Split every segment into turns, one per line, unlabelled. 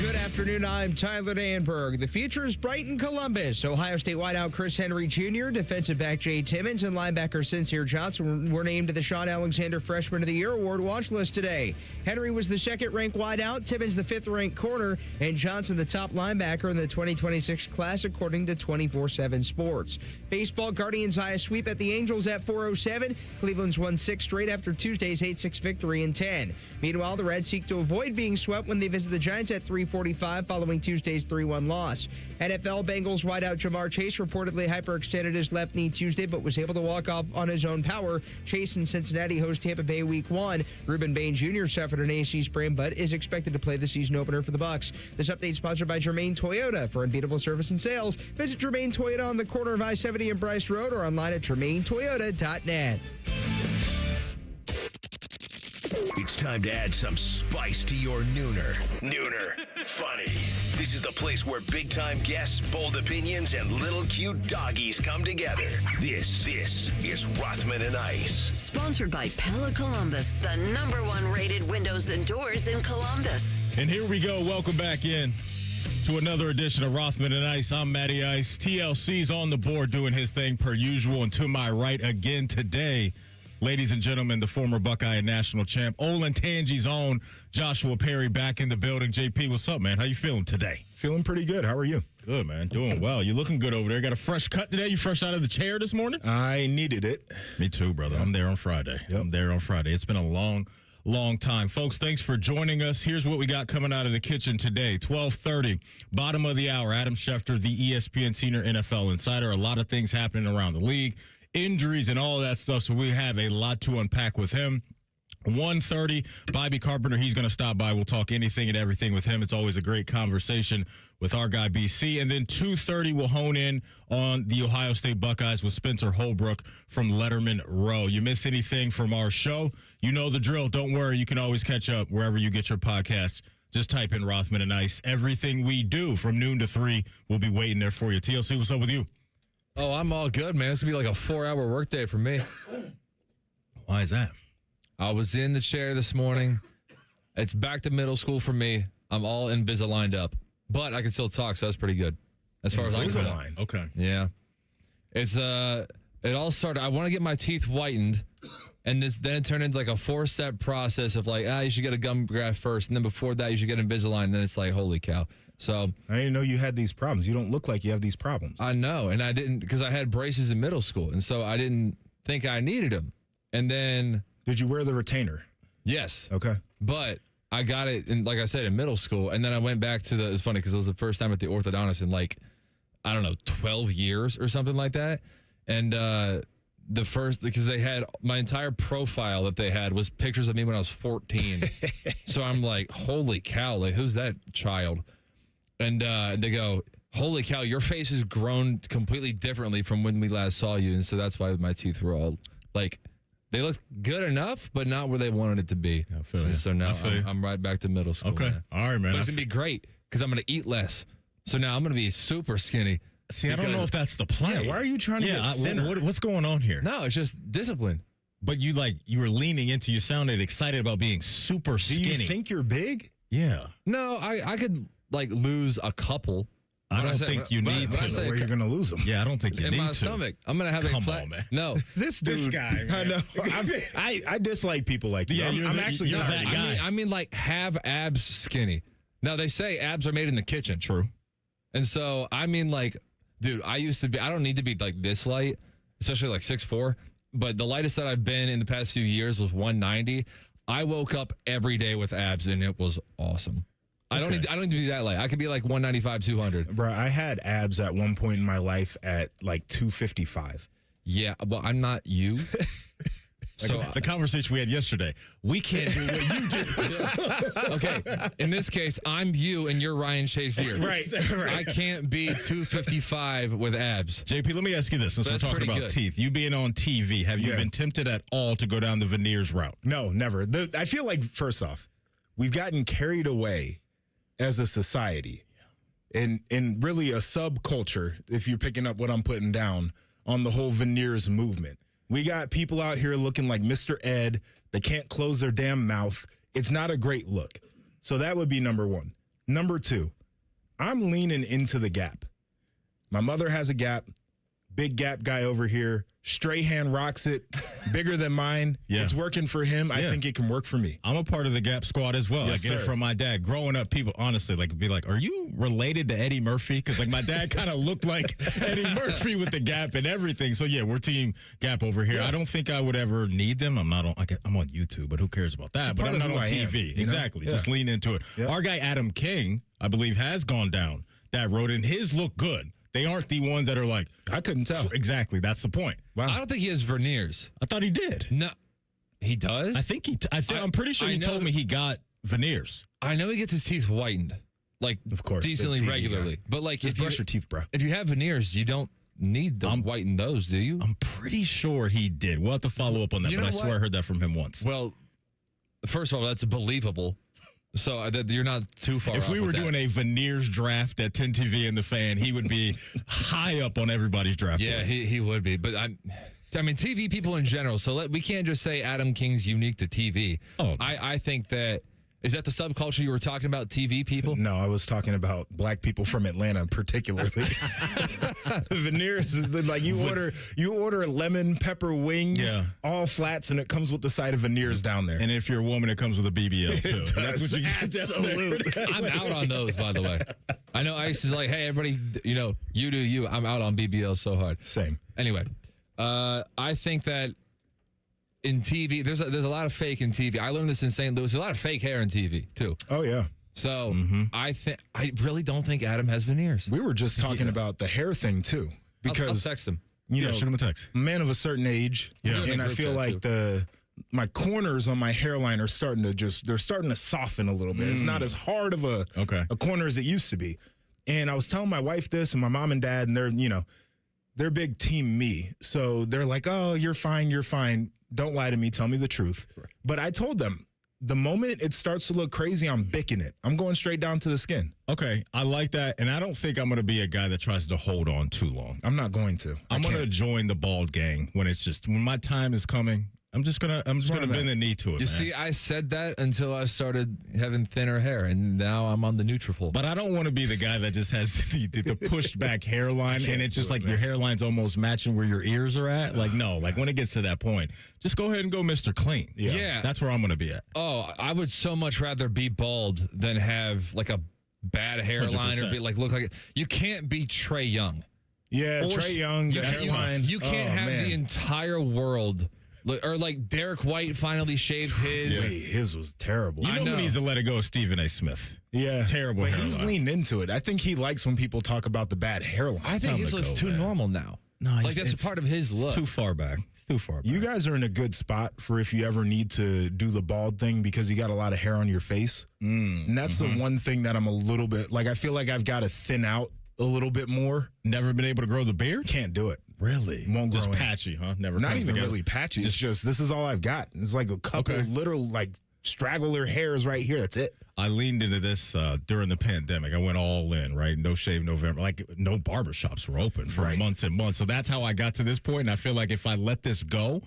Good afternoon, I'm Tyler Danberg. The future is bright in Columbus. Ohio State wideout Chris Henry Jr., defensive back Jay Timmons, and linebacker Sincere Johnson were named to the Sean Alexander Freshman of the Year award watch list today. Henry was the second-ranked wideout, Timmons the fifth-ranked corner, and Johnson the top linebacker in the 2026 class, according to 24/7 Sports. Baseball, Guardians eye a sweep at the Angels at 4:07. Cleveland's won 6 straight after Tuesday's 8-6 victory in 10. Meanwhile, the Reds seek to avoid being swept when they visit the Giants at 3:45 following Tuesday's 3-1 loss. NFL Bengals wideout Jamar Chase reportedly hyperextended his left knee Tuesday, but was able to walk off on his own power. Chase and Cincinnati host Tampa Bay Week 1. Ruben Bain Jr. suffered an AC sprain, but is expected to play the season opener for the Bucs. This update sponsored by Germain Toyota. For unbeatable service and sales, visit Germain Toyota on the corner of I-70 and Bryce Road or online at germaintoyota.net.
It's time to add some spice to your nooner. Nooner Funny. This is the place where big-time guests, bold opinions, and little cute doggies come together. This is Rothman and Ice.
Sponsored by Pella Columbus, the #1 rated windows and doors in Columbus.
And here we go. Welcome back in to another edition of Rothman and Ice. I'm Matty Ice. TLC's on the board doing his thing per usual. And to my right again today, ladies and gentlemen, the former Buckeye and national champ, Olentangy's own Joshua Perry back in the building. JP, what's up, man? How you feeling today?
Feeling pretty good. How are you?
Good, man. Doing well. You looking good over there. Got a fresh cut today? You fresh out of the chair this morning?
I needed it.
Me too, brother. I'm there on Friday.
Yep.
I'm there on Friday. It's been a long time. Folks, thanks for joining us. Here's what we got coming out of the kitchen today. 12:30, bottom of the hour, Adam Schefter, the ESPN Senior NFL Insider. A lot of things happening around the league. Injuries and all that stuff, so we have a lot to unpack with him. 1:30, Bobby Carpenter, he's going to stop by. We'll talk anything and everything with him. It's always a great conversation with our guy BC. And then 2:30, we'll hone in on the Ohio State Buckeyes with Spencer Holbrook from Letterman Row. You miss anything from our show, you know the drill. Don't worry, you can always catch up wherever you get your podcasts. Just type in Rothman and Ice. Everything we do from noon to 3, we'll be waiting there for you. TLC, what's up with you?
Oh, I'm all good, man. It's going to be like a 4-hour workday for me.
Why is that?
I was in the chair this morning. It's back to middle school for me. I'm all Invisalign up. But I can still talk, so that's pretty good. As far as I can tell.
Okay.
Yeah. It's it all started, I want to get my teeth whitened, and then it turned into like a 4-step process of like, you should get a gum graft first, and then before that you should get Invisalign, and then it's like, holy cow. So
I didn't know you had these problems. You don't look like you have these problems.
I know, and I didn't, because I had braces in middle school, and so I didn't think I needed them. And then...
Did you wear the retainer?
Yes.
Okay.
But I got it, like I said, in middle school, and then I went back to it's funny, because it was the first time at the orthodontist in like, I don't know, 12 years or something like that. And because they had, my entire profile that they had was pictures of me when I was 14. So I'm like, holy cow, like, who's that child? And they go, holy cow, your face has grown completely differently from when we last saw you. And so that's why my teeth were all, like, they looked good enough, but not where they wanted it to be.
I feel you.
So now I'm right back to middle school.
Okay.
Man.
All right, man.
But it's going to be great because I'm going to eat less. So now I'm going to be super skinny.
See, I don't know if that's the plan.
Yeah, why are you trying to get thinner?
What's going on here?
No, it's just discipline.
But you were leaning into, you sounded excited about being super skinny.
Do you think you're big?
Yeah.
No, I could lose a couple.
I don't think you need to.
Where you're going to lose them?
Yeah, I don't think you need to.
In my stomach. I'm going to have
Come
a flat.
on, man.
No.
This
guy, man.
I know. I dislike people like you.
Yeah,
I'm actually
you're
tired.
that guy.
I mean, like, have abs skinny. Now, they say abs are made in the kitchen.
True.
And so, I mean, like, dude, I don't need to be, like, this light, especially, like, 6'4", but the lightest that I've been in the past few years was 190. I woke up every day with abs, and it was awesome. I don't need to be that light. I could be like 195, 200.
Bro, I had abs at one point in my life at like 255.
Yeah, well, I'm not you. So
the conversation we had yesterday, we can't do what you do.
Okay, in this case, I'm you and you're Ryan Shazier.
Right.
I can't be 255 with abs.
JP, let me ask you this, since we're
That's
talking
pretty
about
good.
teeth. You being on TV, have you been tempted at all to go down the veneers route?
No, never. I feel like, first off, we've gotten carried away as a society and really a subculture, if you're picking up what I'm putting down, on the whole veneers movement. We got people out here looking like Mr. Ed. They can't close their damn mouth. It's not a great look. So that would be number one. Number 2, I'm leaning into the gap. My mother has a gap. Big gap guy over here. Strahan rocks it. Bigger than mine.
Yeah.
It's working for him. I think it can work for me.
I'm a part of the Gap squad as well.
Yes,
I get it
sir.
from my dad. Growing up, people honestly be like, "Are you related to Eddie Murphy?" Because like my dad kind of looked like Eddie Murphy with the Gap and everything. So yeah, we're Team Gap over here.
Yeah. I
don't think I would ever need them. I'm not on. I'm on YouTube, but who cares about that? But
part
I'm
of
not
who
on
I am,
TV.
you know?
Exactly.
Yeah.
Just lean into it.
Yeah.
Our guy Adam King, I believe, has gone down that road, and his look good. They aren't the ones that are like.
I couldn't tell.
Exactly. That's the point.
Wow.
I don't think he has veneers.
I thought he did.
No, he does.
I think I'm pretty sure
I
he
know-
told me he got veneers.
I know he gets his teeth whitened, like
Of course,
decently
the TV
regularly.
guy.
But like,
Just brush your teeth, bro.
if you have veneers, you don't need to whiten those, do you?
I'm pretty sure he did. We'll have to follow up on that,
You
but
know
I swear
what?
I heard that from him once.
Well, first of all, that's believable. So that you're not too far.
If
off
we were
with
doing
that.
a veneers draft at 10 TV and the Fan, he would be high up on everybody's draft
yeah,
list.
he would be. But I mean, TV people in general. So we can't just say Adam King's unique to TV.
Oh, no.
I think that is that the subculture you were talking about. TV people.
No, I was talking about black people from Atlanta, particularly. Veneers is like you order lemon pepper wings,
Yeah.
all flats, and it comes with the side of veneers down there.
And if you're a woman, it comes with a BBL, too. That's what you get.
Absolutely.
I'm out on those, by the way. I know Ice is like, hey, everybody, you do you. I'm out on BBL so hard.
Same.
Anyway, I think that in TV, there's a lot of fake in TV. I learned this in St. Louis. There's a lot of fake hair in TV too.
Oh yeah.
So I really don't think Adam has veneers.
We were just talking about the hair thing too,
I'll
because
text him.
you know,
shoot him a text.
a man of a certain age,
Yeah. Doing
and
a
I
group
feel
chat,
like my corners on my hairline are starting to soften a little bit. It's not as hard of a corner as it used to be. And I was telling my wife this, and my mom and dad, and they're big team me. So they're like, "Oh, you're fine. Don't lie to me. Tell me the truth." Right. But I told them, the moment it starts to look crazy, I'm bicking it. I'm going straight down to the skin.
Okay, I like that. And I don't think I'm going to be a guy that tries to hold on too long.
I'm not going to.
I'm going to join the bald gang when my time is coming. I'm just gonna bend the knee to it.
You
man.
see, I said that until I started having thinner hair, and now I'm on the Nutrafol.
But I don't want to be the guy that just has the pushed back hairline, and it's just like your hairline's almost matching where your ears are at. Like, no, like when it gets to that point, just go ahead and go Mr. Clean.
Yeah.
That's where I'm going to be at.
Oh, I would so much rather be bald than have like a bad hairline
100%.
or look like it. You can't be Trey Young.
Yeah,
Or
Trey Young, the
You,
hairline.
you can't have
man.
the entire world. Or like Derek White finally shaved his.
Wait, his was terrible.
You know who needs to let it go is Stephen A. Smith.
Yeah.
Terrible
But he's
hairline.
leaned into it. I think he likes when people talk about the bad hairline.
I think his looks too normal now.
No,
like that's a part of his look.
It's too far back. It's too far back.
You guys are in a good spot for if you ever need to do the bald thing because you got a lot of hair on your face. And that's the one thing that I'm a little bit, like I feel like I've got to thin out a little bit more.
Never been able to grow the beard?
Can't do it.
Really?
Won't
just
grow in.
patchy, huh? Never
Not
comes
even
together.
really patchy. It's just, this is all I've got. It's like a couple little like straggler hairs right here. That's it.
I leaned into this during the pandemic. I went all in, right? No shave November. Like, no barbershops were open for months and months. So that's how I got to this point. And I feel like if I let this go,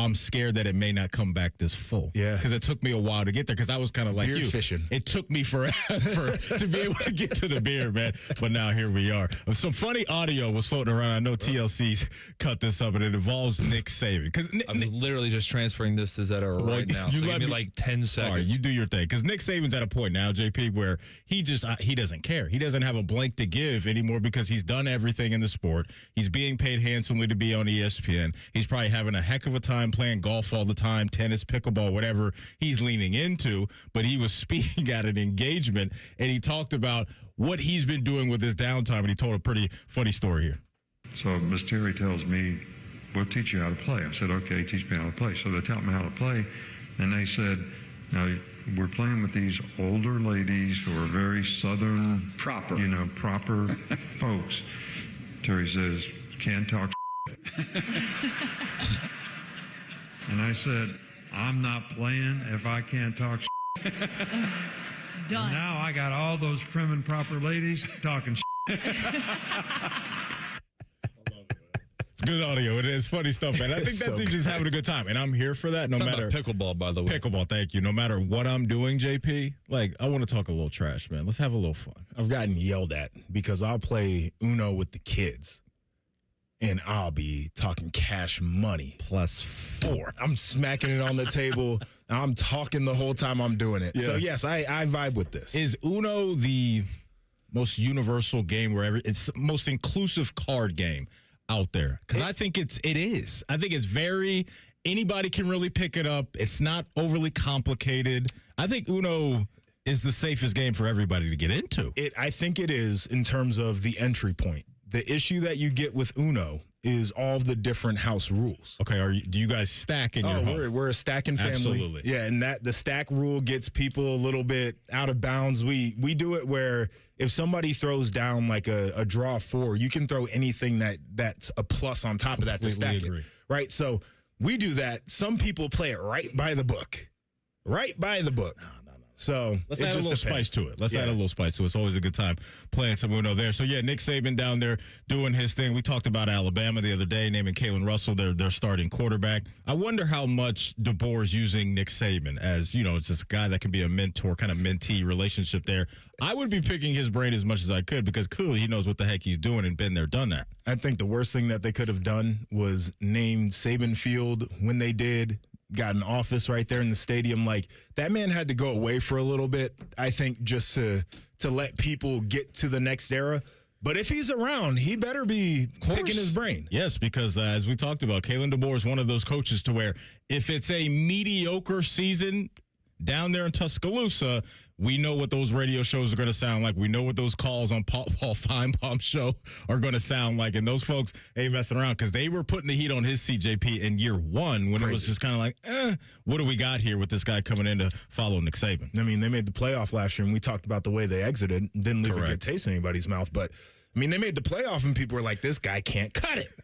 I'm scared that it may not come back this full.
Yeah.
Because it took me a while to get there. Because I was kind of like
Beard
you.
fishing.
It took me forever to be able to get to the beard, man. But now here we are. Some funny audio was floating around. I know TLC's cut this up, and it involves Nick Saban. Because
I'm literally just transferring this to Zeta right now.
you
So
let
give me
me-
like 10 seconds.
All right, you do your thing. Because Nick Saban's at a point now, JP, where he doesn't care. He doesn't have a blank to give anymore because he's done everything in the sport. He's being paid handsomely to be on ESPN. He's probably having a heck of a time playing golf all the time, tennis, pickleball, whatever he's leaning into. But he was speaking at an engagement, and he talked about what he's been doing with his downtime, and he told a pretty funny story here.
So Miss Terry tells me, we'll teach you how to play. I said, okay, teach me how to play. So they taught me how to play, and they said, now we're playing with these older ladies who are very southern, proper folks. Terry says, can't talk and I said, I'm not playing if I can't talk
Done.
Now I got all those prim and proper ladies talking
It's
Good audio. It is funny stuff, man. I think that's just having a good time, and I'm here for that. No matter
pickleball, by the way.
Pickleball, thank you. No matter what I'm doing, JP, like I want to talk a little trash, man. Let's have a little fun.
I've gotten yelled at because I'll play Uno with the kids, and I'll be talking cash money +4. I'm smacking it on the table. I'm talking the whole time I'm doing it. Yeah. So yes, I vibe with this.
Is Uno the most universal game wherever it's the most inclusive card game out there? Because I think it is. I think it's anybody can really pick it up. It's not overly complicated. I think Uno is the safest game for everybody to get into.
I think it is in terms of the entry point. The issue that you get with Uno is all of the different house rules.
Okay, do you guys stack in your home?
We're a stacking family.
Absolutely.
Yeah, and the stack rule gets people a little bit out of bounds. We do it where if somebody throws down like a draw 4, you can throw anything that's a plus on top of that to stack it. Right? So we do that. Some people play it right by the book. Right by the book. So
let's add a little spice to it. Add a little spice to it. It's always a good time playing some Uno there. So, yeah, Nick Saban down there doing his thing. We talked about Alabama the other day, naming Kalen Russell their starting quarterback. I wonder how much DeBoer is using Nick Saban as, it's this guy that can be a mentor, kind of mentee relationship there. I would be picking his brain as much as I could because clearly he knows what the heck he's doing and been there, done that.
I think the worst thing that they could have done was named Saban Field when they did. Got an office right there in the stadium. Like, that man had to go away for a little bit, I think, just to let people get to the next era. But if he's around, he better be picking his brain.
Yes, because as we talked about, Kalen DeBoer is one of those coaches to where if it's a mediocre season down there in Tuscaloosa, we know what those radio shows are going to sound like. We know what those calls on Paul Feinbaum's show are going to sound like. And those folks ain't messing around because they were putting the heat on his CJP in year 1 when it was just kind of like, what do we got here with this guy coming in to follow Nick Saban?
I mean, they made the playoff last year, and we talked about the way they exited. Didn't leave a good taste in anybody's mouth. But, I mean, they made the playoff, and people were like, this guy can't cut it.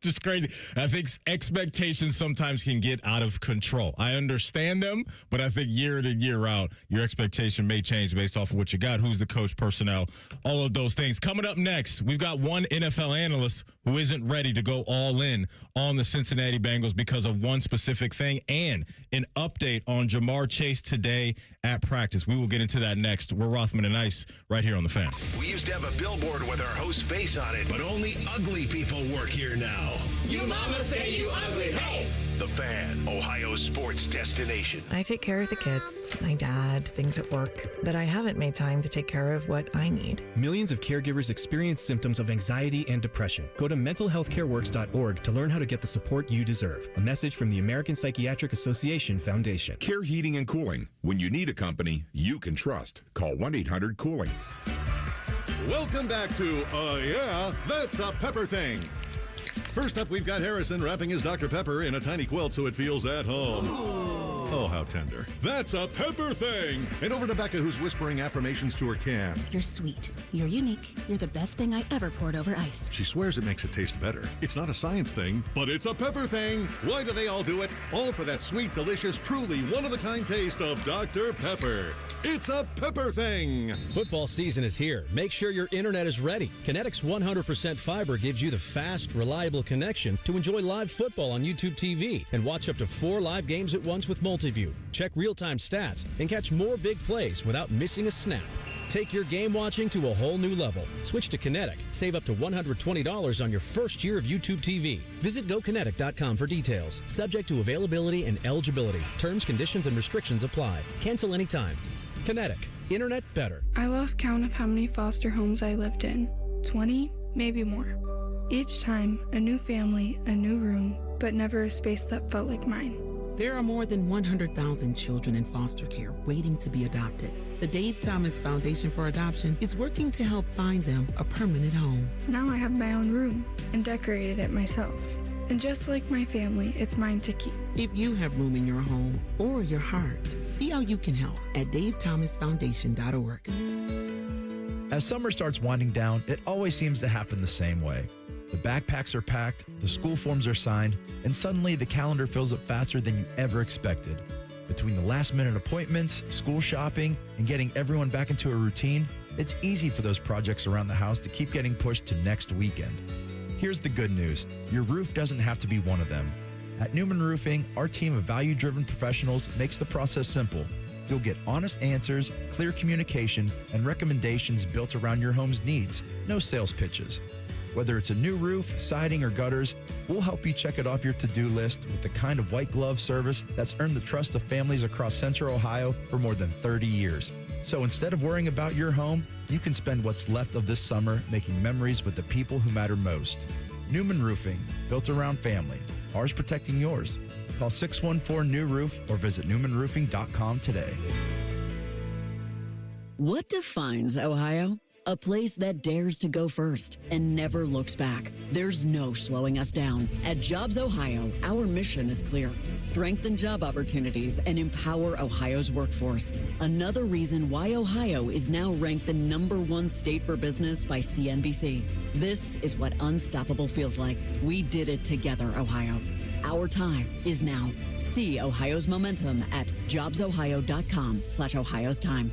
Just crazy. I think expectations sometimes can get out of control. I understand them, but I think year in and year out, your expectation may change based off of what you got, who's the coach, personnel, all of those things. Coming up next, we've got one NFL analyst who isn't ready to go all in on the Cincinnati Bengals because of one specific thing and an update on Jamar Chase today at practice. We will get into that next. We're Rothman and Ice right here on The Fan.
We used to have a billboard with our host's face on it, but only ugly people work here now.
You mama say you ugly, hey!
The Fan, Ohio's sports destination.
I take care of the kids, my dad, things at work, but I haven't made time to take care of what I need.
Millions of caregivers experience symptoms of anxiety and depression. Go to mentalhealthcareworks.org to learn how to get the support you deserve. A message from the American Psychiatric Association Foundation.
Care Heating and Cooling. When you need a company you can trust, call 1-800-COOLING.
Welcome back to Yeah, That's a Pepper Thing. First up, we've got Harrison wrapping his Dr. Pepper in a tiny quilt so it feels at home. Oh, how tender. That's a Pepper Thing. And over to Becca, who's whispering affirmations to her can.
You're sweet. You're unique. You're the best thing I ever poured over ice.
She swears it makes it taste better. It's not a science thing, but it's a Pepper Thing. Why do they all do it? All for that sweet, delicious, truly one-of-a-kind taste of Dr. Pepper. It's a Pepper Thing.
Football season is here. Make sure your internet is ready. Kinetic's 100% fiber gives you the fast, reliable connection to enjoy live football on YouTube TV and watch up to 4 live games at once with Multiview. Check real-time stats and catch more big plays without missing a snap. Take your game watching to a whole new level. Switch to Kinetic. Save up to $120 on your first year of YouTube TV. Visit GoKinetic.com for details. Subject to availability and eligibility. Terms, conditions, and restrictions apply. Cancel anytime. Kinetic. Internet better.
I lost count of how many foster homes I lived in. 20, maybe more. Each time, a new family, a new room, but never a space that felt like mine.
There are more than 100,000 children in foster care waiting to be adopted. The Dave Thomas Foundation for Adoption is working to help find them a permanent home.
Now I have my own room and decorated it myself. And just like my family, it's mine to keep.
If you have room in your home or your heart, see how you can help at davethomasfoundation.org.
As summer starts winding down, it always seems to happen the same way. The backpacks are packed, the school forms are signed, and suddenly the calendar fills up faster than you ever expected. Between the last-minute appointments, school shopping, and getting everyone back into a routine, it's easy for those projects around the house to keep getting pushed to next weekend. Here's the good news. Your roof doesn't have to be one of them. At Newman Roofing, our team of value-driven professionals makes the process simple. You'll get honest answers, clear communication, and recommendations built around your home's needs. No sales pitches. Whether it's a new roof, siding, or gutters, we'll help you check it off your to-do list with the kind of white glove service that's earned the trust of families across Central Ohio for more than 30 years. So instead of worrying about your home, you can spend what's left of this summer making memories with the people who matter most. Newman Roofing, built around family. Ours protecting yours. Call 614-NEW-ROOF or visit newmanroofing.com today.
What defines Ohio? A place that dares to go first and never looks back. There's no slowing us down. At Jobs Ohio, our mission is clear. Strengthen job opportunities and empower Ohio's workforce. Another reason why Ohio is now ranked the #1 state for business by CNBC. This is what unstoppable feels like. We did it together, Ohio. Our time is now. See Ohio's momentum at jobsohio.com/Ohio's time.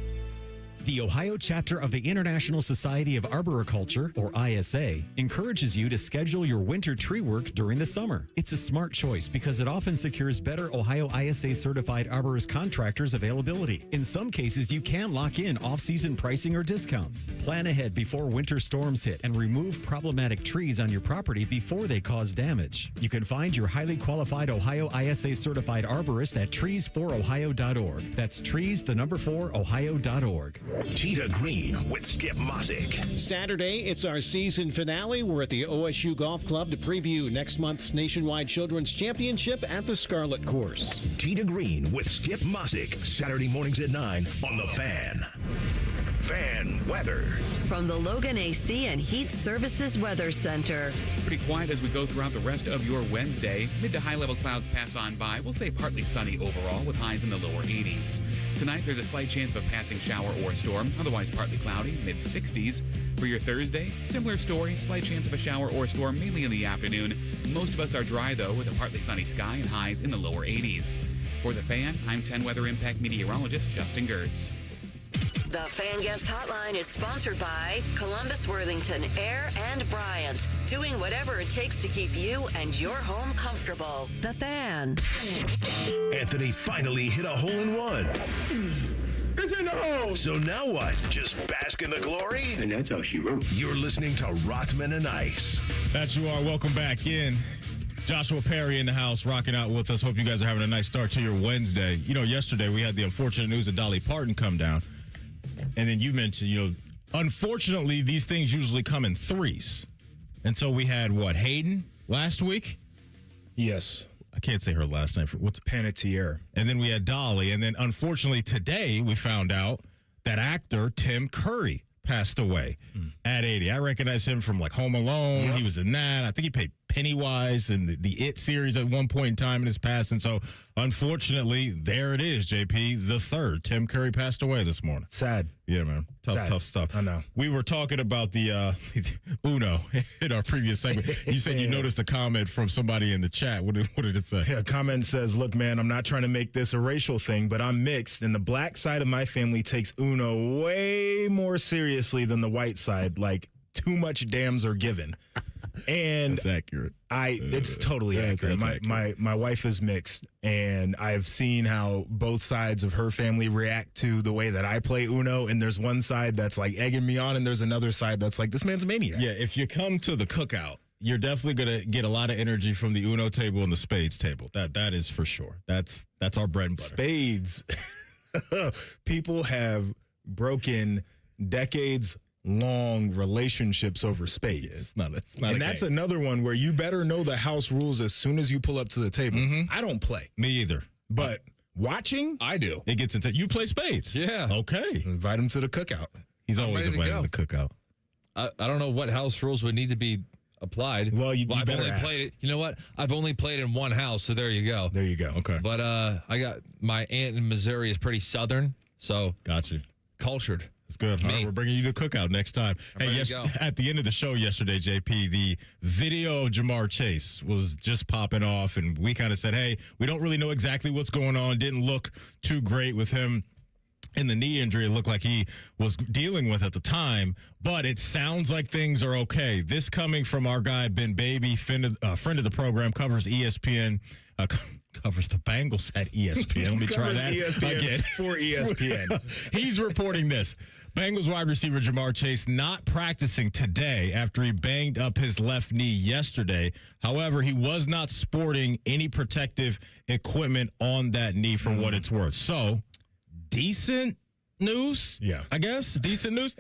The Ohio chapter of the International Society of Arboriculture, or ISA, encourages you to schedule your winter tree work during the summer. It's a smart choice because it often secures better Ohio ISA certified arborist contractors availability. In some cases, you can lock in off-season pricing or discounts. Plan ahead before winter storms hit and remove problematic trees on your property before they cause damage. You can find your highly qualified Ohio ISA certified arborist at trees4ohio.org. That's trees4ohio.org.
Cheetah Green with Skip Mosick.
Saturday, it's our season finale. We're at the OSU Golf Club to preview next month's Nationwide Children's Championship at the Scarlet Course.
Cheetah Green with Skip Mosick. Saturday mornings at 9 on The Fan. Fan weather.
From the Logan AC and Heat Services Weather Center.
Pretty quiet as we go throughout the rest of your Wednesday. Mid to high level clouds pass on by. We'll say partly sunny overall with highs in the lower 80s. Tonight, there's a slight chance of a passing shower or a storm, otherwise partly cloudy, mid-60s. For your Thursday, similar story, slight chance of a shower or a storm, mainly in the afternoon. Most of us are dry, though, with a partly sunny sky and highs in the lower 80s. For The Fan, I'm 10 Weather Impact meteorologist Justin Gertz.
The Fan Guest Hotline is sponsored by Columbus, Worthington, Air, and Bryant. Doing whatever it takes to keep you and your home comfortable. The Fan.
Anthony finally hit a hole-in-one.
It's in the hole.
So now what? Just bask in the glory?
And that's how she wrote.
You're listening to Rothman and Ice.
That you are. Welcome back in. Joshua Perry in the house, rocking out with us. Hope you guys are having a nice start to your Wednesday. You know, yesterday we had the unfortunate news of Dolly Parton come down. And then you mentioned, unfortunately, these things usually come in threes. And so we had, Hayden last week?
Yes.
I can't say her last name. What's
Panettiere.
And then we had Dolly. And then, unfortunately, today we found out that actor Tim Curry passed away at 80. I recognize him from, Home Alone. Yep. He was in that. I think he played Pennywise in the It series at one point in time in his past. And so, unfortunately, there it is, JP, the third. Tim Curry passed away this morning.
Sad.
Yeah, man. Tough stuff.
I know.
We were talking about the Uno in our previous segment. You said you noticed a comment from somebody in the chat. What did it say?
Yeah, a comment says, look, man, I'm not trying to make this a racial thing, but I'm mixed, and the black side of my family takes Uno way more seriously than the white side. Too much dams are given. And
that's accurate.
It's totally accurate. My wife is mixed, and I've seen how both sides of her family react to the way that I play Uno. And there's one side that's egging me on, and there's another side that's this man's a maniac.
Yeah, if you come to the cookout, you're definitely gonna get a lot of energy from the Uno table and the spades table. That is for sure. That's our bread and butter.
Spades. People have broken decades long relationships over spades.
Yeah, it's not
and that's another one where you better know the house rules as soon as you pull up to the table.
Mm-hmm.
I don't play.
Me either.
But watching,
I do.
It gets into you play spades.
Yeah.
Okay.
Invite him to the cookout.
He's always invited to the cookout.
I don't know what house rules would need to be applied.
Well, you
I've
better
only
ask.
played it. You know what? I've only played in one house, so there you go.
There you go.
Okay.
But I got my aunt in Missouri is pretty southern, so
got you.
Cultured.
That's good. All right, we're bringing you to cookout next time. At the end of the show yesterday, JP, the video of Jamar Chase was just popping off, and we kind of said, hey, we don't really know exactly what's going on. Didn't look too great with him in the knee injury it looked like he was dealing with at the time, but it sounds like things are okay. This coming from our guy, Ben Baby, friend of the program, covers ESPN, covers the Bengals at ESPN. Let me try that
ESPN
again.
For ESPN.
He's reporting this. Bengals wide receiver Jamar Chase not practicing today after he banged up his left knee yesterday. However, he was not sporting any protective equipment on that knee for what it's worth. So, decent news?
Yeah.
I guess. Decent news?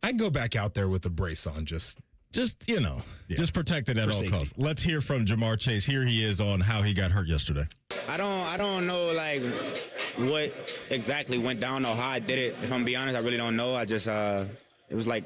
I'd go back out there with the brace on, just
just protect it at all
safety.
costs. Let's hear from Jamar Chase. Here he is on how he got hurt yesterday.
I don't know like what exactly went down or how I did it. If I'm be honest, I really don't know. I just it was like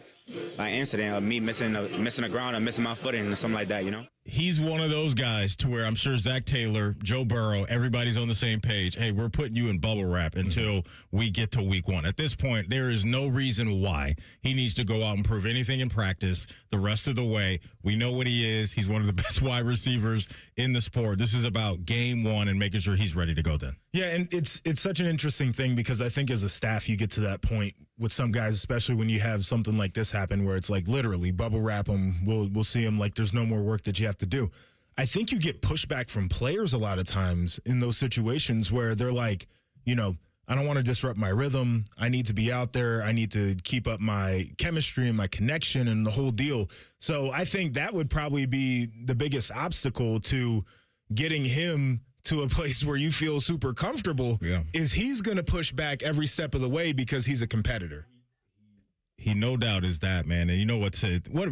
an incident of me missing the ground or missing my footing or something like that, you know?
He's one of those guys to where I'm sure Zach Taylor, Joe Burrow, everybody's on the same page. Hey, we're putting you in bubble wrap until we get to week 1. At this point, there is no reason why he needs to go out and prove anything in practice the rest of the way. We know what he is. He's one of the best wide receivers in the sport. This is about game 1 and making sure he's ready to go then.
Yeah, and it's such an interesting thing because I think as a staff you get to that point with some guys, especially when you have something like this happen where it's like literally bubble wrap them, we'll see them like there's no more work that you have to do. I think you get pushback from players a lot of times in those situations where they're like, I don't want to disrupt my rhythm. I need to be out there. I need to keep up my chemistry and my connection and the whole deal. So I think that would probably be the biggest obstacle to getting him to a place where you feel super comfortable is he's going to push back every step of the way because he's a competitor.
He no doubt is that, man. And you know what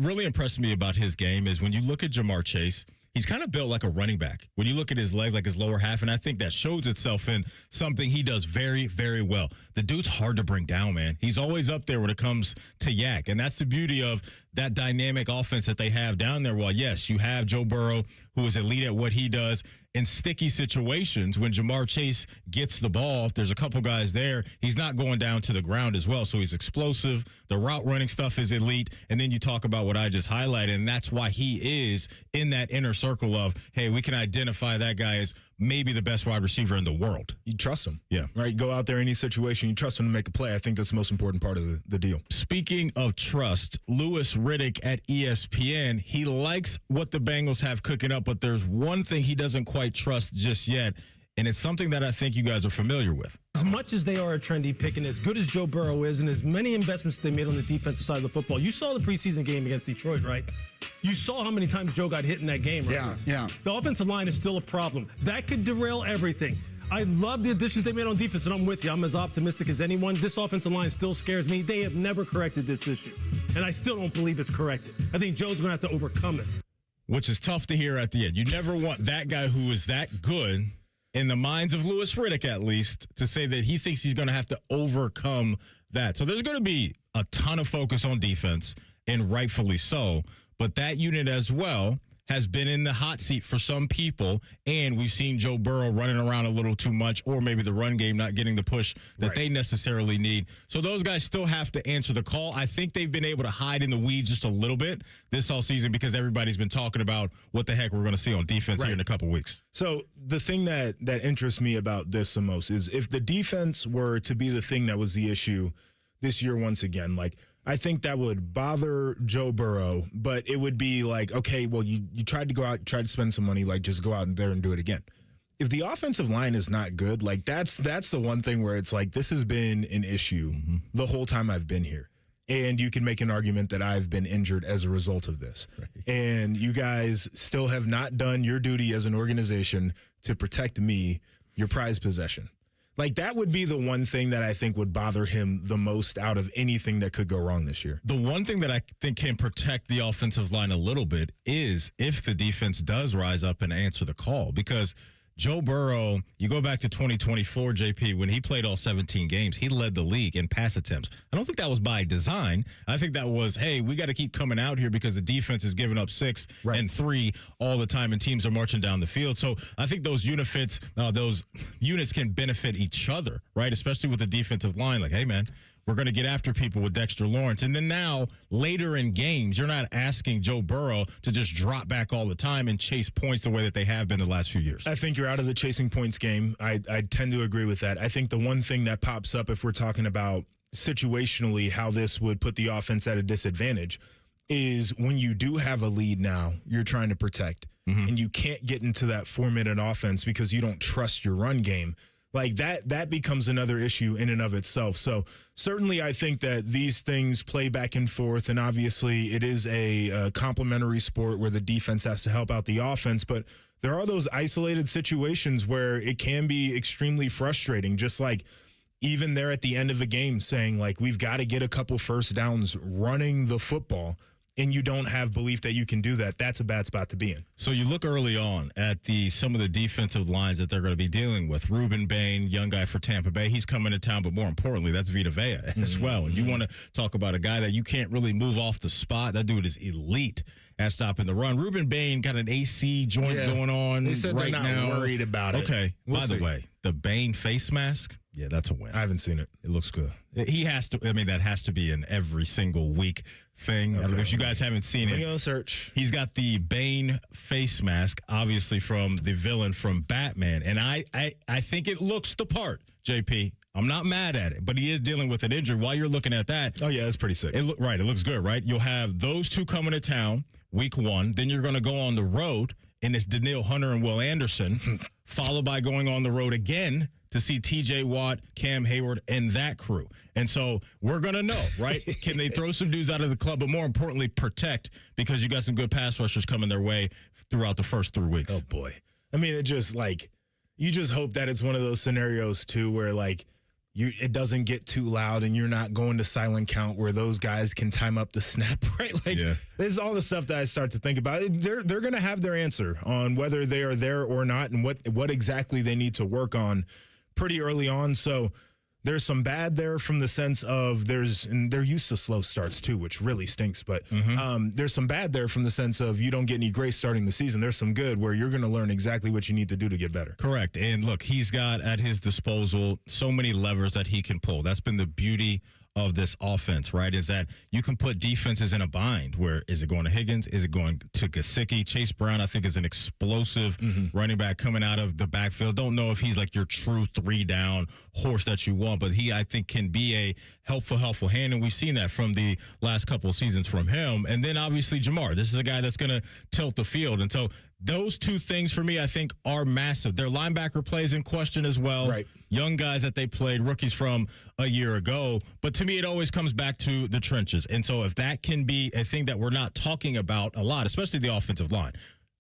really impressed me about his game is when you look at Jamar Chase, he's kind of built like a running back. When you look at his legs, like his lower half, and I think that shows itself in something he does very, very well. The dude's hard to bring down, man. He's always up there when it comes to yak, and that's the beauty of that dynamic offense that they have down there. Well, yes, you have Joe Burrow, who is elite at what he does. In sticky situations, when Jamar Chase gets the ball, if there's a couple guys there, he's not going down to the ground as well. So he's explosive. The route running stuff is elite. And then you talk about what I just highlighted, and that's why he is in that inner circle of, hey, we can identify that guy as maybe the best wide receiver in the world.
You trust him.
Yeah.
Right? Go out there, any situation, you trust him to make a play. I think that's the most important part of the deal.
Speaking of trust, Louis Riddick at ESPN, he likes what the Bengals have cooking up, but there's one thing he doesn't quite trust just yet, and it's something that I think you guys are familiar with.
As much as they are a trendy pick and as good as Joe Burrow is and as many investments they made on the defensive side of the football, you saw the preseason game against Detroit, right? You saw how many times Joe got hit in that game, right?
Yeah.
The offensive line is still a problem. That could derail everything. I love the additions they made on defense, and I'm with you. I'm as optimistic as anyone. This offensive line still scares me. They have never corrected this issue, and I still don't believe it's corrected. I think Joe's going to have to overcome it.
Which is tough to hear at the end. You never want that guy who is that good, in the minds of Louis Riddick at least, to say that he thinks he's going to have to overcome that. So there's going to be a ton of focus on defense, and rightfully so. But that unit as well has been in the hot seat for some people, and we've seen Joe Burrow running around a little too much, or maybe the run game not getting the push that they necessarily need. So those guys still have to answer the call. I think they've been able to hide in the weeds just a little bit this all season because everybody's been talking about what the heck we're going to see on defense here in a couple weeks.
So the thing that interests me about this the most is if the defense were to be the thing that was the issue this year once again, like, I think that would bother Joe Burrow, but it would be like, okay, well, you tried to go out, tried to spend some money, like just go out there and do it again. If the offensive line is not good, like that's the one thing where it's like this has been an issue the whole time I've been here. And you can make an argument that I've been injured as a result of this. Right. And you guys still have not done your duty as an organization to protect me, your prized possession. Like, that would be the one thing that I think would bother him the most out of anything that could go wrong this year.
The one thing that I think can protect the offensive line a little bit is if the defense does rise up and answer the call. Because Joe Burrow, you go back to 2024, JP, when he played all 17 games, he led the league in pass attempts. I don't think that was by design. I think that was, hey, we got to keep coming out here because the defense is giving up 6 and 3 all the time, and teams are marching down the field. So I think those units can benefit each other, right? Especially with the defensive line. Like, hey, man, we're going to get after people with Dexter Lawrence. And then now, later in games, you're not asking Joe Burrow to just drop back all the time and chase points the way that they have been the last few years.
I think you're out of the chasing points game. I tend to agree with that. I think the one thing that pops up if we're talking about situationally how this would put the offense at a disadvantage is when you do have a lead now, you're trying to protect. And you can't get into that 4-minute offense because you don't trust your run game. Like that becomes another issue in and of itself. So certainly I think that these things play back and forth, and obviously it is a complementary sport where the defense has to help out the offense, but there are those isolated situations where it can be extremely frustrating, just like even there at the end of a game saying, like, we've got to get a couple first downs running the football, and you don't have belief that you can do that. That's a bad spot to be in.
So you look early on at some of the defensive lines that they're going to be dealing with. Ruben Bain, young guy for Tampa Bay, he's coming to town, but more importantly, that's Vita Vea as well. And you want to talk about a guy that you can't really move off the spot. That dude is elite at stopping the run. Ruben Bain got an AC joint going on.
They said
right
they're not
now.
worried about it.
Okay.
We'll
By
see.
the way, the Bain face mask, yeah, that's a win.
I haven't seen it.
It looks good. He has to. I mean, that has to be an every single week thing. Okay. If you guys haven't seen it,
go search.
He's got the Bane face mask, obviously from the villain from Batman, and I think it looks the part. JP, I'm not mad at it, but he is dealing with an injury. While you're looking at that,
oh yeah, that's pretty sick.
It looks good, right? You'll have those two coming to town week 1. Then you're going to go on the road, and it's Danielle Hunter and Will Anderson, followed by going on the road again to see T.J. Watt, Cam Hayward, and that crew. And so we're going to know, right? Can they throw some dudes out of the club, but more importantly, protect, because you got some good pass rushers coming their way throughout the first 3 weeks.
Oh, boy. I mean, it just, like, you just hope that it's one of those scenarios, too, where, like, it doesn't get too loud and you're not going to silent count where those guys can time up the snap, right? Like, this is all the stuff that I start to think about. They're going to have their answer on whether they are there or not and what exactly they need to work on pretty early on. So there's some bad there from the sense of and they're used to slow starts too, which really stinks. But there's some bad there from the sense of you don't get any grace starting the season. There's some good where you're going to learn exactly what you need to do to get better.
Correct. And look, he's got at his disposal so many levers that he can pull. That's been the beauty of this offense, right, is that you can put defenses in a bind. Where is it going to Higgins? Is it going to Gesicki? Chase Brown, I think, is an explosive running back coming out of the backfield. Don't know if he's like your true 3-down horse that you want, but he, I think, can be a helpful hand, and we've seen that from the last couple of seasons from him. And then, obviously, Jamar. This is a guy that's going to tilt the field. And so those two things, for me, I think, are massive. Their linebacker plays in question as well.
Right.
Young guys that they played, rookies from a year ago. But to me, it always comes back to the trenches. And so if that can be a thing that we're not talking about a lot, especially the offensive line.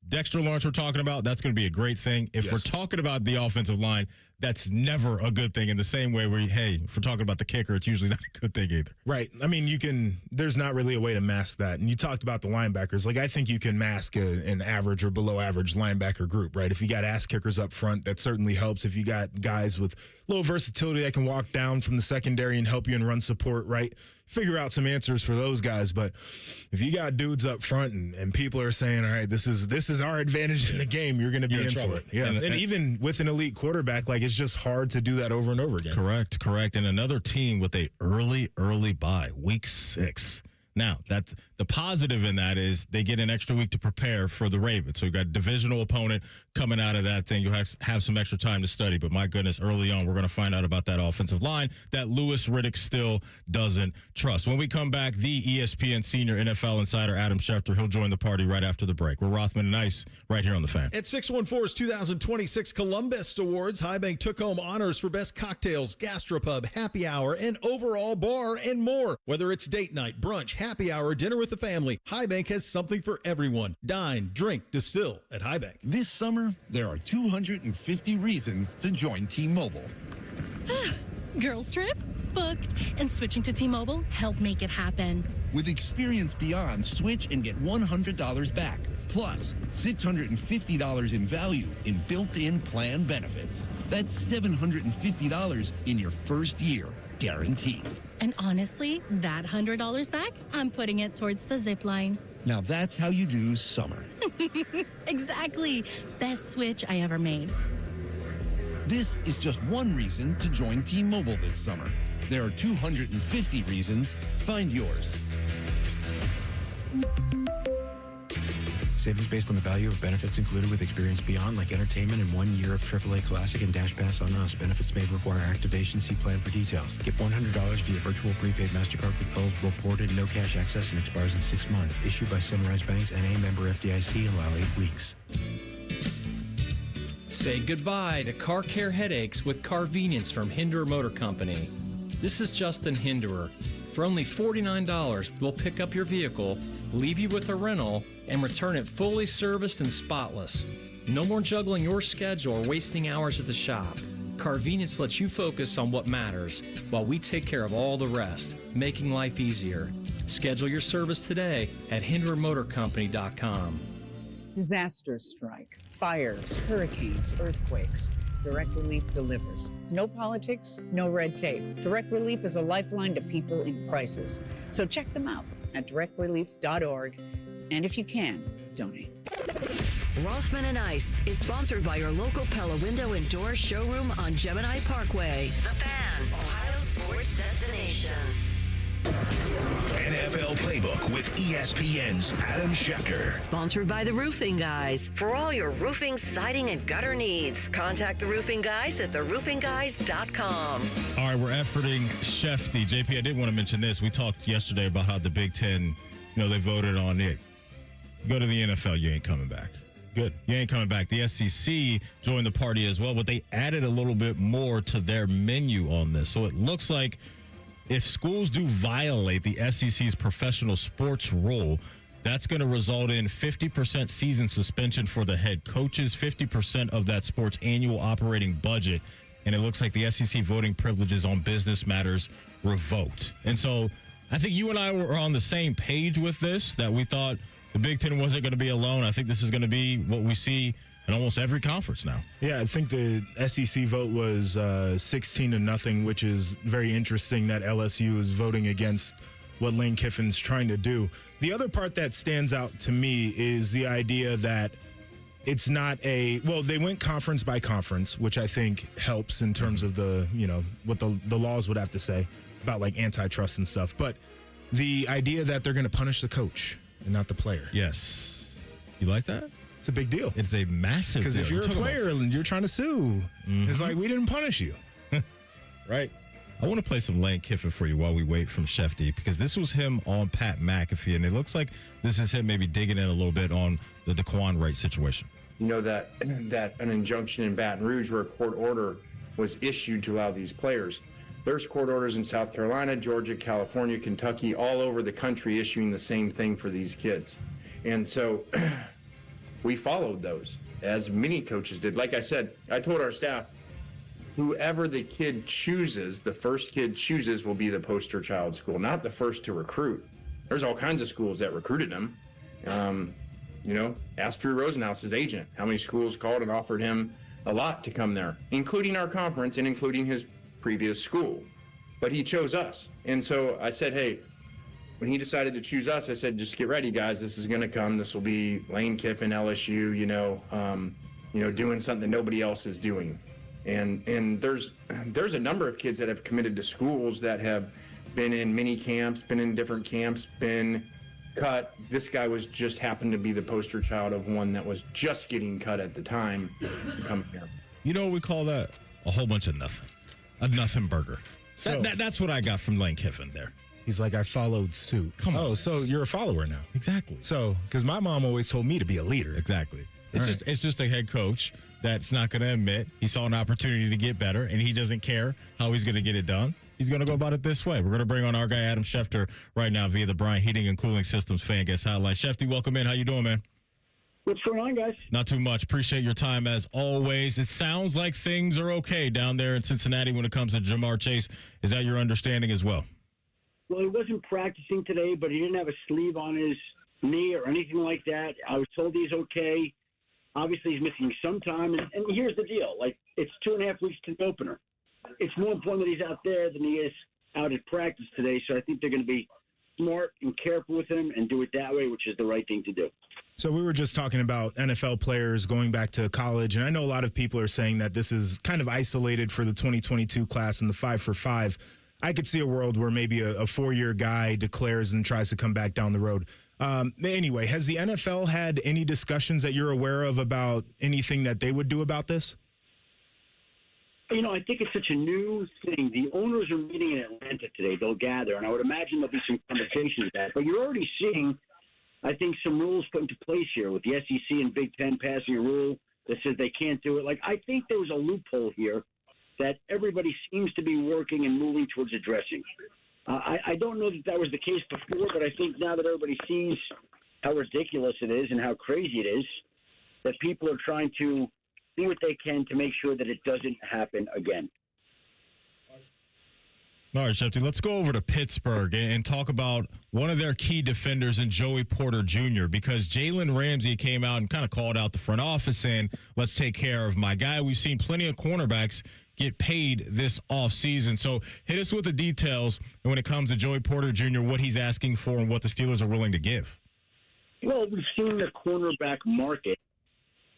Dexter Lawrence we're talking about, that's going to be a great thing. If we're talking about the offensive line, that's never a good thing in the same way where, if we're talking about the kicker, it's usually not a good thing either.
Right. I mean, there's not really a way to mask that. And you talked about the linebackers. Like, I think you can mask an average or below average linebacker group, right? If you got ass kickers up front, that certainly helps. If you got guys with a little versatility that can walk down from the secondary and help you in run support, right? Figure out some answers for those guys. But if you got dudes up front and people are saying, all right, this is our advantage in the game, you're going to be in for it. Yeah. And even with an elite quarterback, like, it's just hard to do that over and over again.
Correct. And another team with a early bye, week 6. Now, the positive in that is they get an extra week to prepare for the Ravens. So you got a divisional opponent coming out of that thing. You have some extra time to study. But my goodness, early on, we're going to find out about that offensive line that Louis Riddick still doesn't trust. When we come back, the ESPN senior NFL insider, Adam Schefter, he'll join the party right after the break. We're Rothman Ice right here on The Fan.
At 614's 2026 Columbus Awards, High Bank took home honors for best cocktails, gastropub, happy hour, and overall bar and more. Whether it's date night, brunch, happy hour, dinner with the family, High Bank has something for everyone. Dine, drink, distill at High Bank.
This summer, there are 250 reasons to join T-Mobile.
Girls trip? Booked. And switching to T-Mobile helped make it happen.
With Experience Beyond, switch and get $100 back. Plus, $650 in value in built-in plan benefits. That's $750 in your first year, guaranteed.
And honestly, that $100 back, I'm putting it towards the zip line.
Now that's how you do summer.
Exactly. Best switch I ever made.
This is just one reason to join T-Mobile this summer. There are 250 reasons. Find yours.
Savings based on the value of benefits included with Experience Beyond, like entertainment and 1 year of AAA Classic and Dash Pass on Us. Benefits may require activation. See plan for details. Get $100 via virtual prepaid MasterCard with eligible ported, no cash access, and expires in 6 months. Issued by Sunrise Banks, N.A. member FDIC. Allow 8 weeks.
Say goodbye to car care headaches with Carvenience from Hinderer Motor Company. This is Justin Hinderer. For only $49, we'll pick up your vehicle, leave you with a rental, and return it fully serviced and spotless. No more juggling your schedule or wasting hours at the shop. Carvenience lets you focus on what matters, while we take care of all the rest, making life easier. Schedule your service today at HindererMotorCompany.com.
Disasters strike, fires, hurricanes, earthquakes. Direct Relief delivers. No politics, no red tape. Direct Relief is a lifeline to people in crisis. So check them out at directrelief.org. And if you can, donate.
Rothman Ice is sponsored by your local Pella Window and Door showroom on Gemini Parkway. The Fan, Ohio sports destination.
NFL Playbook with ESPN's Adam Schefter.
Sponsored by the Roofing Guys. For all your roofing, siding, and gutter needs, contact the Roofing Guys at theroofingguys.com.
All right, we're efforting Schefter. JP, I did want to mention this. We talked yesterday about how the Big Ten, they voted on it. Go to the NFL, you ain't coming back. Good. You ain't coming back. The SEC joined the party as well, but they added a little bit more to their menu on this. So it looks like if schools do violate the SEC's professional sports rule, that's going to result in 50% season suspension for the head coaches, 50% of that sport's annual operating budget. And it looks like the SEC voting privileges on business matters revoked. And so I think you and I were on the same page with this, that we thought the Big Ten wasn't going to be alone. I think this is going to be what we see in almost every conference now.
Yeah, I think the SEC vote was 16-0, which is very interesting that LSU is voting against what Lane Kiffin's trying to do. The other part that stands out to me is the idea that it's not they went conference by conference, which I think helps in terms of what the laws would have to say about like antitrust and stuff. But the idea that they're going to punish the coach and not the player.
Yes. You like that?
It's a big deal.
It's a massive deal.
Because if you're a player and you're trying to sue, it's like, we didn't punish you.
Right. I want to play some Lane Kiffin for you while we wait from Schefter, because this was him on Pat McAfee, and it looks like this is him maybe digging in a little bit on the Daquan Wright situation.
You know that an injunction in Baton Rouge where a court order was issued to allow these players. There's court orders in South Carolina, Georgia, California, Kentucky, all over the country issuing the same thing for these kids. And so we followed those, as many coaches did. Like I said, I told our staff, whoever the kid chooses, the first kid chooses, will be the poster child school, not the first to recruit. There's all kinds of schools that recruited him. Ask Drew Rosenhaus's agent how many schools called and offered him a lot to come there, including our conference and including his previous school. But he chose us. And so I said, hey, when he decided to choose us, I said, just get ready, guys. This is going to come. This will be Lane Kiffin, LSU, doing something nobody else is doing. And there's a number of kids that have committed to schools that have been in mini camps, been in different camps, been cut. This guy was just happened to be the poster child of one that was just getting cut at the time to come here.
You know what we call that? A whole bunch of nothing. A nothing burger. So that's what I got from Lane Kiffin there.
He's like, I followed suit. Come on. Oh, so you're a follower now.
Exactly.
So, because my mom always told me to be a leader.
Exactly. It's just a head coach that's not going to admit he saw an opportunity to get better, and he doesn't care how he's going to get it done. He's going to go about it this way. We're going to bring on our guy, Adam Schefter, right now via the Bryant Heating and Cooling Systems Fan Guest Hotline. Schefter, welcome in. How you doing, man?
What's going on, guys?
Not too much. Appreciate your time as always. It sounds like things are okay down there in Cincinnati when it comes to Jamar Chase. Is that your understanding as well?
Well, he wasn't practicing today, but he didn't have a sleeve on his knee or anything like that. I was told he's okay. Obviously, he's missing some time. And here's the deal. It's 2.5 weeks to the opener. It's more important that he's out there than he is out at practice today. So I think they're going to be smart and careful with him and do it that way, which is the right thing to do.
So we were just talking about NFL players going back to college, and I know a lot of people are saying that this is kind of isolated for the 2022 class and the 5 for 5. I could see a world where maybe a 4-year guy declares and tries to come back down the road. Anyway, has the NFL had any discussions that you're aware of about anything that they would do about this?
I think it's such a new thing. The owners are meeting in Atlanta today. They'll gather, and I would imagine there'll be some conversations of that. But you're already seeing, I think, some rules put into place here with the SEC and Big Ten passing a rule that says they can't do it. Like, I think there was a loophole here that everybody seems to be working and moving towards addressing. I don't know that was the case before, but I think now that everybody sees how ridiculous it is and how crazy it is, that people are trying to do what they can to make sure that it doesn't happen again.
All right, Schefter, let's go over to Pittsburgh and talk about one of their key defenders in Joey Porter Jr. because Jalen Ramsey came out and kind of called out the front office saying, let's take care of my guy. We've seen plenty of cornerbacks get paid this offseason. So hit us with the details when it comes to Joey Porter Jr., what he's asking for and what the Steelers are willing to give.
Well, we've seen the cornerback market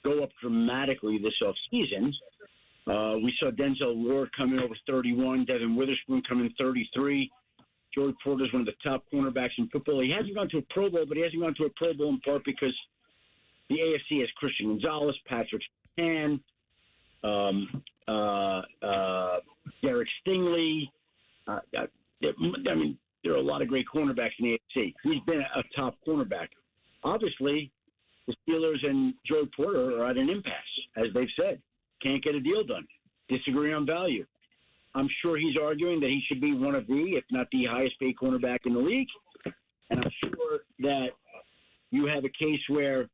go up dramatically this offseason. We saw Denzel Ward come in over 31, Devin Witherspoon come in 33. Joey Porter is one of the top cornerbacks in football. He hasn't gone to a Pro Bowl, but he hasn't gone to a Pro Bowl in part because the AFC has Christian Gonzalez, Patrick Surtain, Derek Stingley. There are a lot of great cornerbacks in the AFC. He's been a top cornerback. Obviously, the Steelers and Joey Porter are at an impasse, as they've said. Can't get a deal done. Disagree on value. I'm sure he's arguing that he should be one of the, if not the highest paid cornerback in the league. And I'm sure that you have a case where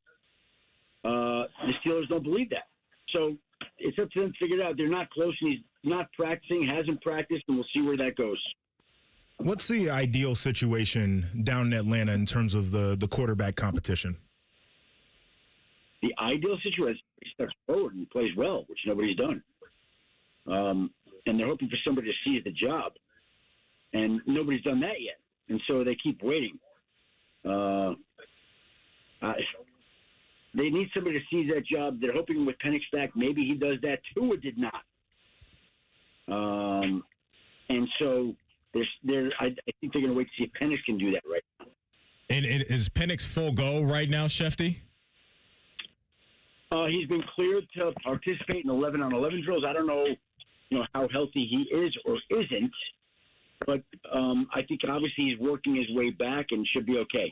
the Steelers don't believe that. So it's up to them to figure it out. They're not close, and he's not practicing, hasn't practiced, and we'll see where that goes.
What's the ideal situation down in Atlanta in terms of the quarterback competition?
The ideal situation, he steps forward and plays well, which nobody's done. And they're hoping for somebody to seize the job. And nobody's done that yet. And so they keep waiting. They need somebody to seize that job. They're hoping with Penix back, maybe he does that. Tua did not. And so I think they're going to wait to see if Penix can do that right now.
And is Penix full go right now, Schefty?
He's been cleared to participate in 11-on-11 drills. I don't know, how healthy he is or isn't, but I think obviously he's working his way back and should be okay.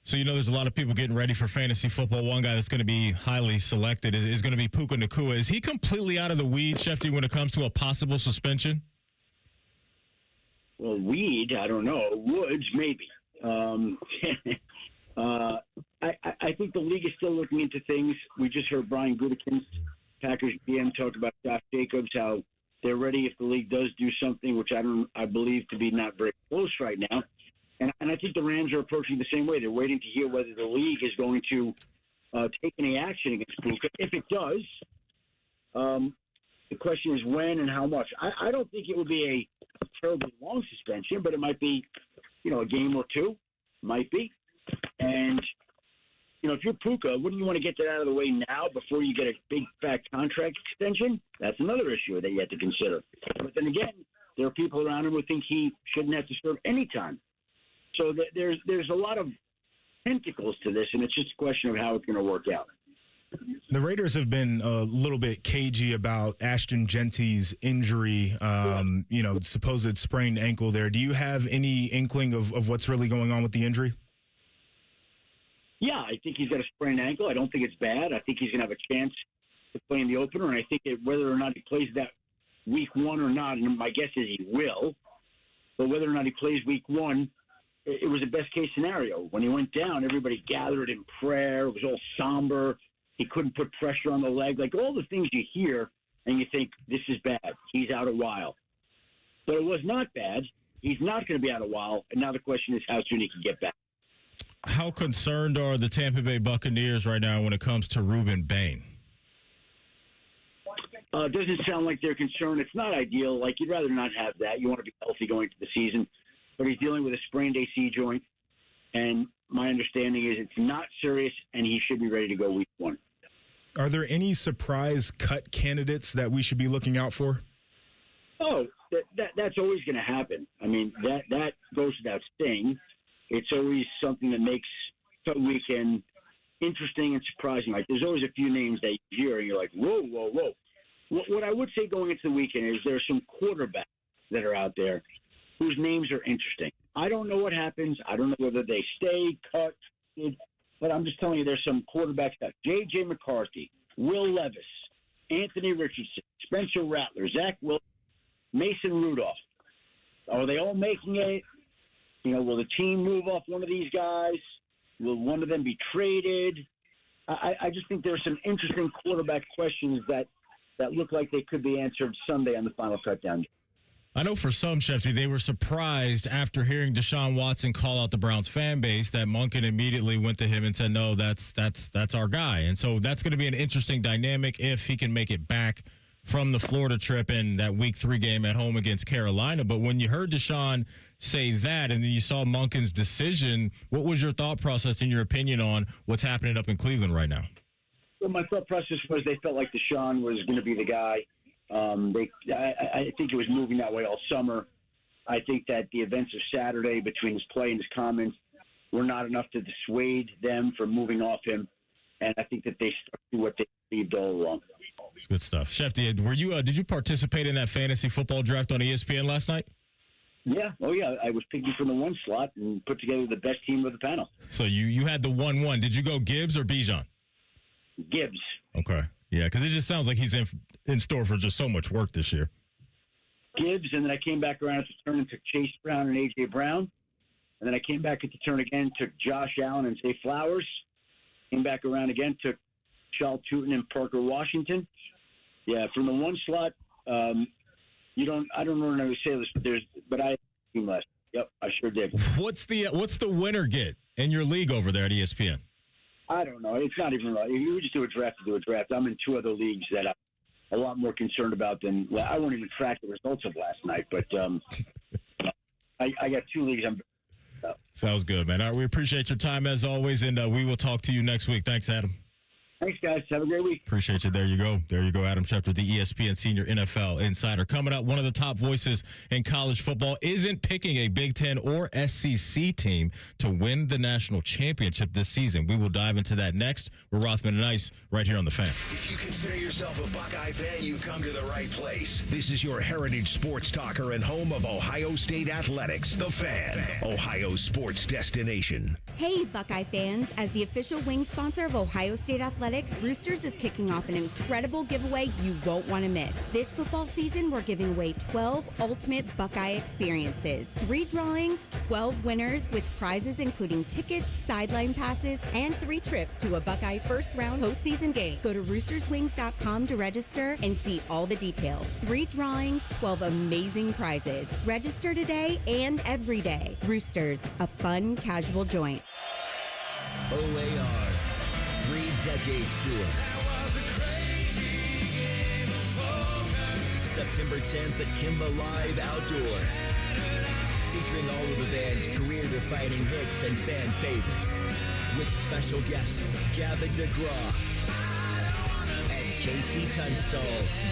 So, there's a lot of people getting ready for fantasy football. One guy that's going to be highly selected is going to be Puka Nacua. Is he completely out of the weeds, Schefty, when it comes to a possible suspension?
Well, I don't know. Woods, maybe. I think the league is still looking into things. We just heard Brian Gutekunst, Packers GM, talk about Josh Jacobs, how they're ready if the league does do something, which I believe to be not very close right now. And I think the Rams are approaching the same way. They're waiting to hear whether the league is going to take any action against Puka. If it does, the question is when and how much. I don't think it would be a terribly long suspension, but it might be, a game or two. Might be. And, if you're Puka, wouldn't you want to get that out of the way now before you get a big, fat contract extension? That's another issue that you have to consider. But then again, there are people around him who think he shouldn't have to serve any time. So there's a lot of tentacles to this, and it's just a question of how it's going to work out.
The Raiders have been a little bit cagey about Ashton Genty's injury, supposed sprained ankle there. Do you have any inkling of what's really going on with the injury?
Yeah, I think he's got a sprained ankle. I don't think it's bad. I think he's going to have a chance to play in the opener, and I think that whether or not he plays that week one or not, and my guess is he will, but whether or not he plays week one, it was a best-case scenario. When he went down, everybody gathered in prayer. It was all somber. He couldn't put pressure on the leg. Like all the things you hear, and you think, this is bad. He's out a while. But it was not bad. He's not going to be out a while, and now the question is how soon he can get back.
How concerned are the Tampa Bay Buccaneers right now when it comes to Ruben Bain?
It doesn't sound like they're concerned. It's not ideal. Like, you'd rather not have that. You want to be healthy going into the season. But he's dealing with a sprained AC joint, and my understanding is it's not serious, and he should be ready to go week one.
Are there any surprise cut candidates that we should be looking out for?
Oh, that's always going to happen. I mean, that goes without saying. It's always something that makes the weekend interesting and surprising. Like, there's always a few names that you hear and you're like, whoa, whoa, whoa. What I would say going into the weekend is there's some quarterbacks that are out there whose names are interesting. I don't know what happens. I don't know whether they stay, cut, but I'm just telling you there's some quarterbacks that J.J. McCarthy, Will Levis, Anthony Richardson, Spencer Rattler, Zach Wilson, Mason Rudolph. Are they all making it? You know, will the team move off one of these guys? Will one of them be traded? I just think there's some interesting quarterback questions that look like they could be answered Sunday on the Final Cutdown.
I know for some, Schefter, they were surprised after hearing Deshaun Watson call out the Browns fan base that Monken immediately went to him and said, no, that's our guy. And so that's going to be an interesting dynamic if he can make it back from the Florida trip and that Week 3 game at home against Carolina. But when you heard Deshaun say that and then you saw Monken's decision, what was your thought process and your opinion on what's happening up in Cleveland right now?
Well, my thought process was they felt like Deshaun was going to be the guy. I think it was moving that way all summer. I think that the events of Saturday between his play and his comments were not enough to dissuade them from moving off him. And I think that they stuck to what they believed all along.
Good stuff. Schefter, were you? Did you participate in that fantasy football draft on ESPN last night?
Yeah. Oh, yeah. I was picking from the one slot and put together the best team of the panel.
So you had the 1-1. Did you go Gibbs or Bijan?
Gibbs.
Okay. Yeah, because it just sounds like he's in store for just so much work this year.
Gibbs, and then I came back around at the turn and took Chase Brown and A.J. Brown. And then I came back at the turn again, took Josh Allen and Zay Flowers. Came back around again, took Charles Tootin and Parker Washington. Yeah, from the one slot, I don't know how to say this, but I had a team last. Yep, I sure did.
What's the winner get in your league over there at ESPN?
I don't know. It's not even right. If you just do a draft to do a draft, I'm in two other leagues that I'm a lot more concerned about than. Well, I won't even track the results of last night, but I got two leagues.
Sounds good, man. All right, we appreciate your time as always, and we will talk to you next week. Thanks, Adam.
Thanks, guys. Have a great week.
Appreciate you. There you go. There you go, Adam Schefter, the ESPN Senior NFL Insider. Coming up, one of the top voices in college football isn't picking a Big Ten or SEC team to win the national championship this season. We will dive into that next. We're Rothman Ice right here on The Fan.
If you consider yourself a Buckeye fan, you've come to the right place. This is your heritage sports talker and home of Ohio State Athletics, The Fan, Ohio sports destination.
Hey, Buckeye fans. As the official wing sponsor of Ohio State Athletics, Roosters is kicking off an incredible giveaway you won't want to miss. This football season, we're giving away 12 ultimate Buckeye experiences. 3 drawings, 12 winners with prizes including tickets, sideline passes, and 3 trips to a Buckeye first-round postseason game. Go to roosterswings.com to register and see all the details. 3 drawings, 12 amazing prizes. Register today and every day. Roosters, a fun, casual joint.
OAR, 3 Decades Tour. September 10th at Kimba Live Outdoor. Featuring all of the band's career-defining hits and fan favorites. With special guests, Gavin DeGraw and KT Tunstall.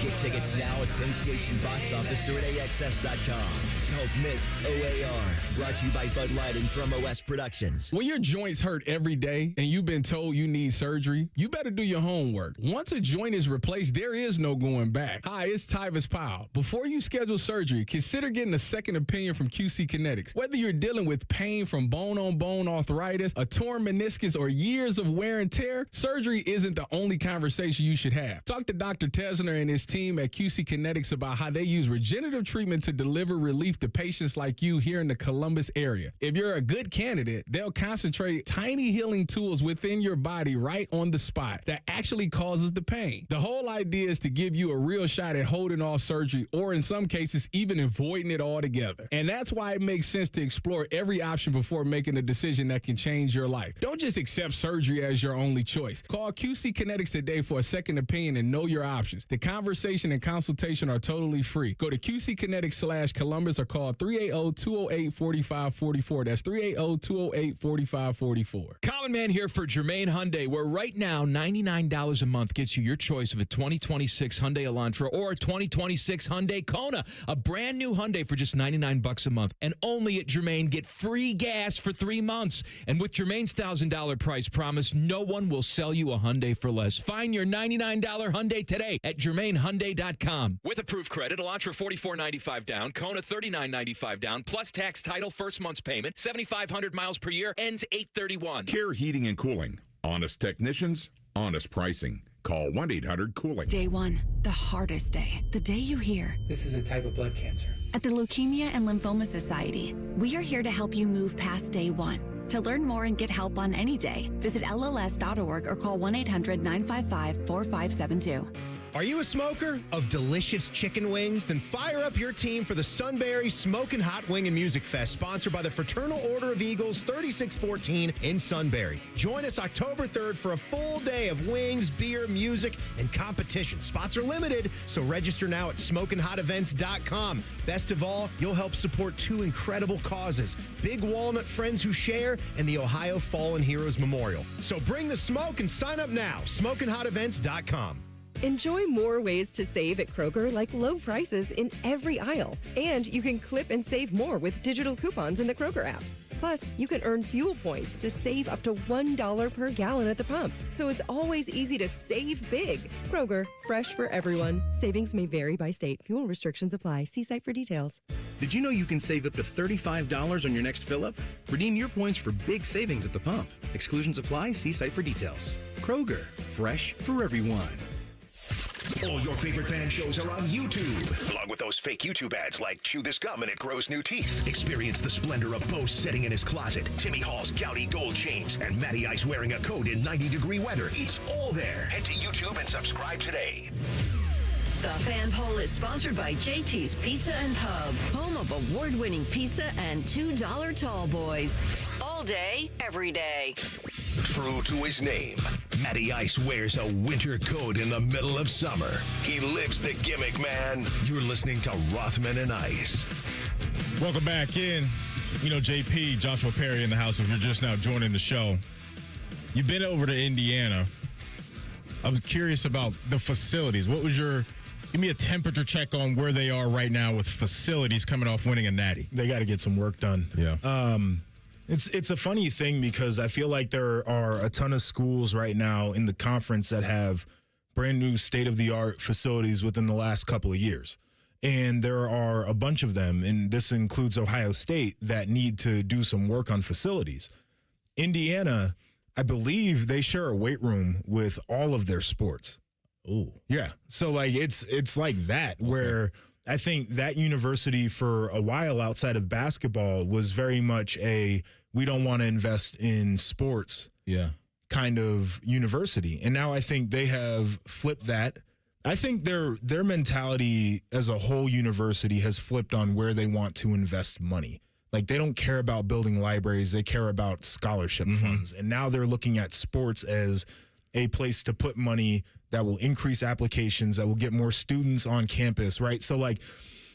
Get tickets now at Penn Station box office or at AXS.com. Don't miss OAR. Brought to you by Bud Light and Promo West Productions.
When your joints hurt every day and you've been told you need surgery, you better do your homework. Once a joint is replaced, there is no going back. Hi, it's Tyvis Powell. Before you schedule surgery, consider getting a second opinion from QC Kinetics. Whether you're dealing with pain from bone-on-bone arthritis, a torn meniscus, or years of wear and tear, surgery isn't the only conversation you should have. Talk to Dr. Tesner and his team at QC Kinetics about how they use regenerative treatment to deliver relief to patients like you here in the Columbus area. If you're a good candidate, they'll concentrate tiny healing tools within your body right on the spot that actually causes the pain. The whole idea is to give you a real shot at holding off surgery, or in some cases, even avoiding it altogether. And that's why it makes sense to explore every option before making a decision that can change your life. Don't just accept surgery as your only choice. Call QC Kinetics today for a second opinion in and know your options. The conversation and consultation are totally free. Go to QCKinetics/Columbus or call 380-208-4544. That's 380-208-4544.
Common Man here for Jermaine Hyundai, where right now $99 a month gets you your choice of a 2026 Hyundai Elantra or a 2026 Hyundai Kona. A brand new Hyundai for just $99 a month. And only at Jermaine, get free gas for 3 months. And with Jermaine's $1,000 price promise, no one will sell you a Hyundai for less. Find your $99 Hyundai today at JermaineHyundai.com. With approved credit, Elantra $44.95 down, Kona $39.95 down, plus tax, title, first month's payment, 7,500 miles per year, ends 8/31.
Care Heating and Cooling. Honest technicians, honest pricing. Call 1-800-COOLING.
Day one, the hardest day. The day you hear,
this is a type of blood cancer.
At the Leukemia and Lymphoma Society, we are here to help you move past day one. To learn more and get help on any day, visit LLS.org or call 1-800-955-4572.
Are you a smoker of delicious chicken wings? Then fire up your team for the Sunbury Smokin' Hot Wing and Music Fest, sponsored by the Fraternal Order of Eagles, 3614 in Sunbury. Join us October 3rd for a full day of wings, beer, music, and competition. Spots are limited, so register now at smokinghotevents.com. Best of all, you'll help support 2 incredible causes: Big Walnut Friends Who Share and the Ohio Fallen Heroes Memorial. So bring the smoke and sign up now. smokinghotevents.com.
Enjoy more ways to save at Kroger, like low prices in every aisle. And you can clip and save more with digital coupons in the Kroger app. Plus, you can earn fuel points to save up to $1 per gallon at the pump. So it's always easy to save big. Kroger, fresh for everyone. Savings may vary by state. Fuel restrictions apply. See site for details.
Did you know you can save up to $35 on your next fill-up? Redeem your points for big savings at the pump. Exclusions apply. See site for details. Kroger, fresh for everyone.
All your favorite fan shows are on YouTube, along with those fake YouTube ads like Chew This Gum and It Grows New Teeth. Experience the splendor of Bo sitting in his closet, Timmy Hall's gouty gold chains, and Matty Ice wearing a coat in 90-degree weather. It's all there. Head to YouTube and subscribe today.
The Fan Poll is sponsored by JT's Pizza and Pub, home of award-winning pizza and $2 tall boys. All day, every day.
True to his name, Matty Ice wears a winter coat in the middle of summer. He lives the gimmick, man. You're listening to Rothman and Ice.
Welcome back in. You know, JP, Joshua Perry in the house, if you're just now joining the show. You've been over to Indiana. I was curious about the facilities. Give me a temperature check on where they are right now with facilities coming off winning a natty.
They got to get some work done.
Yeah.
It's a funny thing because I feel like there are a ton of schools right now in the conference that have brand new state-of-the-art facilities within the last couple of years. And there are a bunch of them, and this includes Ohio State, that need to do some work on facilities. Indiana, I believe they share a weight room with all of their sports.
Oh,
yeah. So like it's like that, where I think that university for a while outside of basketball was very much we don't want to invest in sports kind of university. And now I think they have flipped that. I think their mentality as a whole university has flipped on where they want to invest money. Like, they don't care about building libraries. They care about scholarship funds. And now they're looking at sports as a place to put money that will increase applications, that will get more students on campus, right? So, like,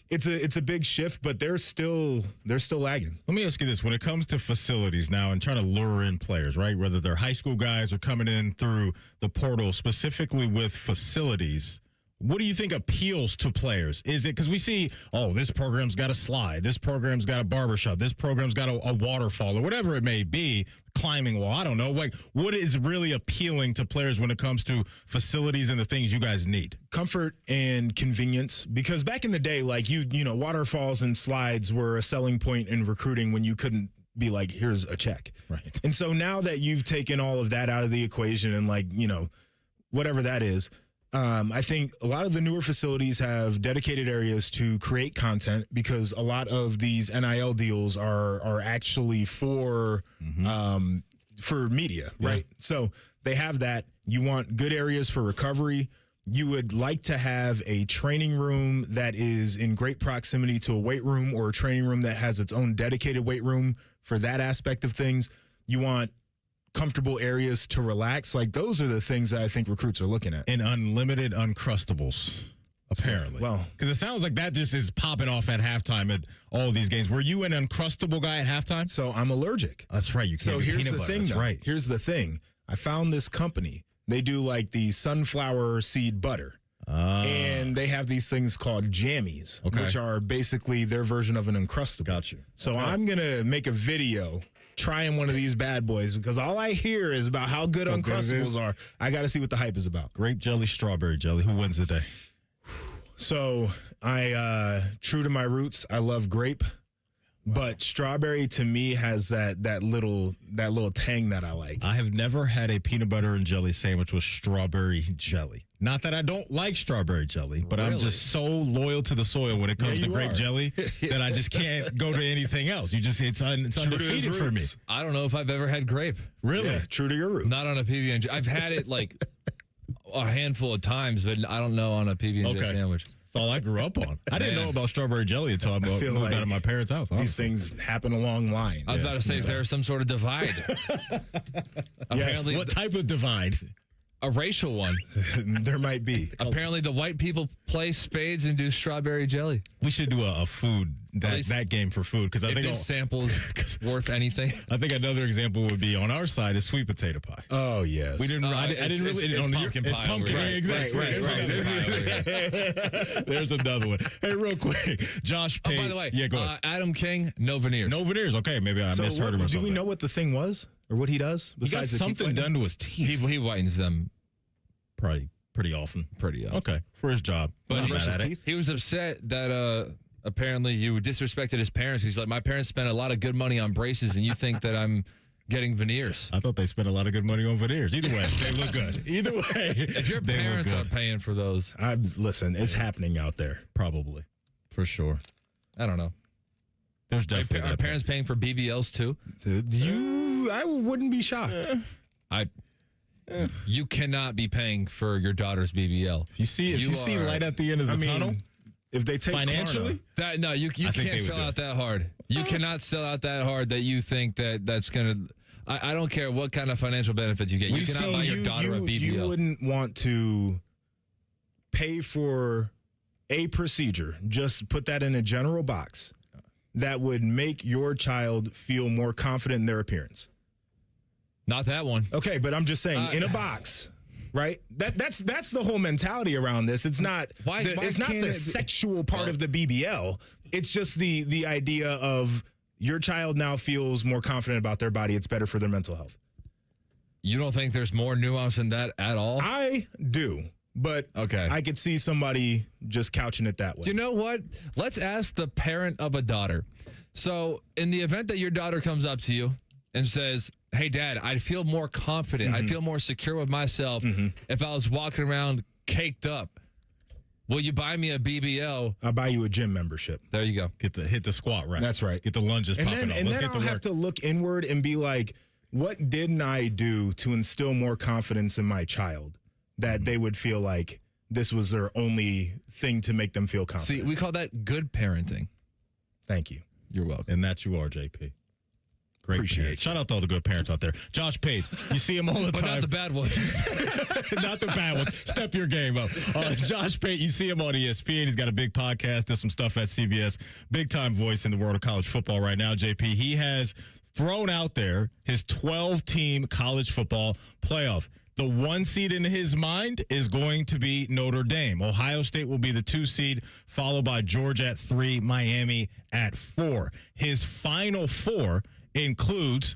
it's a big shift, but they're still lagging.
Let me ask you this. When it comes to facilities now and trying to lure in players, right, whether they're high school guys or coming in through the portal, specifically with facilities, what do you think appeals to players? Is it because we see, this program's got a slide, this program's got a barbershop, this program's got a waterfall, or whatever it may be, climbing wall, I don't know. Like, what is really appealing to players when it comes to facilities and the things you guys need?
Comfort and convenience. Because back in the day, like, you know, waterfalls and slides were a selling point in recruiting when you couldn't be like, here's a check.
Right.
And so now that you've taken all of that out of the equation and, like, you know, whatever that is, I think a lot of the newer facilities have dedicated areas to create content, because a lot of these NIL deals are actually for media, right?
Yeah.
So they have that. You want good areas for recovery. You would like to have a training room that is in great proximity to a weight room, or a training room that has its own dedicated weight room for that aspect of things. You want comfortable areas to relax. Like, those are the things that I think recruits are looking at.
And unlimited Uncrustables, apparently.
Well,
because it sounds like that just is popping off at halftime at all these games. Were you an Uncrustable guy at halftime?
So I'm allergic.
That's right. You can't
So
do
here's
peanut
the
butter.
thing,
That's
though.
right.
Here's the thing. I found this company. They do like the sunflower seed butter. And they have these things called jammies, which are basically their version of an Uncrustable.
Got you.
So I'm going to make a video trying one of these bad boys because all I hear is about how good Uncrustables are. I got to see what the hype is about.
Grape jelly, strawberry jelly. Who wins the day?
So true to my roots, I love grape. But strawberry to me has that little tang that I like.
I have never had a peanut butter and jelly sandwich with strawberry jelly. Not that I don't like strawberry jelly, but I'm just so loyal to the soil when it comes to grape jelly that I just can't go to anything else. It's undefeated for me.
I don't know if I've ever had grape.
Really?
Yeah, true to your roots.
Not on a PB&J. I've had it like a handful of times, but I don't know on a PB&J sandwich.
That's all I grew up on. I didn't know about strawberry jelly until I moved
like
out of my parents' house.
These things happen along lines.
I was about to say, is there some sort of divide? Apparently,
what type of divide?
A racial one.
There might be.
Apparently, the white people play spades and do strawberry jelly.
We should do a food that game for food because I think
this sample's worth anything.
I think another example would be on our side is sweet potato pie.
Oh yes,
we didn't. I didn't really.
It's pumpkin pie.
It's pumpkin.
Right,
Exactly.
Right.
There's another one. Hey, real quick, Josh Payne.
By the way,
go ahead.
Adam King, no veneers.
No veneers. Okay, maybe I misheard him.
Do we know what the thing was or what he does?
He got something done to his teeth.
He whitens them.
Probably pretty often. Okay, for his job.
But he was upset that apparently you disrespected his parents. He's like, my parents spent a lot of good money on braces, and you think that I'm getting veneers.
I thought they spent a lot of good money on veneers. Either way, they look good. Either way,
if your parents are paying for those,
listen, it's happening out there.
Probably, for sure.
I don't know.
There's definitely
are parents paying for BBLs too?
I wouldn't be shocked.
You cannot be paying for your daughter's BBL.
If you see light at the end of the tunnel,
if they take
financially,
you can't sell out that hard. You cannot sell out that hard that you think that's gonna. I don't care what kind of financial benefits you get. You cannot buy your daughter a BBL.
You wouldn't want to pay for a procedure. Just put that in a general box that would make your child feel more confident in their appearance.
Not that one.
Okay, but I'm just saying, in a box, right? That's the whole mentality around this. It's not the sexual part of the BBL. It's just the idea of your child now feels more confident about their body. It's better for their mental health.
You don't think there's more nuance in that at all?
I do, but I could see somebody just couching it that way.
You know what? Let's ask the parent of a daughter. So in the event that your daughter comes up to you and says, hey, Dad, I'd feel more confident. I'd feel more secure with myself if I was walking around caked up. Will you buy me a BBL?
I'll buy you a gym membership.
There you go.
Hit the squat rack.
That's right.
Get the lunges popping up.
And then I'll have to look inward and be like, what didn't I do to instill more confidence in my child that they would feel like this was their only thing to make them feel confident?
See, we call that good parenting.
Thank you.
You're welcome.
And that you are, JP. Great
Appreciate
parents. Shout out to all the good parents out there. Josh Pate, you see him all the
but
time.
Not the bad ones.
Not the bad ones. Step your game up. Josh Pate, you see him on ESPN. He's got a big podcast, does some stuff at CBS. Big time voice in the world of college football right now, JP. He has thrown out there his 12-team college football playoff. The 1 seed in his mind is going to be Notre Dame. Ohio State will be the 2 seed, followed by Georgia at 3, Miami at 4. His final 4 includes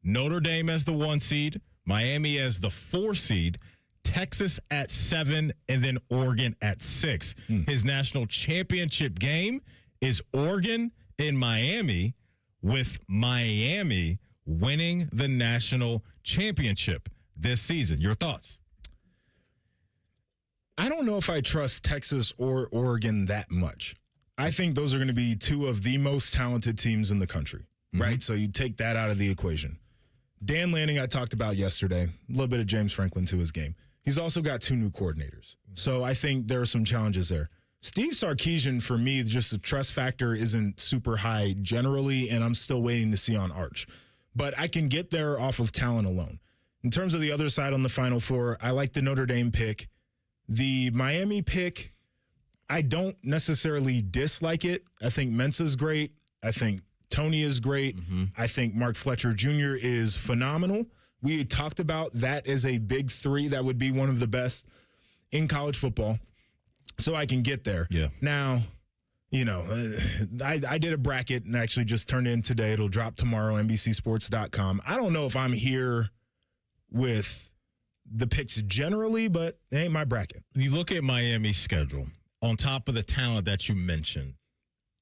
Notre Dame as the 1 seed, Miami as the 4 seed, Texas at 7, and then Oregon at 6. His national championship game is Oregon and Miami, with Miami winning the national championship this season. Your thoughts?
I don't know if I trust Texas or Oregon that much. I think those are going to be 2 of the most talented teams in the country, right? So you take that out of the equation. Dan Lanning, I talked about yesterday, a little bit of James Franklin to his game. He's also got 2 new coordinators. So I think there are some challenges there. Steve Sarkisian, for me, just the trust factor isn't super high generally, and I'm still waiting to see on Arch. but I can get there off of talent alone. In terms of the other side on the Final Four, I like the Notre Dame pick. The Miami pick, I don't necessarily dislike it. I think Mensah's great. I think Tony is great. I think Mark Fletcher Jr. is phenomenal. We talked about that as a big three that would be one of the best in college football. So I can get there.
Yeah.
Now, I did a bracket and actually just turned it in today. It'll drop tomorrow, NBCSports.com. I don't know if I'm here with the picks generally, but it ain't my bracket.
You look at Miami's schedule, on top of the talent that you mentioned,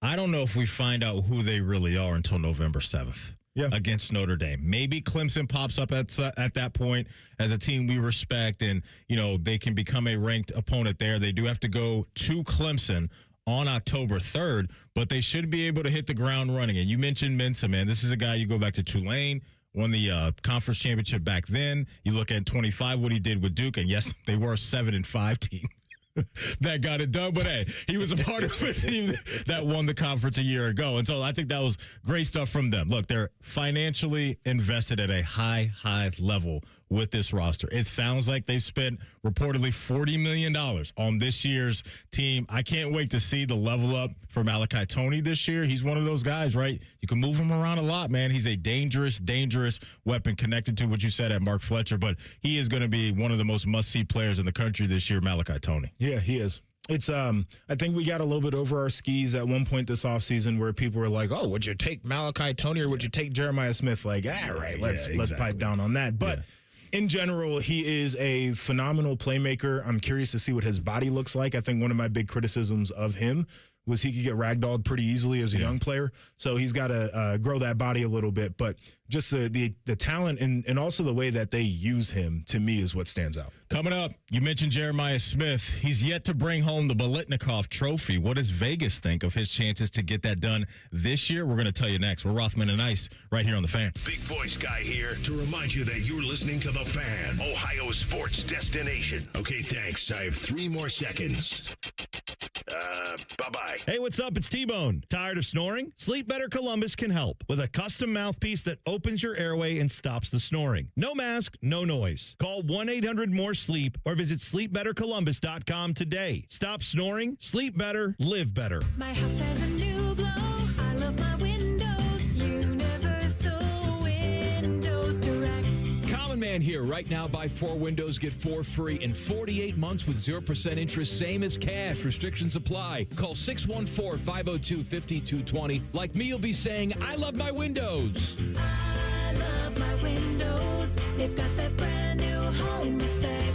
I don't know if we find out who they really are until November 7th. Yeah. Against Notre Dame. Maybe Clemson pops up at that point as a team we respect, and, they can become a ranked opponent there. They do have to go to Clemson on October 3rd, but they should be able to hit the ground running. And you mentioned Mensah, man. This is a guy, you go back to Tulane, won the conference championship back then. You look at 25, what he did with Duke, and yes, they were a 7-5 team. That got it done, but hey, he was a part of a team that won the conference a year ago, and so I think that was great stuff from them. Look, they're financially invested at a high level with this roster. It sounds like they've spent reportedly $40 million on this year's team. I can't wait to see the level up for Malachi Toney this year. He's one of those guys, right? You can move him around a lot, man. He's a dangerous weapon connected to what you said at Mark Fletcher, but he is going to be one of the most must-see players in the country this year, Malachi Toney.
Yeah, he is. It's I think we got a little bit over our skis at one point this offseason where people were like, oh, would you take Malachi Toney or would you take Jeremiah Smith? Like, all right, let's pipe down on that. But in general, he is a phenomenal playmaker. I'm curious to see what his body looks like. I think one of my big criticisms of him was he could get ragdolled pretty easily as a young player. So he's got to grow that body a little bit. But just the talent and also the way that they use him, to me, is what stands out.
Coming up, you mentioned Jeremiah Smith. He's yet to bring home the Biletnikoff Trophy. What does Vegas think of his chances to get that done this year? We're going to tell you next. We're Rothman and Ice right here on The Fan.
Big voice guy here to remind you that you're listening to The Fan, Ohio sports destination. Okay, thanks. I have 3 more seconds. Bye-bye.
Hey, what's up? It's T-Bone. Tired of snoring? Sleep Better Columbus can help with a custom mouthpiece that opens your airway and stops the snoring. No mask, no noise. Call 1-800-MORE-SLEEP or visit sleepbettercolumbus.com today. Stop snoring, sleep better, live better.
My house has a new glow. I love my windows. Universal Windows Direct.
Common Man here. Right now, buy 4 windows, get 4 free in 48 months with 0% interest, same as cash. Restrictions apply. Call 614-502-5220. Like me, you'll be saying, I love my windows.
I love my windows. They've got that brand new home effect.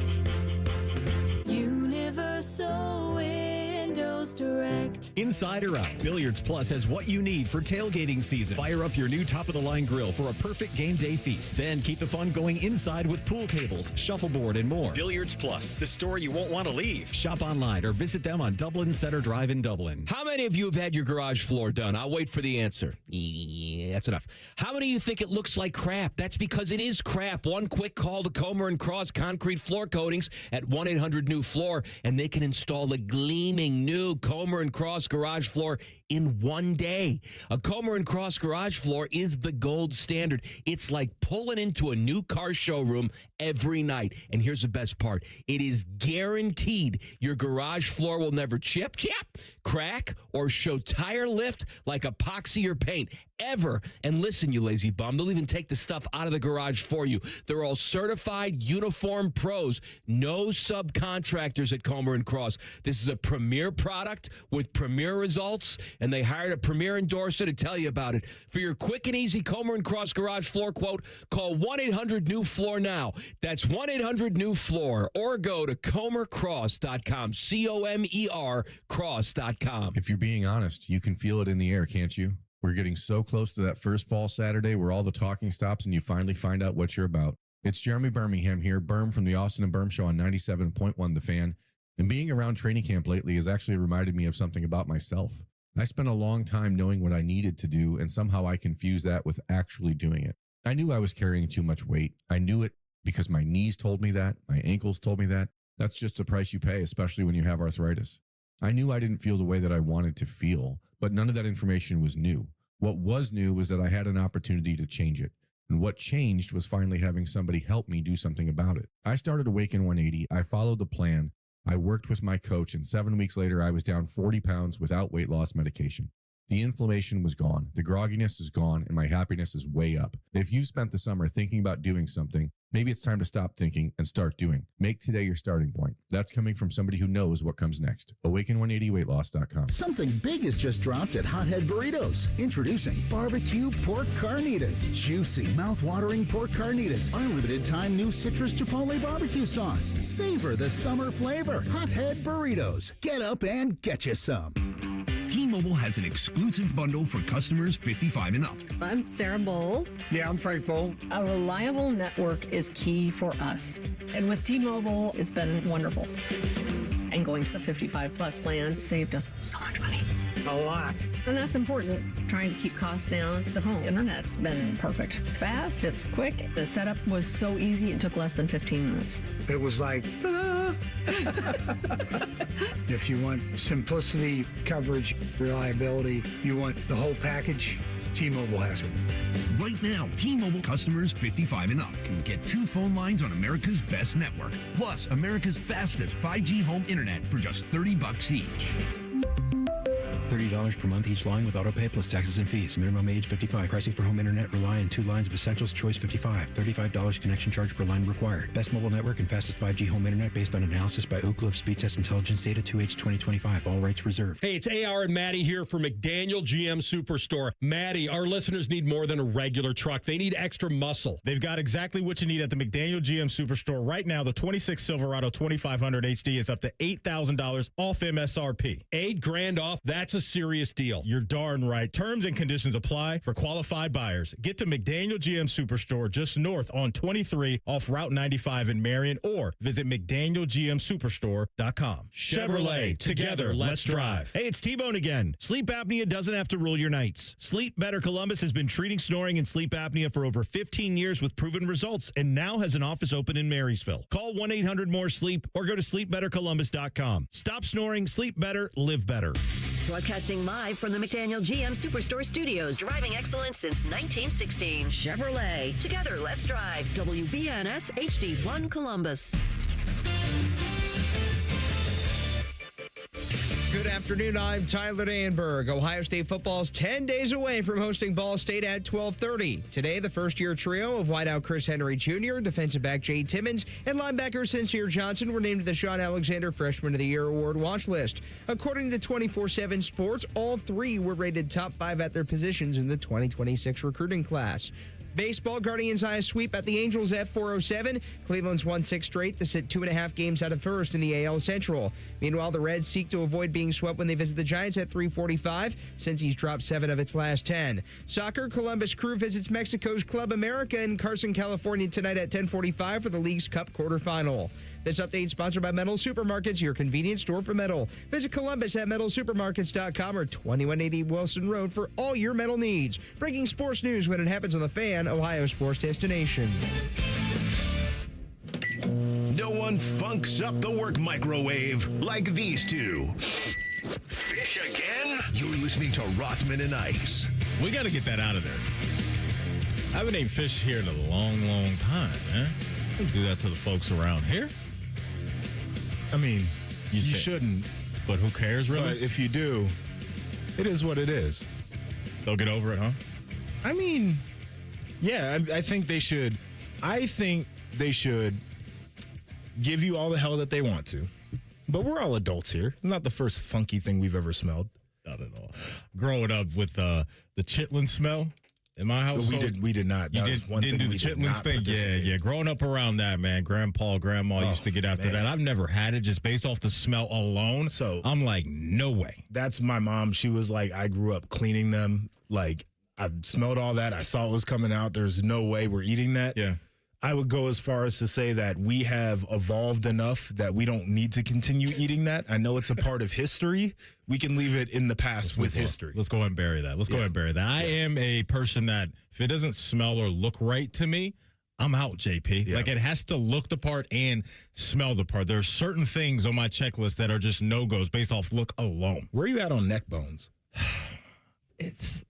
Universal Windows Direct.
Inside or out, Billiards Plus has what you need for tailgating season. Fire up your new top-of-the-line grill for a perfect game day feast. Then keep the fun going inside with pool tables, shuffleboard, and more. Billiards Plus, the store you won't want to leave. Shop online or visit them on Dublin Center Drive in Dublin.
How many of you have had your garage floor done? I'll wait for the answer. Yeah, that's enough. How many of you think it looks like crap? That's because it is crap. One quick call to Comer & Cross Concrete Floor Coatings at 1-800-NEW-FLOOR, and they can install a gleaming new Comer & Cross garage floor in one day. A Comer & Cross garage floor is the gold standard. It's like pulling into a new car showroom every night. And here's the best part. It is guaranteed your garage floor will never chip, crack, or show tire lift like epoxy or paint ever. And listen, you lazy bum, they'll even take the stuff out of the garage for you. They're all certified uniform pros. No subcontractors at Comer & Cross. This is a premier product with premier results, and they hired a premier endorser to tell you about it. For your quick and easy Comer & Cross garage floor quote, call 1-800-NEW-FLOOR now. That's 1-800-NEW-FLOOR, or go to comercross.com, C-O-M-E-R cross.com.
If you're being honest, you can feel it in the air, can't you? We're getting so close to that first fall Saturday where all the talking stops and you finally find out what you're about. It's Jeremy Birmingham here, Berm from the Austin and Berm Show on 97.1 The Fan. And being around training camp lately has actually reminded me of something about myself. I spent a long time knowing what I needed to do, and somehow I confused that with actually doing it. I knew I was carrying too much weight. I knew it because my knees told me that, my ankles told me that. That's just the price you pay, especially when you have arthritis. I knew I didn't feel the way that I wanted to feel, but none of that information was new. What was new was that I had an opportunity to change it. And what changed was finally having somebody help me do something about it. I started Awaken 180. I followed the plan. I worked with my coach, and 7 weeks later, I was down 40 pounds without weight loss medication. The inflammation was gone, the grogginess is gone, and my happiness is way up. If you've spent the summer thinking about doing something, maybe it's time to stop thinking and start doing. Make today your starting point. That's coming from somebody who knows what comes next. Awaken180weightloss.com.
Something big has just dropped at Hothead Burritos. Introducing barbecue pork carnitas. Juicy, mouth-watering pork carnitas. Our limited-time new citrus chipotle barbecue sauce. Savor the summer flavor. Hothead Burritos. Get up and get you some.
T-Mobile has an exclusive bundle for customers 55 and up.
I'm Sarah Bowl.
Yeah, I'm Frank Bowl.
A reliable network is key for us. And with T-Mobile, it's been wonderful. And going to the 55 plus plan saved us so much money.
A lot.
And that's important. Trying to keep costs down. The home internet's been perfect. It's fast, it's quick. The setup was so easy, it took less than 15 minutes.
It was like, ta-da! If you want simplicity, coverage, reliability, you want the whole package, T-Mobile has it. Right now, T-Mobile customers 55 and up can get 2 phone lines on America's best network, plus America's fastest 5G home internet for just $30 each.
$30 per month each line with autopay plus taxes and fees. Minimum age 55. Pricing for home internet rely on 2 lines of essentials. Choice 55. $35 connection charge per line required. Best mobile network and fastest 5G home internet based on analysis by Ookla of Speed Test Intelligence Data 2H 2025. All rights reserved.
Hey, it's AR and Maddie here for McDaniel GM Superstore. Maddie, our listeners need more than a regular truck. They need extra muscle.
They've got exactly what you need at the McDaniel GM Superstore. Right now, the 26 Silverado 2500 HD is up to $8,000 off MSRP.
$8,000 off? That's a serious deal.
You're darn right. Terms and conditions apply for qualified buyers. Get to McDaniel GM Superstore just north on 23 off Route 95 in Marion, or visit McDanielGMSuperstore.com.
Chevrolet, together, let's drive.
Hey, it's T-Bone again. Sleep apnea doesn't have to rule your nights. Sleep Better Columbus has been treating snoring and sleep apnea for over 15 years with proven results and now has an office open in Marysville. Call 1-800-MORE-SLEEP or go to sleepbettercolumbus.com. Stop snoring, sleep better, live better.
Broadcasting live from the McDaniel GM Superstore Studios, driving excellence since 1916. Chevrolet. Together, let's drive. WBNS HD1 Columbus.
Good afternoon. I'm Tyler Danberg. Ohio State football is 10 days away from hosting Ball State at 12:30. Today, the first-year trio of wideout Chris Henry Jr., defensive back Jay Timmons, and linebacker Sincere Johnson were named to the Sean Alexander Freshman of the Year award watch list. According to 24/7 Sports, all 3 were rated top 5 at their positions in the 2026 recruiting class. Baseball, Guardians eye a sweep at the Angels at 4:07. Cleveland's won 6 straight to sit 2.5 games out of first in the AL Central. Meanwhile, the Reds seek to avoid being swept when they visit the Giants at 3:45, since he's dropped 7 of its last 10. Soccer, Columbus Crew visits Mexico's Club America in Carson, California tonight at 10:45 for the League's Cup quarterfinal. This update sponsored by Metal Supermarkets, your convenience store for metal. Visit Columbus at metalsupermarkets.com or 2180 Wilson Road for all your metal needs. Breaking sports news when it happens on the Fan, Ohio sports destination.
No one funks up the work microwave like these two. Fish again? You're listening to Rothman and Ice.
We got to get that out of there. I haven't ate fish here in a long, long time, man. We do that to the folks around here.
I mean, you shouldn't.
But who cares, really?
But if you do, it is what it is.
They'll get over it, huh?
I mean, yeah, I think they should. I think they should give you all the hell that they want to. But we're all adults here. It's not the first funky thing we've ever smelled.
Not at all. Growing up with the chitlin smell in my house,
we did not.
You
That was one
didn't
thing
do
we
the
did
chitlins
not
thing.
participate in.
Yeah. Growing up around that, man, grandpa, grandma used to get after that. I've never had it just based off the smell alone. So I'm like, no way.
That's my mom. She was like, I grew up cleaning them. Like, I smelled all that. I saw it was coming out. There's no way we're eating that.
Yeah.
I would go as far as to say that we have evolved enough that we don't need to continue eating that. I know it's a part of history. We can leave it in the past with history.
Let's go ahead and bury that. Let's go ahead and bury that. I am a person that if it doesn't smell or look right to me, I'm out, JP.
Yeah.
Like, it has to look the part and smell the part. There are certain things on my checklist that are just no-goes based off look alone.
Where are you at on neck bones?
It's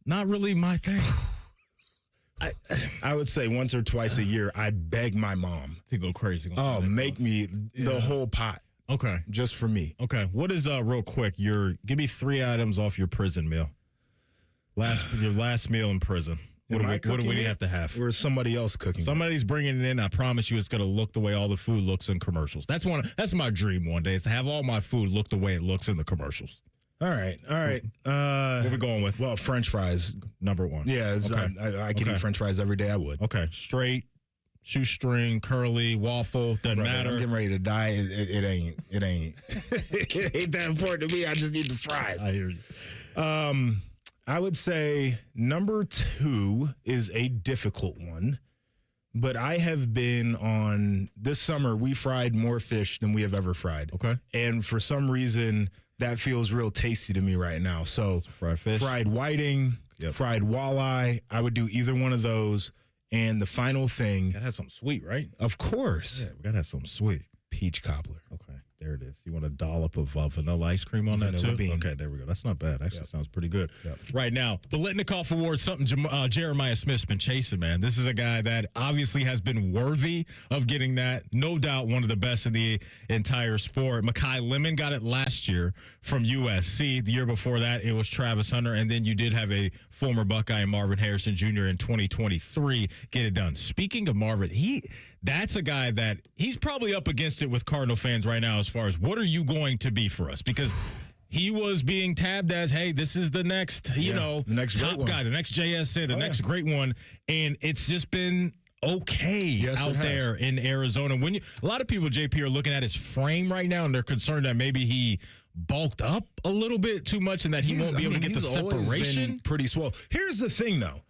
not really my thing.
I would say once or twice a year, I beg my mom
to go crazy.
Oh, make me the whole pot.
Okay.
Just for me.
Okay. What is, real quick, give me 3 items off your prison meal. Your last meal in prison. What do we have to have?
Or is somebody else cooking?
Somebody's bringing it in. I promise you it's going to look the way all the food looks in commercials. That's my dream one day, is to have all my food look the way it looks in the commercials.
All right.
What are we going with?
Well, French fries.
Number 1.
Yeah,
okay.
I could eat French fries every day. I would.
Okay. Straight, shoestring, curly, waffle, doesn't matter.
I'm getting ready to die. It ain't. It ain't that important to me. I just need the fries.
I hear you.
I would say number 2 is a difficult one, but I have been on this summer. We fried more fish than we have ever fried.
Okay.
And for some reason, that feels real tasty to me right now. So
fried fish,
fried whiting, fried walleye. I would do either one of those. And the final thing.
Gotta have something sweet, right?
Of course.
Yeah, we gotta have something sweet.
Peach cobbler.
Okay, there it is. You want a dollop of vanilla ice cream on that too?
Bean.
Okay, there we go. That's not bad. Actually, sounds pretty good. Right now, the Litnikoff Award, something Jeremiah Smith's been chasing, man. This is a guy that obviously has been worthy of getting that. No doubt one of the best in the entire sport. Mekhi Lemon got it last year from USC. The year before that, it was Travis Hunter. And then you did have a former Buckeye, Marvin Harrison Jr. in 2023 get it done. Speaking of Marvin, that's a guy that he's probably up against it with Cardinal fans right now as far as what are you going to be for us? Because he was being tabbed as, hey, this is the next,
the next
top guy, the next JSN, the next great one. And it's just been okay out there in Arizona. A lot of people, JP, are looking at his frame right now, and they're concerned that maybe he bulked up a little bit too much and that he won't be able to get the separation.
Pretty swole. Here's the thing, though.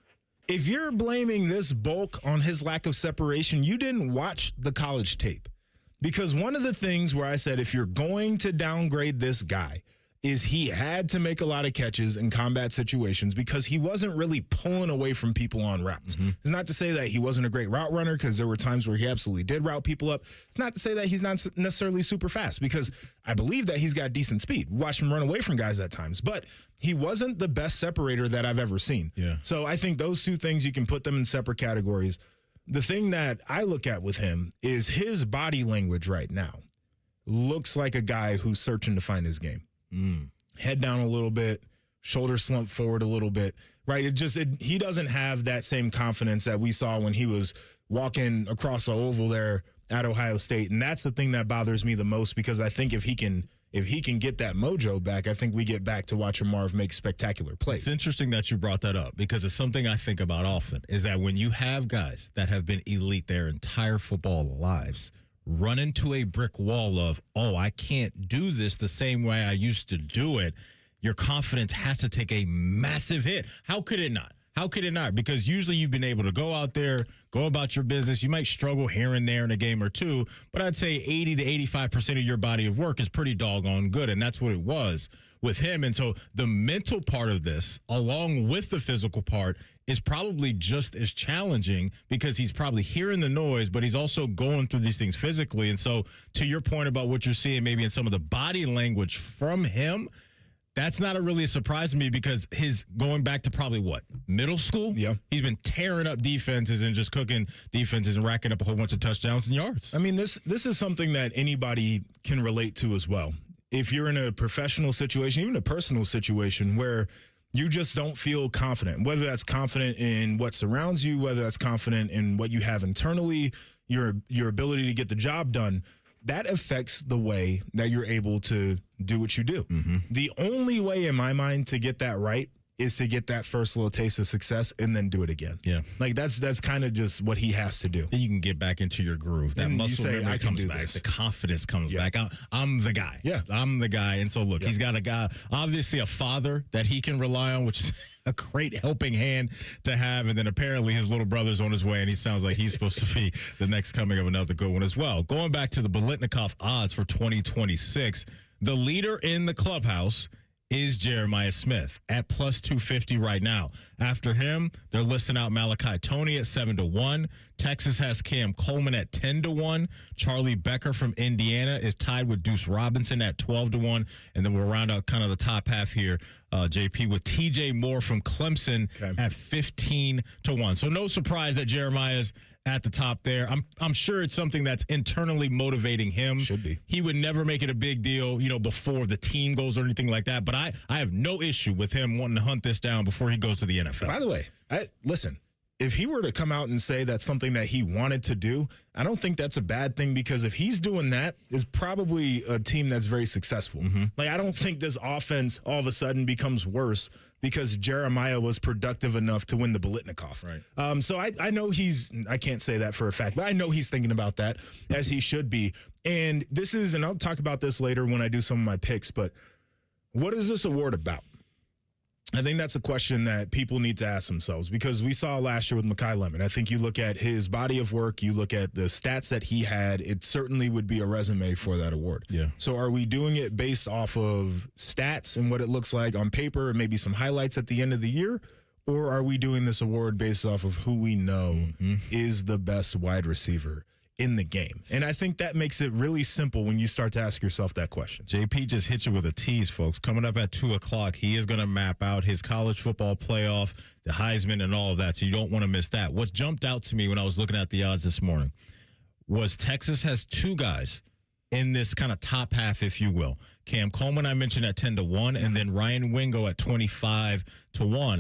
If you're blaming this bulk on his lack of separation, you didn't watch the college tape. Because one of the things where I said, if you're going to downgrade this guy, is he had to make a lot of catches in combat situations because he wasn't really pulling away from people on routes. It's not to say that he wasn't a great route runner, because there were times where he absolutely did route people up. It's not to say that he's not necessarily super fast, because I believe that he's got decent speed. Watch him run away from guys at times, but he wasn't the best separator that I've ever seen.
Yeah.
So I think those two things, you can put them in separate categories. The thing that I look at with him is his body language right now looks like a guy who's searching to find his game. Head down a little bit, shoulder slump forward a little bit, right? He doesn't have that same confidence that we saw when he was walking across the oval there at Ohio State. And that's the thing that bothers me the most, because I think if he can get that mojo back, I think we get back to watching Marv make spectacular plays.
It's interesting that you brought that up, because it's something I think about often, is that when you have guys that have been elite their entire football lives run into a brick wall of, oh, I can't do this the same way I used to do it, your confidence has to take a massive hit. How could it not? How could it not? Because usually you've been able to go out there, go about your business. You might struggle here and there in a game or two, but I'd say 80 to 85% of your body of work is pretty doggone good, and that's what it was with him. And so the mental part of this, along with the physical part, is probably just as challenging, because he's probably hearing the noise, but he's also going through these things physically. And so to your point about what you're seeing maybe in some of the body language from him, that's not really a surprise to me, because his going back to probably middle school?
Yeah.
He's been tearing up defenses and just cooking defenses and racking up a whole bunch of touchdowns and yards.
I mean, this is something that anybody can relate to as well. If you're in a professional situation, even a personal situation where you just don't feel confident, whether that's confident in what surrounds you, whether that's confident in what you have internally, your ability to get the job done, that affects the way that you're able to do what you do. The only way in my mind to get that right is to get that first little taste of success and then do it again.
Yeah.
Like that's kind of just what he has to do.
Then you can get back into your groove. That muscle memory comes back. The confidence comes back. I'm the guy.
Yeah.
I'm the guy. And so look, he's got a guy, obviously a father that he can rely on, which is a great helping hand to have. And then apparently his little brother's on his way, and he sounds like he's supposed to be the next coming of another good one as well. Going back to the Biletnikoff odds for 2026, the leader in the clubhouse is Jeremiah Smith at plus 250 right now. After him, they're listing out Malachi Toney at 7-1. Texas has Cam Coleman at 10-1. Charlie Becker from Indiana is tied with Deuce Robinson at 12-1. And then we'll round out kind of the top half here, JP, with TJ Moore from Clemson at 15-1. So no surprise that Jeremiah's at the top there. I'm sure it's something that's internally motivating him.
Should be.
He would never make it a big deal, before the team goes or anything like that. But I have no issue with him wanting to hunt this down before he goes to the NFL.
By the way, listen, if he were to come out and say that's something that he wanted to do, I don't think that's a bad thing, because if he's doing that, it's probably a team that's very successful. Like, I don't think this offense all of a sudden becomes worse because Jeremiah was productive enough to win the Biletnikoff.
Right.
So I know I can't say that for a fact, but I know he's thinking about that, as he should be. And and I'll talk about this later when I do some of my picks, but what is this award about? I think that's a question that people need to ask themselves, because we saw last year with Mekhi Lemon. I think you look at his body of work, you look at the stats that he had, it certainly would be a resume for that award.
Yeah.
So are we doing it based off of stats and what it looks like on paper and maybe some highlights at the end of the year? Or are we doing this award based off of who we know is the best wide receiver in the game? And I think that makes it really simple when you start to ask yourself that question.
JP just hit you with a tease, folks. Coming up at 2 o'clock, he is going to map out his college football playoff, the Heisman, and all of that, so you don't want to miss that. What jumped out to me when I was looking at the odds this morning was Texas has 2 guys in this kind of top half, if you will. Cam Coleman, I mentioned, at 10-1, and then Ryan Wingo at 25-1.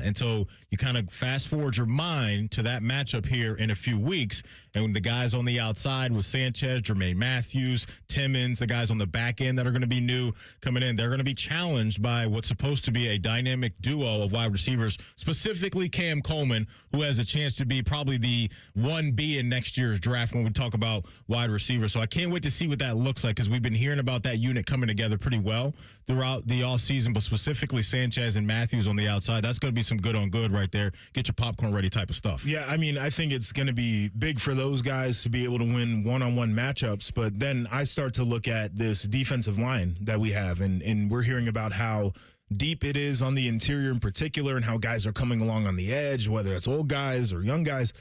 And so you kind of fast forward your mind to that matchup here in a few weeks, and the guys on the outside with Sanchez, Jermaine Matthews, Timmons, the guys on the back end that are going to be new coming in, they're going to be challenged by what's supposed to be a dynamic duo of wide receivers, specifically Cam Coleman, who has a chance to be probably the 1B in next year's draft when we talk about wide receivers. So I can't wait to see what that looks like, because we've been hearing about that unit coming together pretty well throughout the offseason, but specifically Sanchez and Matthews on the outside. That's going to be some good on good right there. Get your popcorn ready type of stuff.
Yeah, I mean, I think it's going to be big for those guys to be able to win one-on-one matchups, but then I start to look at this defensive line that we have, and we're hearing about how deep it is on the interior in particular and how guys are coming along on the edge, whether it's old guys or young guys.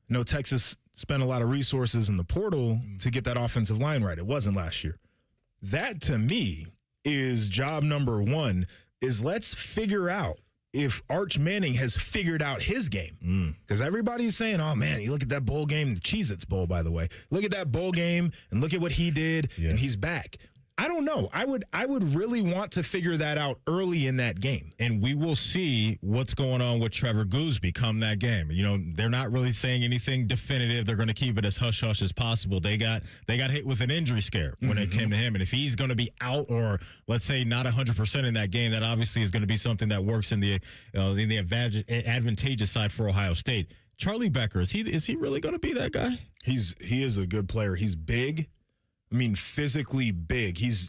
I know Texas spent a lot of resources in the portal to get that offensive line right. It wasn't last year. That, to me, is job number one, is let's figure out if Arch Manning has figured out his game. Because everybody's saying, oh, man, you look at that bowl game, the Cheez-Its Bowl, by the way. Look at that bowl game and look at what he did, and he's back. I don't know. I would really want to figure that out early in that game.
And we will see what's going on with Trevor Gooseby come that game. They're not really saying anything definitive. They're going to keep it as hush-hush as possible. They got hit with an injury scare when it came to him. And if he's going to be out, or let's say not 100% in that game, that obviously is going to be something that works in the advantageous side for Ohio State. Charlie Becker, is he really going to be that guy?
He is a good player. He's big. I mean, physically big. He's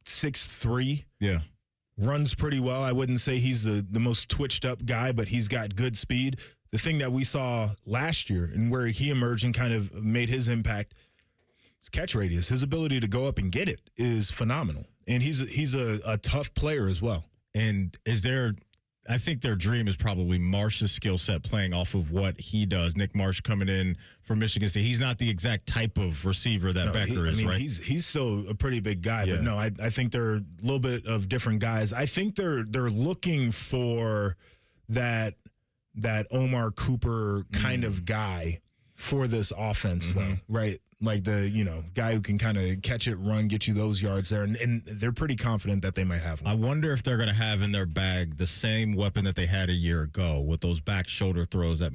6'3".
Yeah.
Runs pretty well. I wouldn't say he's the most twitched up guy, but he's got good speed. The thing that we saw last year and where he emerged and kind of made his impact, his catch radius, his ability to go up and get it is phenomenal. And he's a tough player as well.
And I think their dream is probably Marsh's skill set playing off of what he does. Nick Marsh coming in from Michigan State. He's not the exact type of receiver that Becker is, right?
He's still a pretty big guy, but no, I think they're a little bit of different guys. I think they're looking for that Omar Cooper kind of guy for this offense, though, right? Like the guy who can kind of catch it, run, get you those yards there, and they're pretty confident that they might have one.
I wonder if they're going to have in their bag the same weapon that they had a year ago with those back shoulder throws that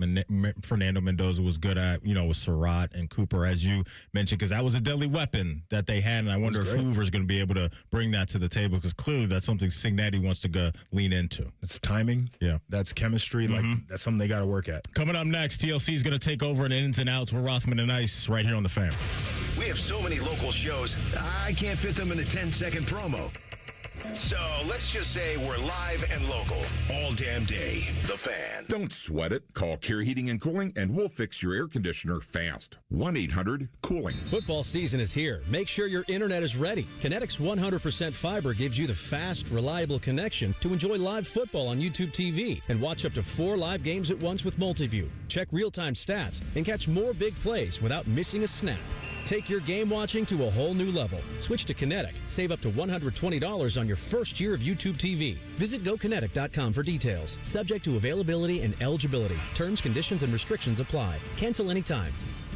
Fernando Mendoza was good at, with Surratt and Cooper, as you mentioned, because that was a deadly weapon that they had, and I wonder if Hoover's going to be able to bring that to the table, because clearly that's something Cignetti wants to go lean into.
It's timing.
Yeah.
That's chemistry. Like, that's something they got to work at.
Coming up next, TLC is going to take over in Ins and Outs with Rothman and Ice right here on The Fan.
We have so many local shows, I can't fit them in a 10-second promo. So let's just say we're live and local all damn day. The Fan.
Don't sweat it. Call Care Heating and Cooling and we'll fix your air conditioner fast. 1-800-COOLING.
Football season is here. Make sure your internet is ready. Kinetic's 100% fiber gives you the fast, reliable connection to enjoy live football on YouTube TV and watch up to 4 live games at once with Multiview. Check real-time stats and catch more big plays without missing a snap. Take your game watching to a whole new level. Switch to Kinetic. Save up to $120 on your first year of YouTube TV. Visit GoKinetic.com for details. Subject to availability and eligibility. Terms, conditions, and restrictions apply. Cancel anytime.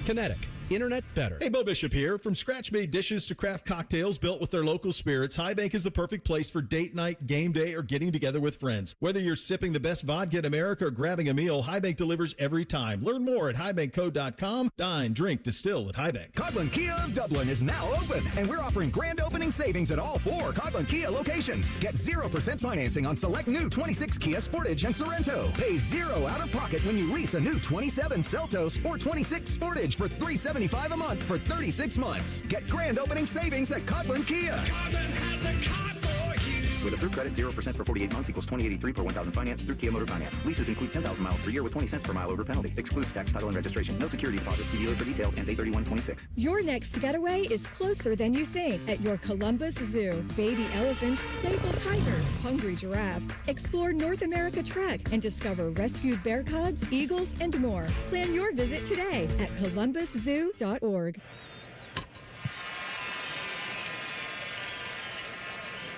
Kinetic. Internet better.
Hey, Bo Bishop here. From scratch-made dishes to craft cocktails built with their local spirits, High Bank is the perfect place for date night, game day, or getting together with friends. Whether you're sipping the best vodka in America or grabbing a meal, High Bank delivers every time. Learn more at highbankco.com. Dine, drink, distill at High Bank.
Coghlan Kia of Dublin is now open, and we're offering grand opening savings at all 4 Coghlan Kia locations. Get 0% financing on select new 26 Kia Sportage and Sorrento. Pay 0 out of pocket when you lease a new 27 Seltos or 26 Sportage for $375 a month for 36 months. Get grand opening savings at Coghlan Kia.
Coghlan has the car for you.
With approved credit, 0% for 48 months equals $20.83 per 1,000 finance through Kia Motor Finance. Leases include 10,000 miles per year with 20 cents per mile over penalty. Excludes tax, title, and registration. No security deposit. See dealer for details. Ends 8/31/26.
Your next getaway is closer than you think at your Columbus Zoo. Baby elephants, playful tigers, hungry giraffes. Explore North America Trek and discover rescued bear cubs, eagles, and more. Plan your visit today at columbuszoo.org.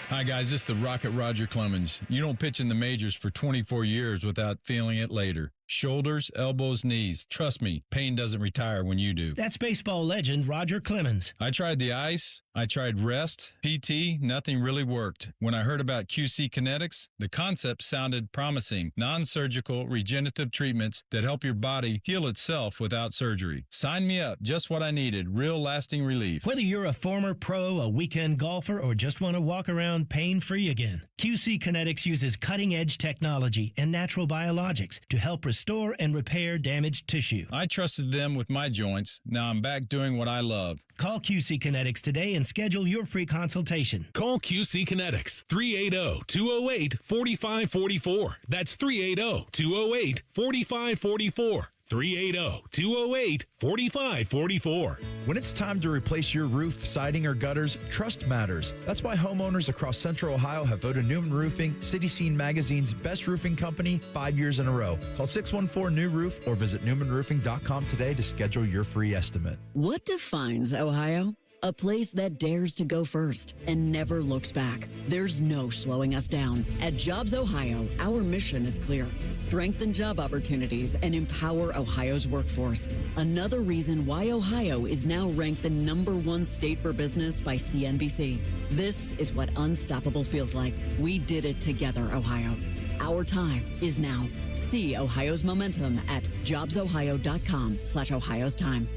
Hi, guys. This is the Rocket Roger Clemens. You don't pitch in the majors for 24 years without feeling it later. Shoulders, elbows, knees. Trust me, pain doesn't retire when you do.
That's baseball legend Roger Clemens.
I tried the ice. I tried rest, PT, nothing really worked. When I heard about QC Kinetics, the concept sounded promising. Non-surgical regenerative treatments that help your body heal itself without surgery. Sign me up. Just what I needed. Real lasting relief.
Whether you're a former pro, a weekend golfer, or just want to walk around pain-free again, QC Kinetics uses cutting-edge technology and natural biologics to help restore and repair damaged tissue.
I trusted them with my joints. Now I'm back doing what I love.
Call QC Kinetics today and schedule your free consultation.
Call QC Kinetics, 380-208-4544. That's 380-208-4544. 380-208-4544.
When it's time to replace your roof, siding, or gutters, trust matters. That's why homeowners across Central Ohio have voted Newman Roofing City Scene Magazine's best roofing company 5 years in a row. Call 614-NEW-ROOF or visit newmanroofing.com today to schedule your free estimate.
What defines Ohio? A place that dares to go first and never looks back. There's no slowing us down. At Jobs Ohio, our mission is clear. Strengthen job opportunities and empower Ohio's workforce. Another reason why Ohio is now ranked the #1 state for business by CNBC. This is what unstoppable feels like. We did it together, Ohio. Our time is now. See Ohio's momentum at jobsohio.com/Ohio's time.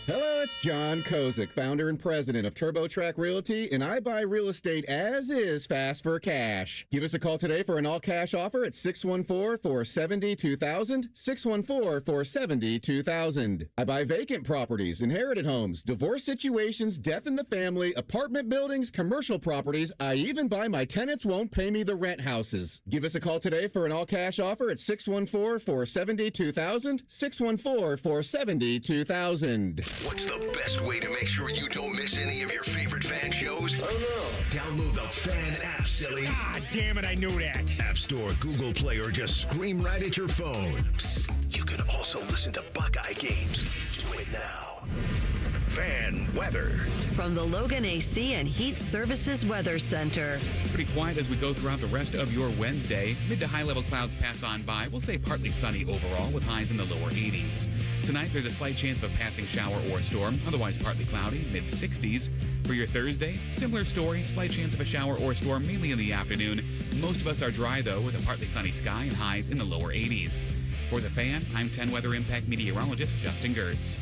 Hello, it's John Kozik, founder and president of TurboTrack Realty, and I buy real estate as is fast for cash. Give us a call today for an all-cash offer at 614-470-2000, 614-470-2000. I buy vacant properties, inherited homes, divorce situations, death in the family, apartment buildings, commercial properties. I even buy my tenants won't pay me the rent houses. Give us a call today for an all-cash offer at 614-470-2000, 614-470-2000.
What's the best way to make sure you don't miss any of your favorite fan shows? Oh no. Download the Fan app, silly.
Ah, damn it, I knew that.
App Store, Google Play, or just scream right at your phone. Psst, you can also listen to Buckeye games. Do it now. Fan weather.
From the Logan AC and Heat Services Weather Center.
Pretty quiet as we go throughout the rest of your Wednesday. Mid to high level clouds pass on by. We'll say partly sunny overall with highs in the lower 80s. Tonight, there's a slight chance of a passing shower or storm. Otherwise, partly cloudy, mid 60s. For your Thursday, similar story. Slight chance of a shower or storm, mainly in the afternoon. Most of us are dry, though, with a partly sunny sky and highs in the lower 80s. For the Fan, I'm 10 Weather Impact meteorologist Justin Gertz.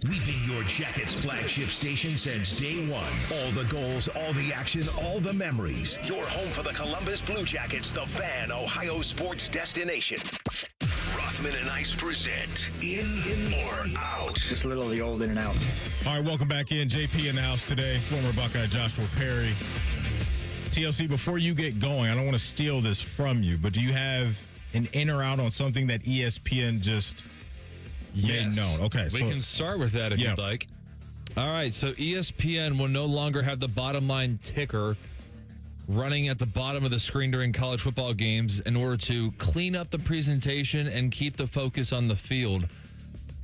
We've been your Jackets flagship station since day one. All the goals, all the action, all the memories. Your home for the Columbus Blue Jackets, the Fan, Ohio sports destination. Rothman and Ice present In or Out.
Just a little of the old in and out.
All right, welcome back in. JP in the house today. Former Buckeye Joshua Perry. TLC, before you get going, I don't want to steal this from you, but do you have an in or out on something that ESPN just made known? Okay,
we can start with that if you'd like. All right, so ESPN will no longer have the bottom line ticker running at the bottom of the screen during college football games in order to clean up the presentation and keep the focus on the field.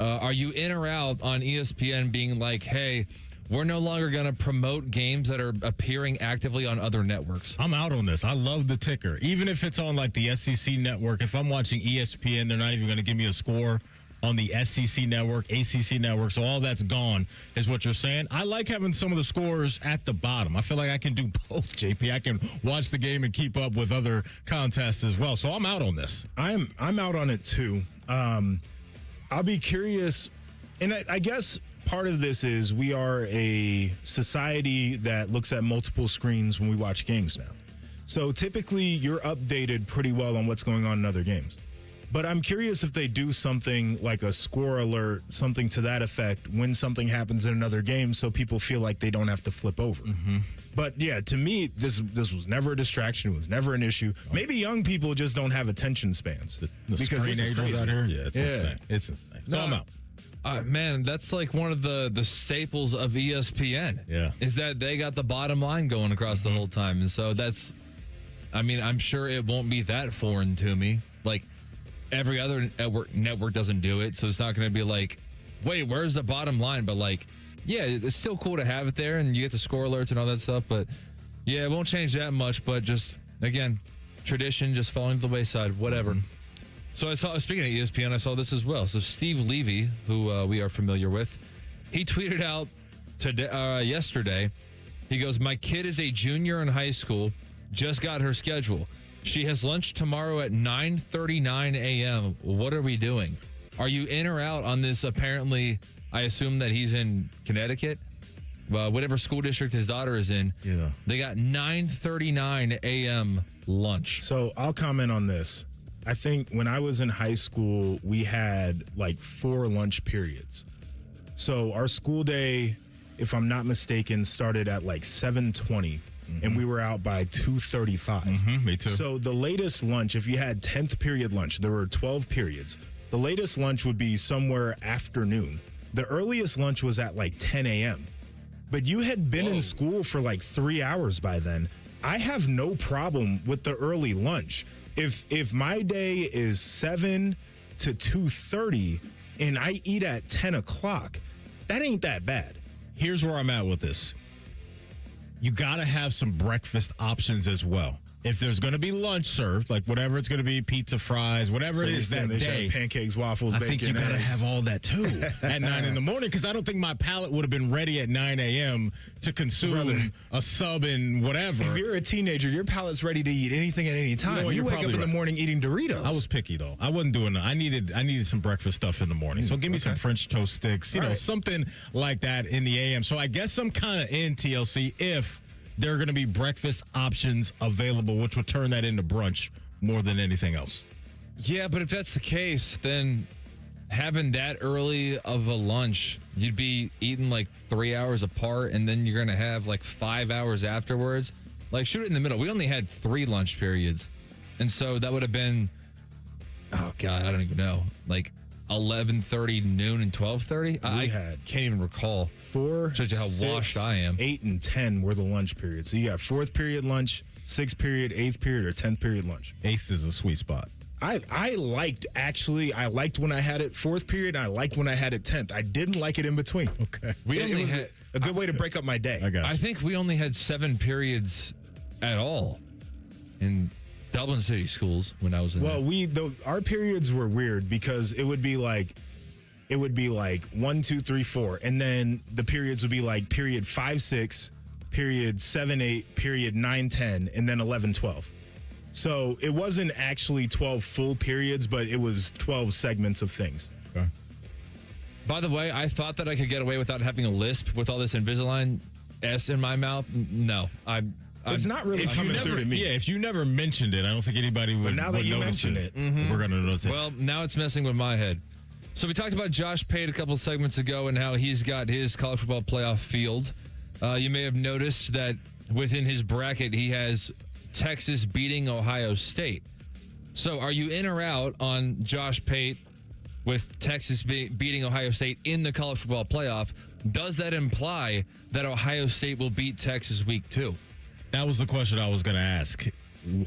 Are you in or out on ESPN being like, hey, we're no longer going to promote games that are appearing actively on other networks?
I'm out on this. I love the ticker. Even if it's on like the SEC network, if I'm watching ESPN, they're not even going to give me a score on the SEC network, ACC network. So all that's gone is what you're saying. I like having some of the scores at the bottom. I feel like I can do both, JP. I can watch the game and keep up with other contests as well. So I'm out on this.
I'm out on it too. I'll be curious, and I guess part of this is we are a society that looks at multiple screens when we watch games now. So typically you're updated pretty well on what's going on in other games. But I'm curious if they do something like a score alert, something to that effect, when something happens in another game so people feel like they don't have to flip over.
Mm-hmm.
But, yeah, to me, this was never a distraction. It was never an issue. Maybe young people just don't have attention spans.
The
because
screen
this is
angels
crazy.
out here? Yeah, it's insane. It's insane. So I'm out.
Man, that's like one of the staples of ESPN.
Yeah.
Is that they got the bottom line going across the whole time. And so that's, I mean, I'm sure it won't be that foreign to me. Like, every other network doesn't do it, so it's not going to be like, wait, where's the bottom line? But like, yeah, it's still cool to have it there, and you get the score alerts and all that stuff. But yeah, it won't change that much. But just again, tradition just falling to the wayside, whatever. So I saw, speaking of ESPN, I saw this as well. So Steve Levy, who we are familiar with, he tweeted out today, yesterday. He goes, "My kid is a junior in high school. Just got her schedule. She has lunch tomorrow at 9:39 a.m. What are we doing? Are you in or out on this? Apparently, I assume that he's in Connecticut. Whatever school district his daughter is in.
Yeah.
They got 9:39 a.m. lunch.
So I'll comment on this. I think when I was in high school, we had like 4 lunch periods. So our school day, if I'm not mistaken, started at like 7:20. And we were out by 2:35.
Me too.
So the latest lunch, if you had 10th period lunch, there were 12 periods. The latest lunch would be somewhere afternoon. The earliest lunch was at like 10 a.m. But you had been in school for like 3 hours by then. I have no problem with the early lunch. If my day is 7 to 2:30 and I eat at 10 o'clock, that ain't that bad.
Here's where I'm at with this. You got to have some breakfast options as well. If there's going to be lunch served, like whatever it's going to be, pizza, fries, whatever it is that day.
Pancakes, waffles, bacon,
I think you got to
eggs.
have all that too at 9 in the morning, because I don't think my palate would have been ready at 9 a.m. to consume a sub and whatever.
If you're a teenager, your palate's ready to eat anything at any time.
No,
you
you're
wake up
probably
in the
right.
morning eating Doritos.
I was picky though. I wasn't doing that. I needed some breakfast stuff in the morning. So give me some French toast sticks, you know, something like that in the AM. So I guess I'm kind of in TLC if there are going to be breakfast options available, which would turn that into brunch more than anything else.
Yeah, but if that's the case, then having that early of a lunch, you'd be eating like 3 hours apart, and then you're going to have like 5 hours afterwards. Like, shoot it in the middle. We only had 3 lunch periods. And so that would have been, oh, God, I don't even know, like 11:30, noon, and 12:30? I can't even recall.
4,
shows you how
6,
washed I am.
8, and 10 were the lunch periods. So you got 4th period lunch, 6th period, 8th period, or 10th period lunch.
8th is a sweet spot.
I liked when I had it 4th period, and I liked when I had it 10th. I didn't like it in between.
Okay.
It
was a good way to break up my day.
I think we only had 7 periods at all in Dublin City schools when I was in
there. Our periods were weird because it would be like 1, 2, 3, 4, and then the periods would be like period 5, 6, period 7, 8, period 9, 10, and then 11, 12. So it wasn't actually 12 full periods, but it was 12 segments of things.
Okay.
By the way, I thought that I could get away without having a lisp with all this Invisalign S in my mouth. No,
it's not really coming through to me.
Yeah, if you never mentioned it, I don't think anybody would.
But now that
would
you
notice
mention it,
Mm-hmm.
we're going to notice it.
Well, now it's messing with my head. So we talked about Josh Pate a couple segments ago and how he's got his college football playoff field. You may have noticed that within his bracket, he has Texas beating Ohio State. So are you in or out on Josh Pate with Texas beating Ohio State in the college football playoff? Does that imply that Ohio State will beat Texas week 2?
That was the question I was going to ask.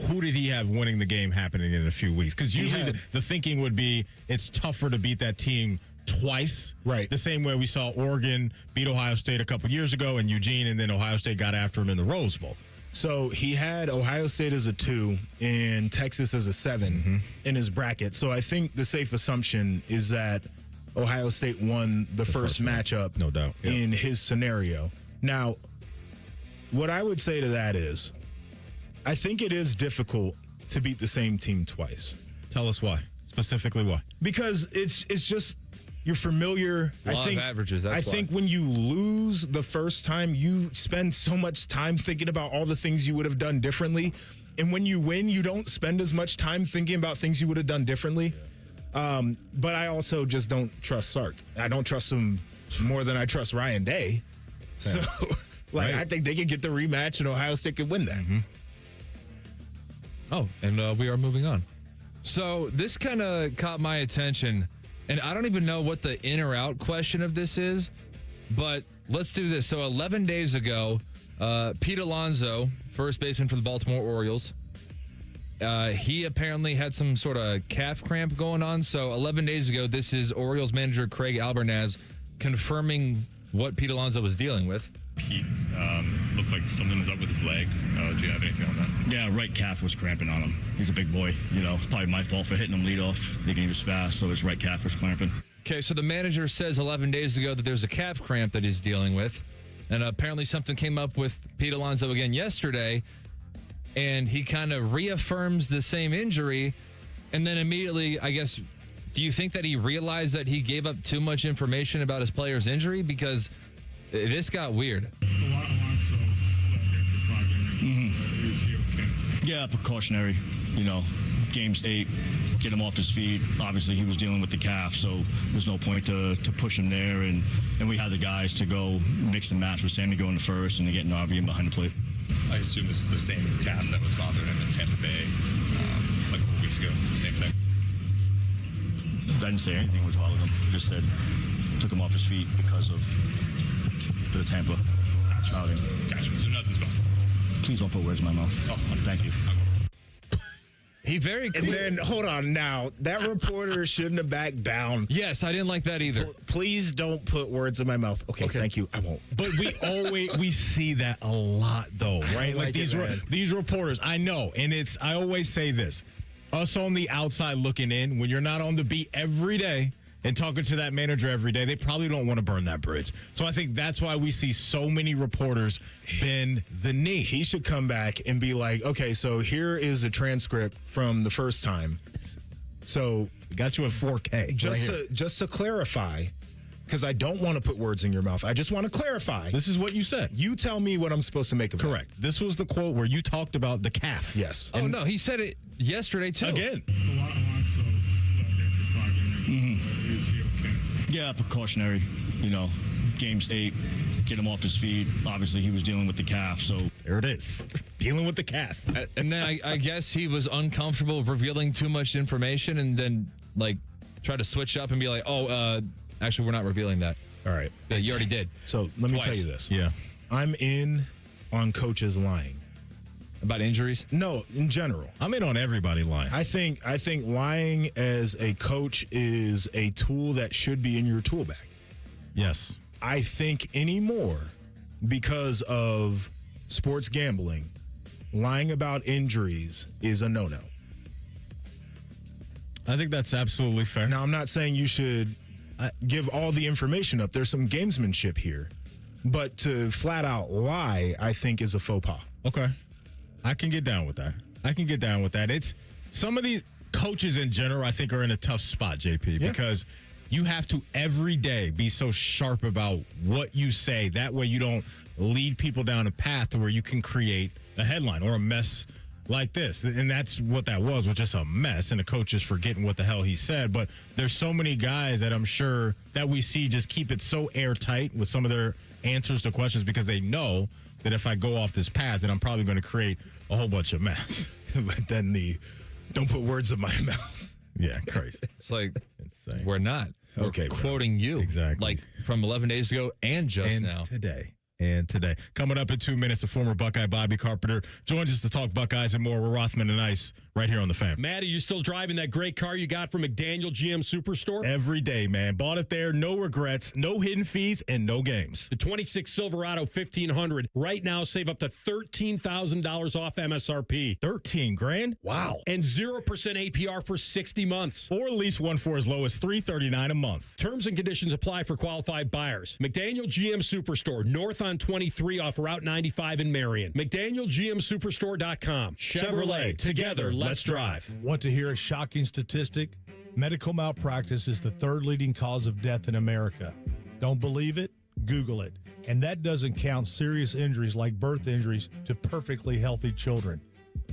Who did he have winning the game happening in a few weeks? Because usually the thinking would be it's tougher to beat that team twice.
Right.
The same way we saw Oregon beat Ohio State a couple years ago and Eugene, and then Ohio State got after him in the Rose Bowl.
So he had Ohio State as a 2 and Texas as a 7 in his bracket. So I think the safe assumption is that Ohio State won the first matchup,
no doubt,
in his scenario. Now, what I would say to that is, I think it is difficult to beat the same team twice.
Tell us why. Specifically why?
Because it's just you're familiar.
Law of averages.
I think when you lose the first time, you spend so much time thinking about all the things you would have done differently. And when you win, you don't spend as much time thinking about things you would have done differently. But I also just don't trust Sark. I don't trust him more than I trust Ryan Day. So, I think they can get the rematch and Ohio State can win that.
Mm-hmm.
Oh, and we are moving on. So this kind of caught my attention. And I don't even know what the in or out question of this is, but let's do this. So 11 days ago, Pete Alonso, first baseman for the Baltimore Orioles, he apparently had some sort of calf cramp going on. So 11 days ago, this is Orioles manager Craig Albernaz confirming what Pete Alonso was dealing with.
Pete looked like something was up with his leg. Do you have anything on that?
Yeah, right calf was cramping on him. He's a big boy. It's probably my fault for hitting him leadoff, thinking he was fast, so his right calf was cramping.
Okay, so the manager says 11 days ago that there's a calf cramp that he's dealing with. And apparently something came up with Pete Alonso again yesterday. And he kind of reaffirms the same injury. And then immediately, I guess, do you think that he realized that he gave up too much information about his player's injury? Because this got weird.
Alonso for 5 innings. Is he okay? Yeah, precautionary. Game state, get him off his feet. Obviously, he was dealing with the calf, so there's no point to push him there. And we had the guys to go mix and match with Sammy going to first and to get Narvi in behind the plate.
I assume this is the same calf that was bothering him in Tampa Bay like a couple weeks ago. Same thing.
I didn't say anything was bothering him. Just said took him off his feet because of the Tampa outing.
Gotcha. So nothing's wrong.
Please don't put words in my mouth.
Oh, 100%.
Thank you.
He very
And then, hold on now. That reporter shouldn't have backed down.
Yes, I didn't like that either.
Please don't put words in my mouth. Okay, thank you. I won't.
But we see that a lot, though, right? Like these reporters, I know. And I always say this. Us on the outside looking in, when you're not on the beat every day and talking to that manager every day, they probably don't want to burn that bridge. So I think that's why we see so many reporters bend the knee.
He should come back and be like, okay, so here is a transcript from the first time. So
we got you in 4K.
Just to clarify, because I don't want to put words in your mouth. I just want to clarify.
This is what you said.
You tell me what I'm supposed to make of it.
Correct. This was the quote where you talked about the calf.
Yes.
Oh, no, he said it yesterday, too.
Again.
Alonso for 5 innings. Is he okay? Yeah, precautionary. Game state, get him off his feet. Obviously, he was dealing with the calf, so
there it is. Dealing with the calf.
And then I guess he was uncomfortable revealing too much information and then, try to switch up and be like, actually, we're not revealing that.
All right.
Yeah, you already did.
So let me tell you this.
Yeah.
I'm in on coaches lying.
About injuries?
No, in general.
I'm in on everybody lying.
I think lying as a coach is a tool that should be in your tool bag.
Yes.
I think anymore, because of sports gambling, lying about injuries is a no-no.
I think that's absolutely fair.
Now, I'm not saying you should give all the information up. There's some gamesmanship here. But to flat out lie, I think, is a faux pas.
Okay. I can get down with that. It's some of these coaches in general, I think, are in a tough spot, JP, because you have to every day be so sharp about what you say. That way you don't lead people down a path to where you can create a headline or a mess like this. And that's what that was just a mess. And the coach is forgetting what the hell he said. But there's so many guys that I'm sure that we see just keep it so airtight with some of their answers to questions because they know that if I go off this path, then I'm probably going to create a whole bunch of mess.
But then don't put words in my mouth.
Yeah, crazy.
It's like,
insane.
We're not. We're
Okay, bro.
quoting you.
Exactly.
Like from 11 days ago and just now.
Today. And today. Coming up in 2 minutes, the former Buckeye Bobby Carpenter joins us to talk Buckeyes and more. We're Rothman and Ice right here on The Fan.
Matt, are you still driving that great car you got from McDaniel GM Superstore?
Every day, man. Bought it there. No regrets, no hidden fees, and no games.
The 26 Silverado 1500. Right now, save up to $13,000 off MSRP.
13 grand?
Wow. And 0% APR for 60 months.
Or lease one for as low as $339 a month.
Terms and conditions apply for qualified buyers. McDaniel GM Superstore, north on 23 off Route 95 in Marion. McDanielGMSuperstore.com.
Chevrolet, together, let's drive.
Want to hear a shocking statistic? Medical malpractice is the third leading cause of death in America. Don't believe it? Google it. And that doesn't count serious injuries like birth injuries to perfectly healthy children.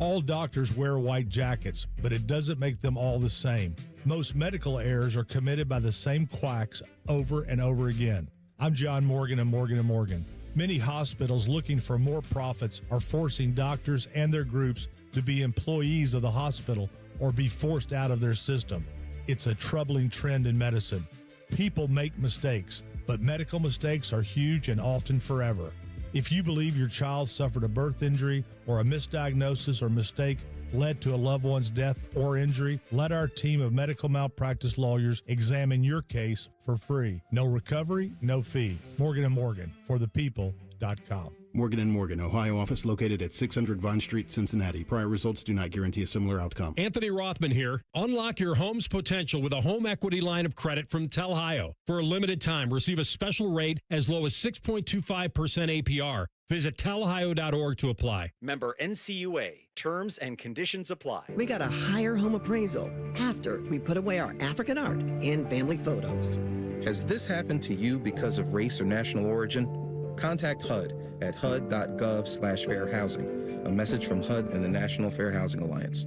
All doctors wear white jackets, but it doesn't make them all the same. Most medical errors are committed by the same quacks over and over again. I'm John Morgan of Morgan & Morgan. Many hospitals looking for more profits are forcing doctors and their groups to be employees of the hospital or be forced out of their system. It's a troubling trend in medicine. People make mistakes, but medical mistakes are huge and often forever. If you believe your child suffered a birth injury or a misdiagnosis or mistake led to a loved one's death or injury, let our team of medical malpractice lawyers examine your case for free. No recovery, no fee. Morgan & Morgan, for the people.com.
Morgan & Morgan, Ohio office located at 600 Vine Street, Cincinnati. Prior results do not guarantee a similar outcome.
Anthony Rothman here. Unlock your home's potential with a home equity line of credit from Telhio. For a limited time, receive a special rate as low as 6.25% APR. Visit telhio.org to apply.
Member NCUA. Terms and conditions apply.
We got a higher home appraisal after we put away our African art and family photos.
Has this happened to you because of race or national origin? Contact HUD at hud.gov/fair housing. A message from HUD and the National Fair Housing Alliance.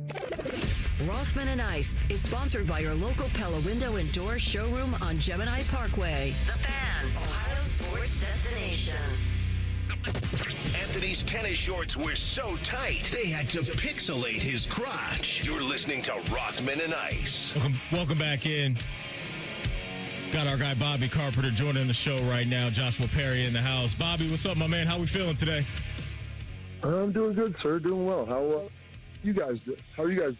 Rothman and Ice is sponsored by your local Pella Window and Door showroom on Gemini Parkway. The Fan, Ohio sports destination.
Anthony's tennis shorts were so tight, they had to pixelate his crotch. You're listening to Rothman and Ice.
Welcome back in. Got our guy Bobby Carpenter joining the show right now. Joshua Perry in the house. Bobby, what's up, my man? How we feeling today?
I'm doing good, sir. Doing well. How are you guys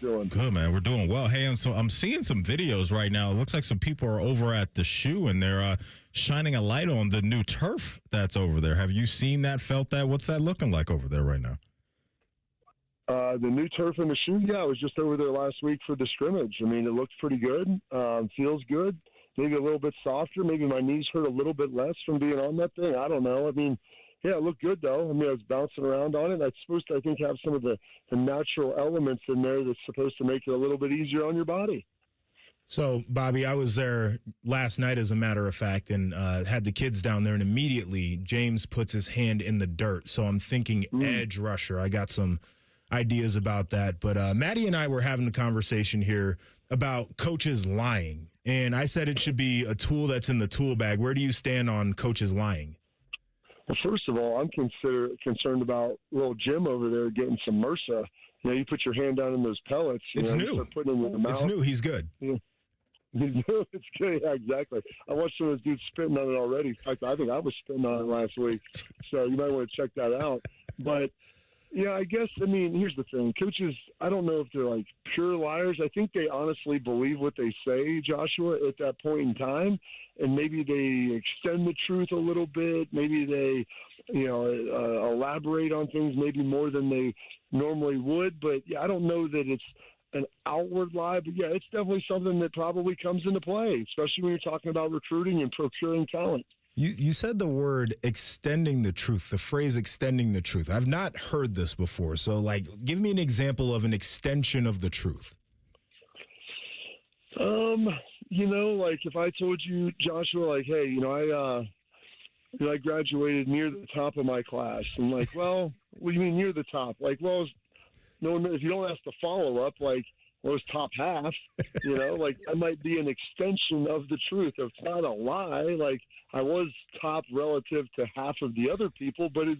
doing?
Good, man. We're doing well. Hey, I'm seeing some videos right now. It looks like some people are over at the shoe and they're shining a light on the new turf that's over there. Have you seen that, felt that? What's that looking like over there right now?
The new turf in the shoe? Yeah, I was just over there last week for the scrimmage. I mean, it looks pretty good. Feels good. Maybe a little bit softer. Maybe my knees hurt a little bit less from being on that thing. I don't know. I mean, yeah, it looked good, though. I mean, I was bouncing around on it. It's supposed to, I think, have some of the natural elements in there that's supposed to make it a little bit easier on your body.
So, Bobby, I was there last night, as a matter of fact, and had the kids down there, and immediately James puts his hand in the dirt. So I'm thinking edge rusher. I got some ideas about that. But Maddie and I were having a conversation here about coaches lying. And I said it should be a tool that's in the tool bag. Where do you stand on coaches lying?
Well, first of all, I'm concerned about little Jim over there getting some MRSA. You know, you put your hand down in those pellets.
It's new.
Start putting them in the mouth.
It's new. He's good.
Yeah. It's good. Yeah, exactly. I watched some of those dudes spitting on it already. In fact, I think I was spitting on it last week. So you might want to check that out. But, yeah, I guess, I mean, here's the thing. Coaches, I don't know if they're like pure liars. I think they honestly believe what they say, Joshua, at that point in time. And maybe they extend the truth a little bit. Maybe they, elaborate on things maybe more than they normally would. But, yeah, I don't know that it's an outward lie. But, yeah, it's definitely something that probably comes into play, especially when you're talking about recruiting and procuring talent.
You said the word extending the truth, the phrase extending the truth. I've not heard this before. So, like, give me an example of an extension of the truth.
Like if I told you, Joshua, like, hey, I graduated near the top of my class. And like, well, what do you mean near the top? Like, well, no, if you don't ask the follow-up, like, was top half, like that might be an extension of the truth. It's not a lie. Like I was top relative to half of the other people, but is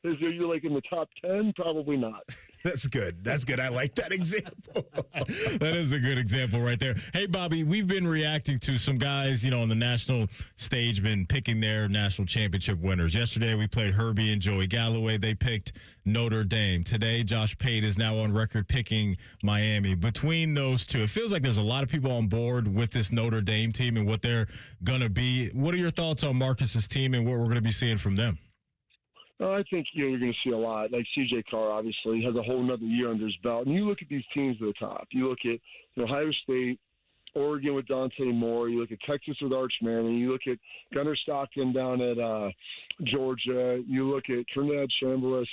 you're like in the top 10? Probably not.
That's good. That's good. I like that example.
That is a good example right there. Hey, Bobby, we've been reacting to some guys, on the national stage, been picking their national championship winners. Yesterday, we played Herbie and Joey Galloway. They picked Notre Dame. Today, Josh Pate is now on record picking Miami. Between those two, it feels like there's a lot of people on board with this Notre Dame team and what they're going to be. What are your thoughts on Marcus's team and what we're going to be seeing from them?
I think you're going to see a lot. Like C.J. Carr, obviously, has a whole nother year under his belt. And you look at these teams at the top. You look at Ohio State, Oregon with Dante Moore. You look at Texas with Arch Manning. You look at Gunnar Stockton down at Georgia. You look at Trinidad Chambliss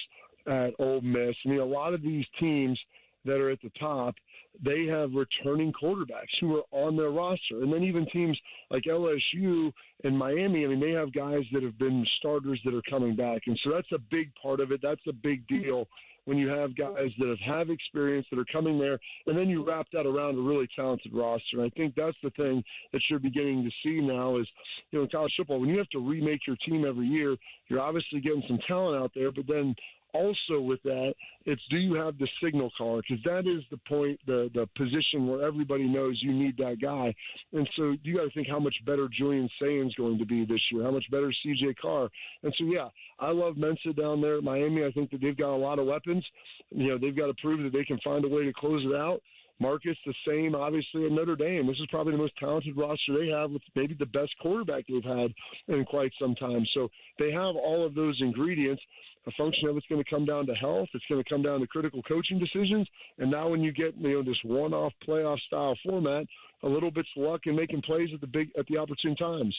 at Ole Miss. I mean, a lot of these teams that are at the top, they have returning quarterbacks who are on their roster. And then even teams like LSU and Miami, I mean, they have guys that have been starters that are coming back. And so that's a big part of it. That's a big deal when you have guys that have experience that are coming there, and then you wrap that around a really talented roster. And I think that's the thing that you're beginning to see now is, in college football, when you have to remake your team every year, you're obviously getting some talent out there, but then also with that, it's do you have the signal caller? Because that is the point, the position where everybody knows you need that guy. And so you got to think how much better Julian Sain's going to be this year, how much better C.J. Carr. And so, yeah, I love Mensa down there at Miami. I think that they've got a lot of weapons. They've got to prove that they can find a way to close it out. Marcus, the same, obviously, at Notre Dame. This is probably the most talented roster they have with maybe the best quarterback they've had in quite some time. So they have all of those ingredients. A function of it's going to come down to health. It's going to come down to critical coaching decisions. And now when you get this one-off playoff style format, a little bit's luck and making plays at the opportune times.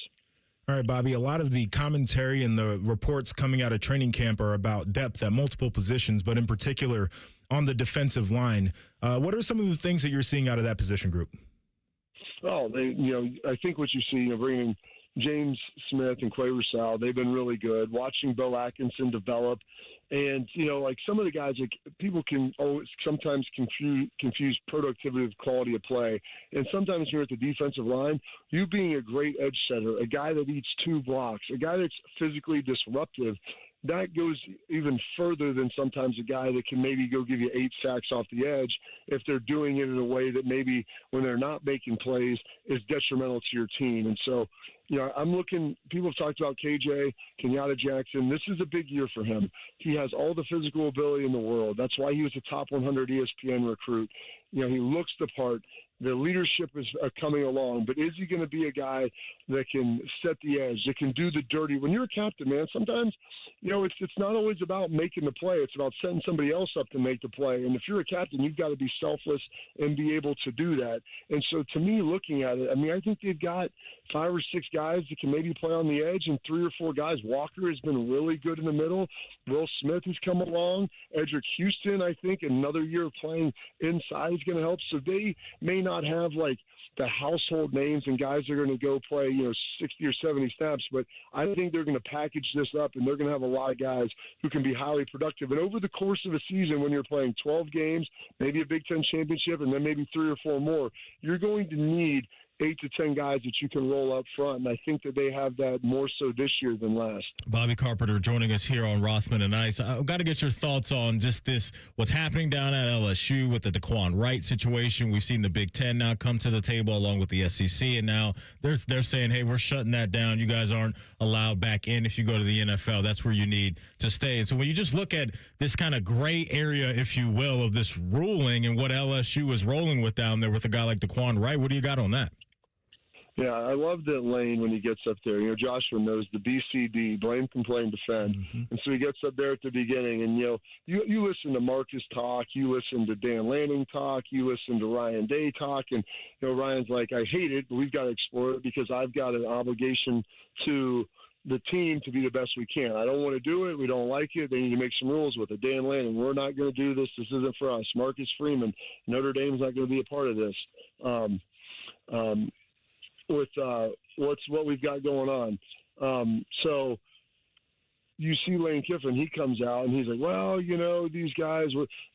All right, Bobby, a lot of the commentary and the reports coming out of training camp are about depth at multiple positions, but in particular on the defensive line. What are some of the things that you're seeing out of that position group?
Oh, I think what you see, bringing James Smith and Quay Rousseau, they've been really good. Watching Bo Atkinson develop. And, like some of the guys, like people can sometimes confuse productivity with quality of play. And sometimes you're at the defensive line, you being a great edge setter, a guy that eats 2 blocks, a guy that's physically disruptive, that goes even further than sometimes a guy that can maybe go give you 8 sacks off the edge if they're doing it in a way that maybe when they're not making plays is detrimental to your team. And so, I'm looking – people have talked about KJ, Kenyatta Jackson. This is a big year for him. He has all the physical ability in the world. That's why he was a top 100 ESPN recruit. He looks the part. The leadership is coming along, but is he going to be a guy that can set the edge, that can do the dirty? When you're a captain, man, sometimes, it's not always about making the play. It's about setting somebody else up to make the play. And if you're a captain, you've got to be selfless and be able to do that. And so to me, looking at it, I think they've got 5 or 6 guys that can maybe play on the edge and 3 or 4 guys. Walker has been really good in the middle. Will Smith has come along. Edric Houston, I think, another year of playing inside is going to help. So they may not have like the household names and guys that are going to go play 60 or 70 snaps, but I think they're going to package this up and they're going to have a lot of guys who can be highly productive. And over the course of a season, when you're playing 12 games, maybe a Big Ten championship, and then maybe 3 or 4 more, you're going to need 8 to 10 guys that you can roll up front, and I think that they have that more so this year than last.
Bobby Carpenter joining us here on Rothman and Ice. I've got to get your thoughts on just what's happening down at LSU with the Daquan Wright situation. We've seen the Big Ten now come to the table along with the SEC, and now they're saying, hey, we're shutting that down. You guys aren't allowed back in if you go to the NFL. That's where you need to stay. And so when you just look at this kind of gray area, if you will, of this ruling and what LSU is rolling with down there with a guy like Daquan Wright, what do you got on that?
Yeah, I love that Lane when he gets up there. Joshua knows the BCD, blame, complain, defend. Mm-hmm. And so he gets up there at the beginning, and, you listen to Marcus talk, you listen to Dan Lanning talk, you listen to Ryan Day talk, and, Ryan's like, I hate it, but we've got to explore it because I've got an obligation to the team to be the best we can. I don't want to do it. We don't like it. They need to make some rules with it. Dan Lanning, we're not going to do this. This isn't for us. Marcus Freeman, Notre Dame's not going to be a part of this. With what we've got going on. So you see Lane Kiffin, he comes out and he's like, well, these guys,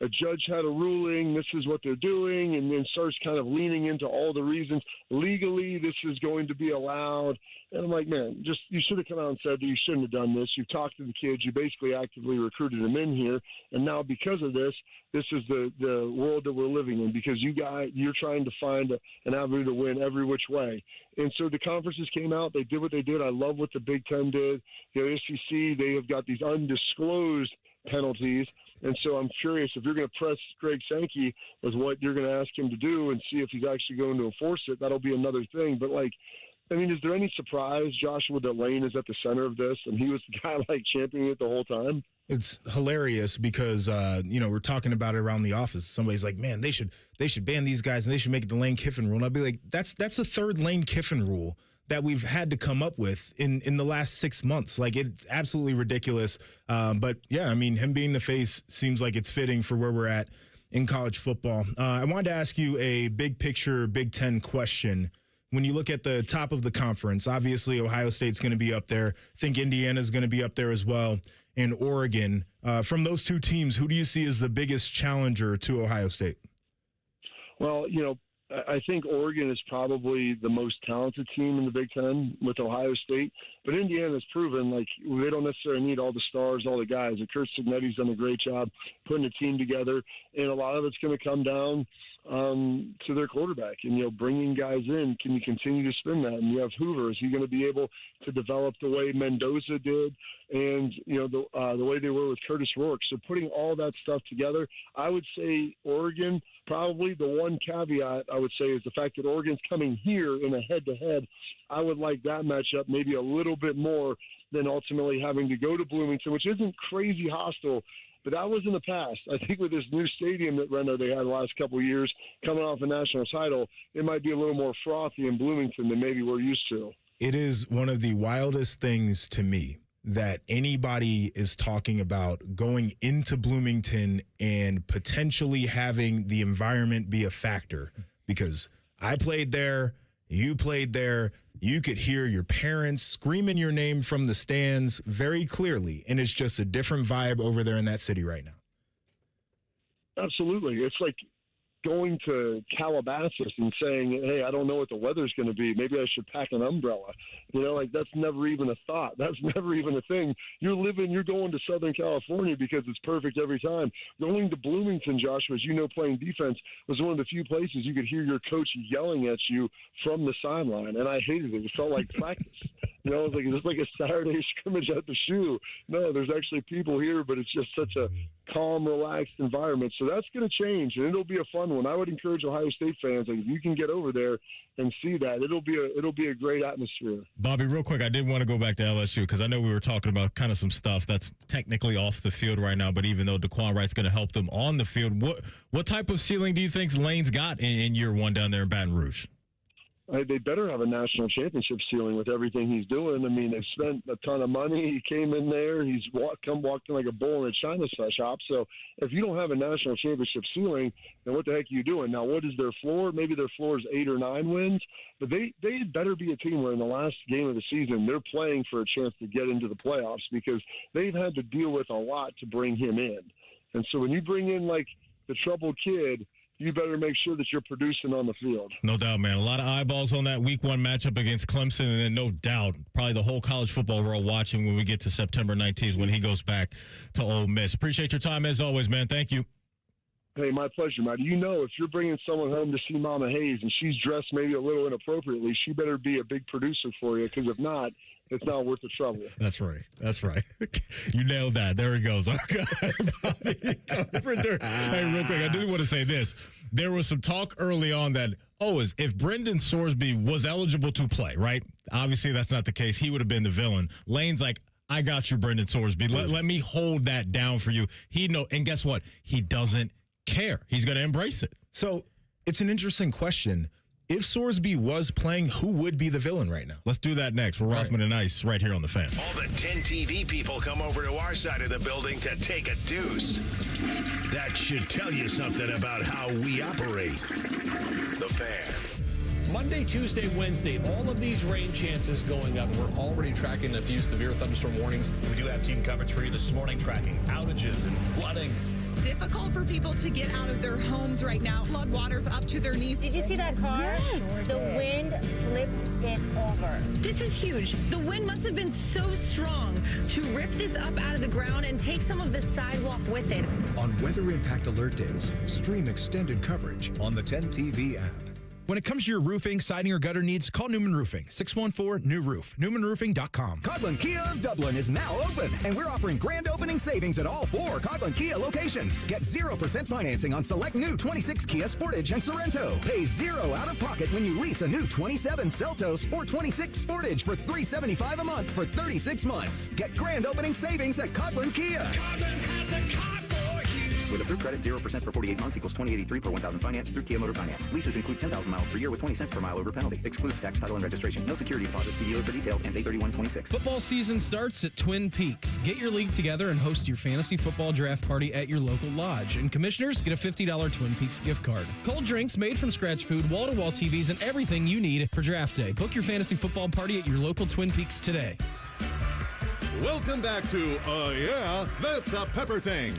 a judge had a ruling, this is what they're doing, and then starts kind of leaning into all the reasons. Legally, this is going to be allowed. And I'm like, man, you should have come out and said that you shouldn't have done this. You've talked to the kids. You basically actively recruited them in here. And now because of this is the world that we're living in, because you're trying to find an avenue to win every which way. And so the conferences came out. They did what they did. I love what the Big Ten did. SEC, they have got these undisclosed penalties. And so I'm curious if you're going to press Greg Sankey with what you're going to ask him to do and see if he's actually going to enforce it. That'll be another thing. But, is there any surprise, Joshua, that Lane is at the center of this and he was the guy, championing it the whole time?
It's hilarious because, we're talking about it around the office. Somebody's like, man, they should ban these guys and they should make it the Lane Kiffin rule. And I'll be like, that's the third Lane Kiffin rule that we've had to come up with in the last 6 months. It's absolutely ridiculous. But, yeah, him being the face seems like it's fitting for where we're at in college football. I wanted to ask you a big picture Big Ten question. When you look at the top of the conference, obviously Ohio State's going to be up there. I think Indiana's going to be up there as well, and Oregon. From those two teams, who do you see as the biggest challenger to Ohio State?
Well, I think Oregon is probably the most talented team in the Big Ten with Ohio State. But Indiana's proven they don't necessarily need all the stars, all the guys. And Kurt Cignetti's done a great job putting a team together. And a lot of it's going to come down to their quarterback and, bringing guys in. Can you continue to spin that? And you have Hoover. Is he going to be able to develop the way Mendoza did and, the way they were with Curtis Rourke? So putting all that stuff together, I would say Oregon, probably the one caveat I would say is the fact that Oregon's coming here in a head-to-head. I would like that matchup maybe a little bit more than ultimately having to go to Bloomington, which isn't crazy hostile. But that was in the past. I think with this new stadium that Reno they had the last couple of years, coming off a national title, it might be a little more frothy in Bloomington than maybe we're used to.
It is one of the wildest things to me that anybody is talking about going into Bloomington and potentially having the environment be a factor. Because I played there, you played there, you could hear your parents screaming your name from the stands very clearly, and it's just a different vibe over there in that city right now.
Absolutely. It's like going to Calabasas and saying, hey, I don't know what the weather's going to be. Maybe I should pack an umbrella. That's never even a thought. That's never even a thing. You're going to Southern California because it's perfect every time. Going to Bloomington, Joshua, as playing defense was one of the few places you could hear your coach yelling at you from the sideline, and I hated it. It felt like practice. It was like a Saturday scrimmage at the shoe. No, there's actually people here, but it's just such a calm, relaxed environment. So that's going to change, and it'll be a fun one. I would encourage Ohio State fans, if you can get over there and see that, it'll be a great atmosphere.
Bobby, real quick, I did want to go back to LSU because I know we were talking about kind of some stuff that's technically off the field right now, but even though Daquan Wright's going to help them on the field, what type of ceiling do you think Lane's got in year one down there in Baton Rouge?
They better have a national championship ceiling with everything he's doing. They've spent a ton of money. He came in there. He's walked in like a bull in a china shop. So if you don't have a national championship ceiling, then what the heck are you doing? Now, what is their floor? Maybe their floor is 8 or 9 wins. But they better be a team where in the last game of the season, they're playing for a chance to get into the playoffs because they've had to deal with a lot to bring him in. And so when you bring in, the troubled kid, you better make sure that you're producing on the field.
No doubt, man. A lot of eyeballs on that week 1 matchup against Clemson, and then no doubt probably the whole college football world watching when we get to September 19th when he goes back to Ole Miss. Appreciate your time as always, man. Thank you.
Hey, my pleasure, Matt. If you're bringing someone home to see Mama Hayes and she's dressed maybe a little inappropriately, she better be a big producer for you because if not, it's not worth the trouble.
That's right. You nailed that. There he goes. Okay. Carpenter. Hey, real quick, I do want to say this. There was some talk early on that, if Brendan Sorsby was eligible to play, right? Obviously, that's not the case. He would have been the villain. Lane's like, I got you, Brendan Sorsby. Let me hold that down for you. And guess what? He doesn't care. He's going to embrace it.
So it's an interesting question. If Sorsby was playing, who would be the villain right now?
Let's do that next. We're Rothman and Ice right here on The Fan.
All the 10 TV people come over to our side of the building to take a deuce. That should tell you something about how we operate. The Fan.
Monday, Tuesday, Wednesday, all of these rain chances going up.
We're already tracking a few severe thunderstorm warnings.
We do have team coverage for you this morning, tracking outages and flooding.
Difficult for people to get out of their homes right now. Flood waters up to their knees.
Did you see that car?
Yes.
The wind flipped it over.
This is huge. The wind must have been so strong to rip this up out of the ground and take some of the sidewalk with it.
On Weather Impact Alert Days, stream extended coverage on the 10 TV app.
When it comes to your roofing, siding, or gutter needs, call Newman Roofing. 614-NEW-ROOF. NewmanRoofing.com.
Coghlan Kia of Dublin is now open, and we're offering grand opening savings at all 4 Coghlan Kia locations. Get 0% financing on select new 26 Kia Sportage and Sorrento. Pay $0 out of pocket when you lease a new 27 Seltos or 26 Sportage for $375 a month for 36 months. Get grand opening savings at Coghlan Kia. Coghlan has the car for you.
With approved credit, 0% for 48 months equals $20.83 per 1,000 finance through Kia Motor Finance. Leases include 10,000 miles per year with 20 cents per mile over penalty. Excludes tax, title, and registration. No security deposit. See dealer for details. Ends 8/31/26.
Football season starts at Twin Peaks. Get your league together and host your fantasy football draft party at your local lodge. And commissioners get a $50 Twin Peaks gift card. Cold drinks, made from scratch food, wall-to-wall TVs, and everything you need for draft day. Book your fantasy football party at your local Twin Peaks today.
Welcome back to Yeah, That's a Pepper Thing.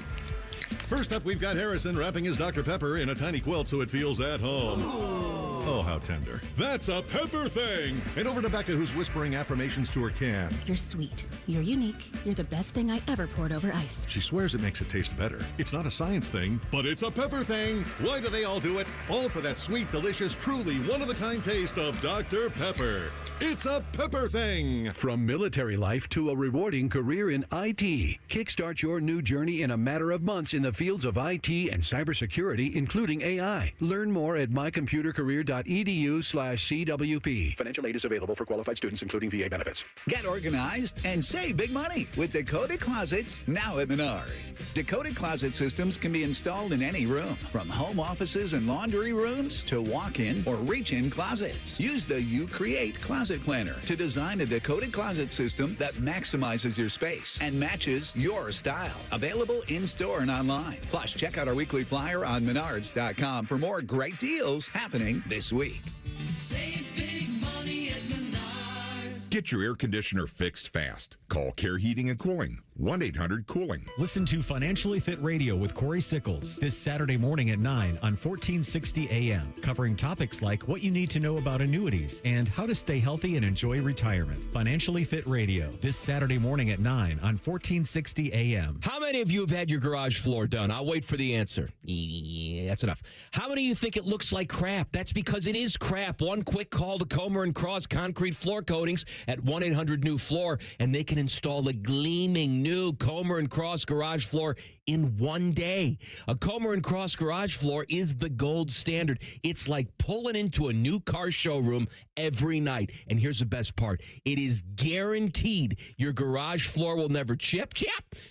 First up, we've got Harrison wrapping his Dr. Pepper in a tiny quilt so it feels at home. Oh, how tender. That's a Pepper Thing. And over to Becca, who's whispering affirmations to her can.
You're sweet. You're unique. You're the best thing I ever poured over ice.
She swears it makes it taste better. It's not a science thing, but it's a Pepper Thing. Why do they all do it? All for that sweet, delicious, truly one-of-a-kind taste of Dr. Pepper. It's a Pepper Thing.
From military life to a rewarding career in IT. Kickstart your new journey in a matter of months in the fields of IT and cybersecurity, including AI. Learn more at mycomputercareer.edu/CWP. Financial aid is available for qualified students, including VA benefits.
Get organized and save big money with Dakota Closets now at Menards. Dakota Closet systems can be installed in any room, from home offices and laundry rooms to walk-in or reach-in closets. Use the You Create Closet Planner to design a Dakota Closet system that maximizes your space and matches your style. Available in-store and online. Plus, check out our weekly flyer on Menards.com for more great deals happening this week.
Save big money at Menards.
Get your air conditioner fixed fast. Call Care Heating and Cooling. 1-800-COOLING.
Listen to Financially Fit Radio with Corey Sickles this Saturday morning at 9 on 1460 AM, covering topics like what you need to know about annuities and how to stay healthy and enjoy retirement. Financially Fit Radio this Saturday morning at 9 on 1460 AM.
How many of you have had your garage floor done? I'll wait for the answer. Yeah, that's enough. How many of you think it looks like crap? That's because it is crap. One quick call to Comer & Cross Concrete Floor Coatings at 1-800-NEW-FLOOR, and they can install a gleaming new Comer & Cross garage floor in one day. A Comer & Cross garage floor is the gold standard. It's like pulling into a new car showroom every night. And here's the best part. It is guaranteed your garage floor will never chip,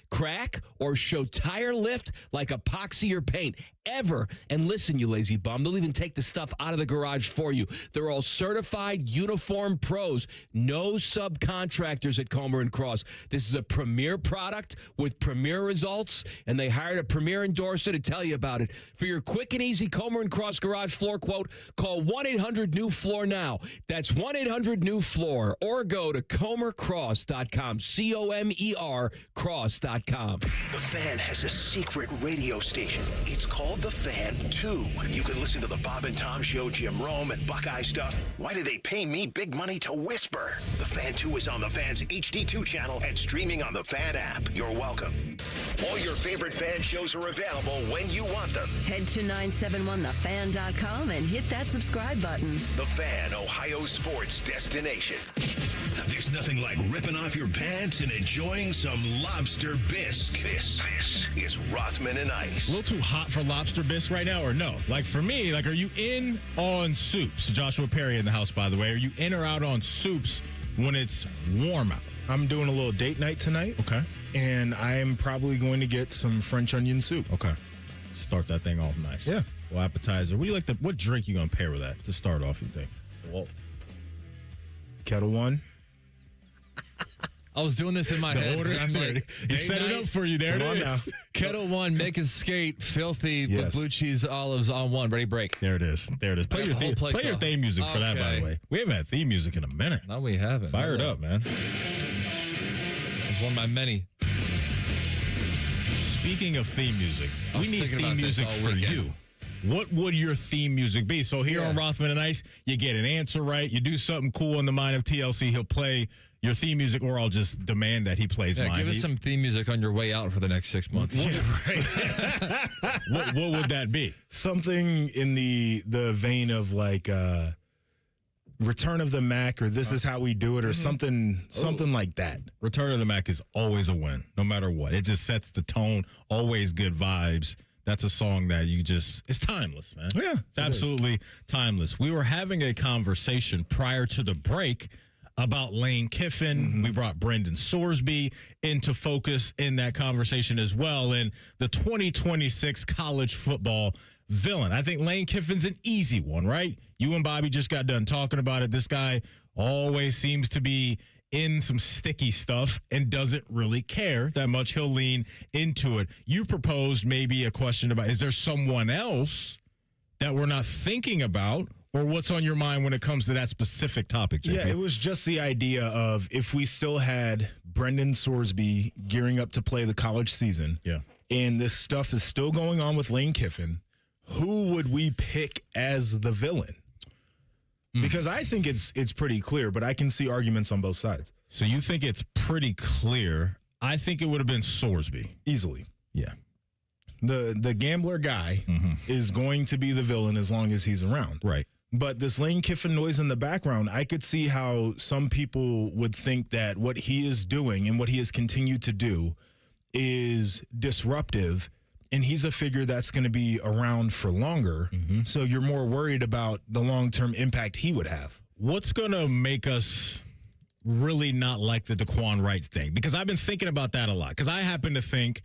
crack, or show tire lift like epoxy or paint ever. And listen, you lazy bum, they'll even take the stuff out of the garage for you. They're all certified uniform pros. No subcontractors at Comer & Cross. This is a premier product with premier results, and they hired a premier endorser to tell you about it. For your quick and easy Comer & Cross garage floor quote, call 1-800-NEW-FLOOR now. That's 1-800-NEW-FLOOR, or go to comercross.com, C-O-M-E-R cross.com.
The Fan has a secret radio station. It's called The Fan 2. You can listen to the Bob and Tom Show, Jim Rome, and Buckeye stuff. Why do they pay me big money to whisper? The Fan 2 is on the Fan's HD2 channel and streaming on the Fan app. You're welcome. All your favorite Fan shows are available when you want them.
Head to 971thefan.com and hit that subscribe button.
The Fan, Ohio sports destination. There's nothing like ripping off your pants and enjoying some lobster bisque. This is Rothman and Ice.
A little too hot for lobster bisque right now, or no? Like for me, are you in on soups? Joshua Perry in the house, by the way. Are you in or out on soups when it's warm out?
I'm doing a little date night tonight.
Okay.
And I'm probably going to get some French onion soup.
Okay. Start that thing off nice.
Yeah.
Well, appetizer. What drink you gonna pair with that to start off, you think?
Well, Kettle One.
I was doing this in my head. I'm like,
he set it up for you. There it is.
Kettle One, make a skate, filthy with blue cheese olives on one. Ready, break.
There it is. There it is. Play your theme music for that, by the way. We haven't had theme music in a minute.
No, we haven't.
Fire it up, man.
It's one of my many.
Speaking of theme music, we need theme music for you. What would your theme music be? So here on Rothman and Ice, you get an answer right. You do something cool in the mind of TLC. He'll play your theme music, or I'll just demand that he plays mine.
Give us some theme music on your way out for the next 6 months.
Yeah, right. what would that be?
Something in the vein of like Return of the Mac, or This Is How We Do It, or something like that.
Return of the Mac is always a win, no matter what. It just sets the tone, always good vibes. That's a song that it's timeless, man.
Yeah.
It's absolutely timeless. We were having a conversation prior to the break about Lane Kiffin. We brought Brendan Sorsby into focus in that conversation as well. And the 2026 college football villain. I think Lane Kiffin's an easy one, right? You and Bobby just got done talking about it. This guy always seems to be in some sticky stuff and doesn't really care that much. He'll lean into it. You proposed maybe a question about, is there someone else that we're not thinking about? Or what's on your mind when it comes to that specific topic, JP?
Yeah, it was just the idea of if we still had Brendan Sorsby gearing up to play the college season, and this stuff is still going on with Lane Kiffin, who would we pick as the villain? Because I think it's pretty clear, but I can see arguments on both sides.
So you think it's pretty clear? I think it would have been Sorsby.
Easily.
Yeah.
The gambler guy is going to be the villain as long as he's around.
Right.
But this Lane Kiffin noise in the background, I could see how some people would think that what he is doing and what he has continued to do is disruptive, and he's a figure that's going to be around for longer. So you're more worried about the long-term impact he would have.
What's going to make us really not like the Daquan Wright thing? Because I've been thinking about that a lot. Because I happen to think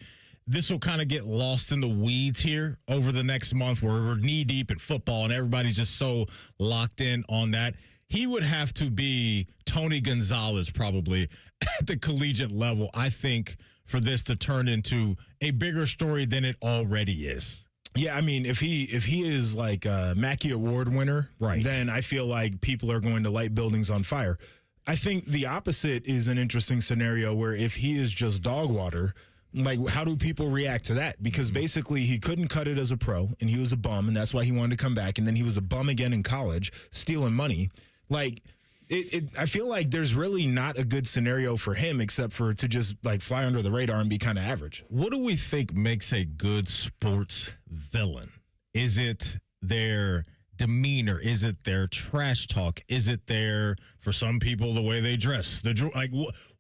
this will kind of get lost in the weeds here over the next month, where we're knee-deep in football and everybody's just so locked in on that. He would have to be Tony Gonzalez probably at the collegiate level, I think, for this to turn into a bigger story than it already is.
Yeah, I mean, if he is like a Mackey Award winner, then I feel like people are going to light buildings on fire. I think the opposite is an interesting scenario where if he is just dog water, like, how do people react to that? Because basically he couldn't cut it as a pro, and he was a bum, and that's why he wanted to come back, and then he was a bum again in college, stealing money. Like, I feel like there's really not a good scenario for him except for to just, like, fly under the radar and be kind of average.
What do we think makes a good sports villain? Is it their demeanor? Is it their trash talk? Is it for some people, the way they dress?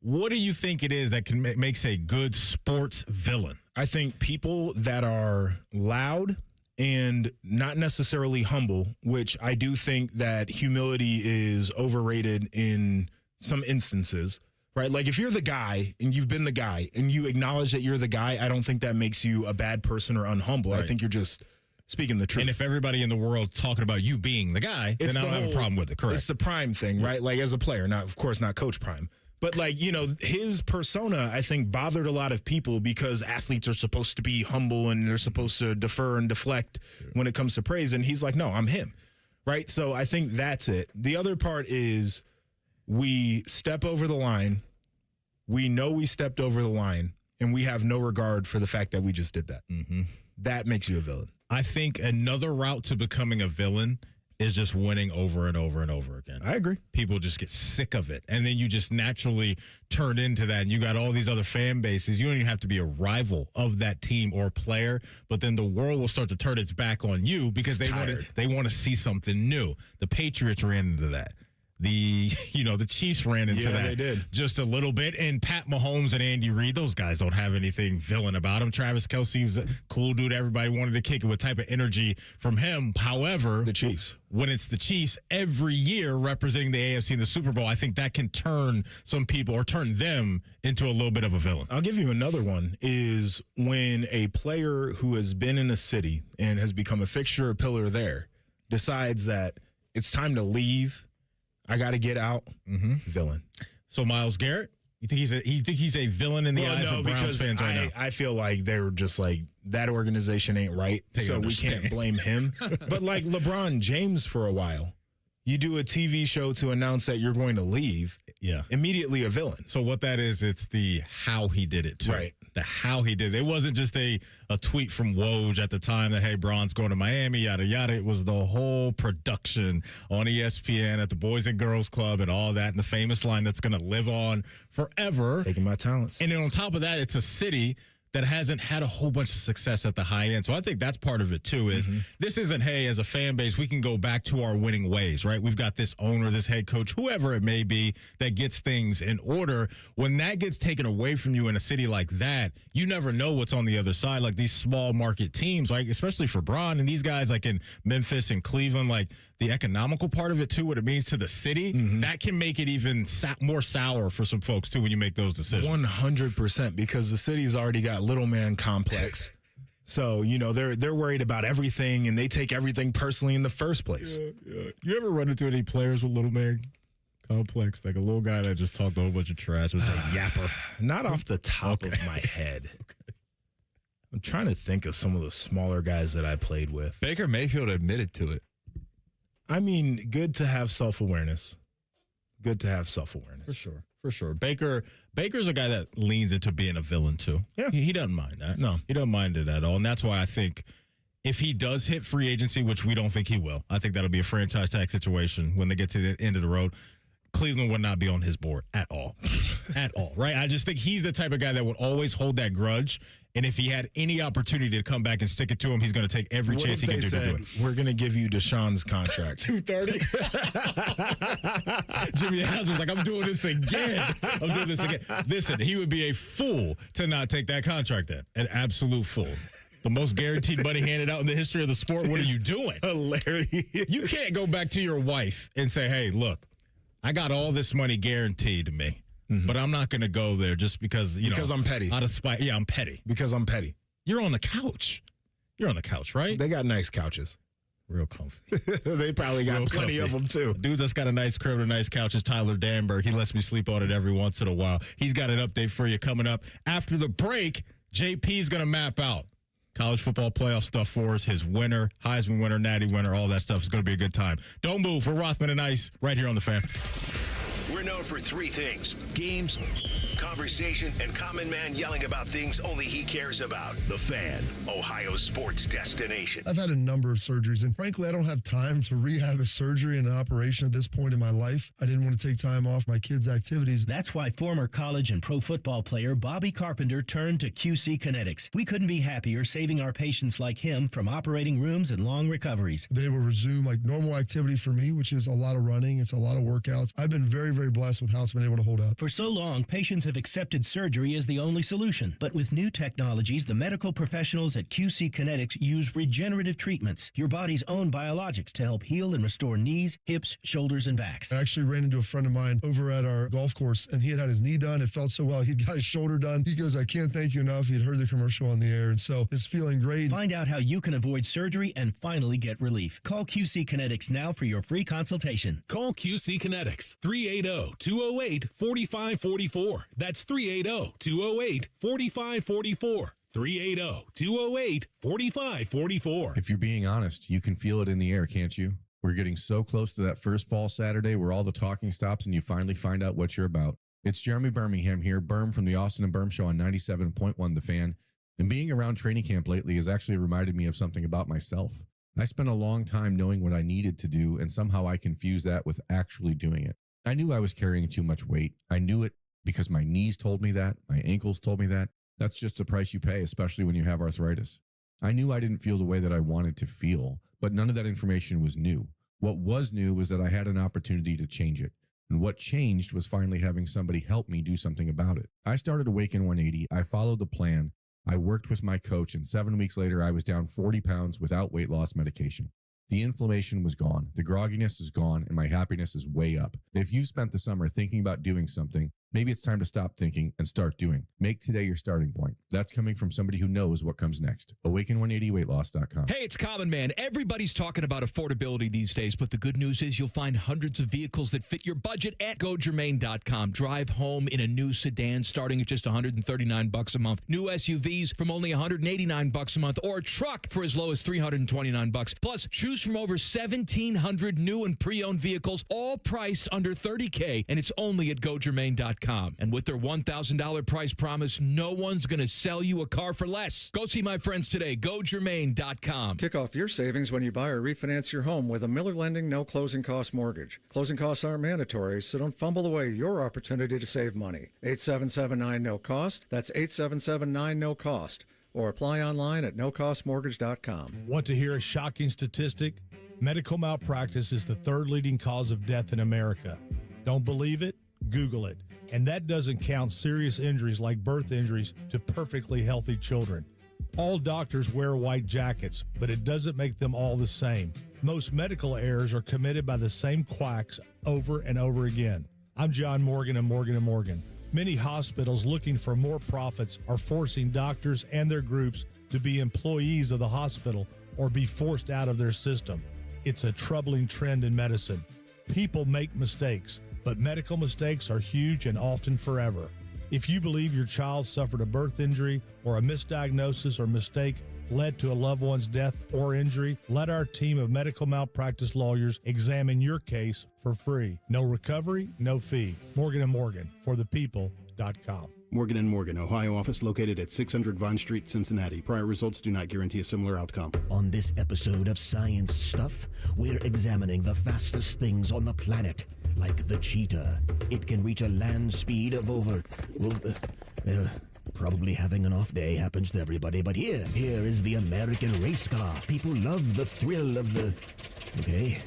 What do you think it is that makes a good sports villain?
I think people that are loud and not necessarily humble, which I do think that humility is overrated in some instances, right? Like, if you're the guy and you've been the guy and you acknowledge that you're the guy, I don't think that makes you a bad person or unhumble. Right. I think you're just speaking the truth.
And if everybody in the world talking about you being the guy, then I don't have a problem with it, correct?
It's the Prime thing, right? Like, as a player, of course, not Coach Prime. But, like, his persona, I think, bothered a lot of people because athletes are supposed to be humble and they're supposed to defer and deflect when it comes to praise. And he's like, no, I'm him, right? So I think that's it. The other part is we step over the line. We know we stepped over the line, and we have no regard for the fact that we just did that. That makes you a villain.
I think another route to becoming a villain is just winning over and over and over again.
I agree.
People just get sick of it. And then you just naturally turn into that. And you got all these other fan bases. You don't even have to be a rival of that team or player. But then the world will start to turn its back on you because they want to see something new. The Patriots ran into that. The Chiefs ran into that
they did.
Just a little bit. And Pat Mahomes and Andy Reid, those guys don't have anything villain about them. Travis Kelce was a cool dude. Everybody wanted to kick it with type of energy from him. However,
the Chiefs,
when it's the Chiefs every year representing the AFC in the Super Bowl, I think that can turn some people or turn them into a little bit of a villain.
I'll give you another one is when a player who has been in a city and has become a fixture or pillar there decides that it's time to leave. I got to get out. Villain.
So Myles Garrett, You think he's a villain in the eyes of Browns fans right now?
I feel like they were just like, that organization ain't right, so we can't blame him. But like LeBron James for a while, you do a TV show to announce that you're going to leave.
Yeah.
Immediately a villain.
So what that is, it's the how he did it, too.
Right.
The how he did it. It wasn't just a tweet from Woj at the time that, hey, Bron's going to Miami, yada, yada. It was the whole production on ESPN at the Boys and Girls Club and all that, and the famous line that's going to live on forever.
Taking my talents.
And then on top of that, it's a city that hasn't had a whole bunch of success at the high end. So I think that's part of it, too, is this isn't, hey, as a fan base, we can go back to our winning ways, right? We've got this owner, this head coach, whoever it may be, that gets things in order. When that gets taken away from you in a city like that, you never know what's on the other side. Like these small market teams, like especially for Bron and these guys like in Memphis and Cleveland, like the economical part of it, too, what it means to the city, that can make it even more sour for some folks, too, when you make those decisions.
100%, because the city's already got little man complex. So, you know, they're worried about everything, and they take everything personally in the first place.
Yeah. You ever run into any players with little man complex? Like a little guy that just talked a whole bunch of trash, was a yapper?
Not off the top of my head. Okay. I'm trying to think of some of the smaller guys that I played with.
Baker Mayfield admitted to it.
I mean, good to have self-awareness. Good to have self-awareness.
For sure. Baker's a guy that leans into being a villain, too.
Yeah.
He doesn't mind that.
No.
He doesn't mind it at all. And that's why I think if he does hit free agency, which we don't think he will, I think that'll be a franchise tag situation when they get to the end of the road. Cleveland would not be on his board at all. At all, right? I just think he's the type of guy that would always hold that grudge. And if he had any opportunity to come back and stick it to him, he's going to take every chance he can do to do it.
We're going to give you Deshaun's contract.
230. Jimmy Haslam's like, I'm doing this again. Listen, he would be a fool to not take that contract then. An absolute fool. The most guaranteed money handed out in the history of the sport. What are you doing?
Hilarious.
You can't go back to your wife and say, hey, look, I got all this money guaranteed to me. But I'm not going to go there just because,
because I'm petty.
Out of spite. Yeah, I'm petty.
Because I'm petty.
You're on the couch. You're on the couch, right?
They got nice couches.
Real comfy.
They probably got plenty of them, too.
Dude that's got a nice crib and a nice couch is Tyler Danberg. He lets me sleep on it every once in a while. He's got an update for you coming up. After the break, JP's going to map out college football playoff stuff for us. His winner, Heisman winner, Natty winner, all that stuff is going to be a good time. Don't move. We're Rothman and Ice right here on The Fan.
We're known for three things: games, conversation, and Common Man yelling about things only he cares about. The Fan, Ohio's sports destination.
I've had a number of surgeries, and frankly, I don't have time to rehab a surgery and an operation at this point in my life. I didn't want to take time off my kids' activities.
That's why former college and pro football player Bobby Carpenter turned to QC Kinetics. We couldn't be happier saving our patients like him from operating rooms and long recoveries.
They will resume like normal activity for me, which is a lot of running. It's a lot of workouts. I've been very, very blessed with how it's been able to hold up.
For so long, patients have accepted surgery as the only solution. But with new technologies, the medical professionals at QC Kinetics use regenerative treatments, your body's own biologics, to help heal and restore knees, hips, shoulders, and backs.
I actually ran into a friend of mine over at our golf course, and he had his knee done. It felt so well. He'd got his shoulder done. He goes, I can't thank you enough. He'd heard the commercial on the air, and so it's feeling great.
Find out how you can avoid surgery and finally get relief. Call QC Kinetics now for your free consultation.
Call QC Kinetics, 380-208-4544. That's 380-208-4544. 380-208-4544.
If you're being honest, you can feel it in the air, can't you? We're getting so close to that first fall Saturday where all the talking stops and you finally find out what you're about. It's Jeremy Birmingham here, Berm from the Austin and Berm Show on 97.1 The Fan. And being around training camp lately has actually reminded me of something about myself. I spent a long time knowing what I needed to do, and somehow I confused that with actually doing it. I knew I was carrying too much weight. I knew it because my knees told me that, my ankles told me that. That's just the price you pay, especially when you have arthritis. I knew I didn't feel the way that I wanted to feel, but none of that information was new. What was new was that I had an opportunity to change it. And what changed was finally having somebody help me do something about it. I started Awaken 180. I followed the plan. I worked with my coach, and 7 weeks later, I was down 40 pounds without weight loss medication. The inflammation was gone, the grogginess is gone, and my happiness is way up. If you spent the summer thinking about doing something, Maybe it's time to stop thinking and start doing. Make today your starting point. That's coming from somebody who knows what comes next. Awaken180weightloss.com.
Hey, it's Common Man. Everybody's talking about affordability these days, but the good news is you'll find hundreds of vehicles that fit your budget at GoGermain.com. Drive home in a new sedan starting at just $139 a month. New SUVs from only $189 a month, or a truck for as low as $329. Plus, choose from over 1,700 new and pre-owned vehicles, all priced under $30K, and it's only at GoGermain.com. And with their $1,000 price promise, no one's going to sell you a car for less. Go see my friends today. GoGermain.com.
Kick off your savings when you buy or refinance your home with a Miller Lending no closing cost mortgage. Closing costs aren't mandatory, so don't fumble away your opportunity to save money. 877-9-NO-COST. That's 877-9-NO-COST. Or apply online at nocostmortgage.com.
Want to hear a shocking statistic? Medical malpractice is the third leading cause of death in America. Don't believe it? Google it. And that doesn't count serious injuries like birth injuries to perfectly healthy children. All doctors wear white jackets, but it doesn't make them all the same. Most medical errors are committed by the same quacks over and over again. I'm John Morgan of Morgan & Morgan. Many hospitals looking for more profits are forcing doctors and their groups to be employees of the hospital or be forced out of their system. It's a troubling trend in medicine. People make mistakes, but medical mistakes are huge and often forever. If you believe your child suffered a birth injury or a misdiagnosis or mistake led to a loved one's death or injury, let our team of medical malpractice lawyers examine your case for free. No recovery, no fee. Morgan & Morgan, forthepeople.com.
Morgan & Morgan, Ohio office located at 600 Vine Street, Cincinnati. Prior results do not guarantee a similar outcome.
On this episode of Science Stuff, we're examining the fastest things on the planet, like the cheetah. It can reach a land speed of probably having an off day happens to everybody, but here is the American race car. People love the thrill of the... Okay,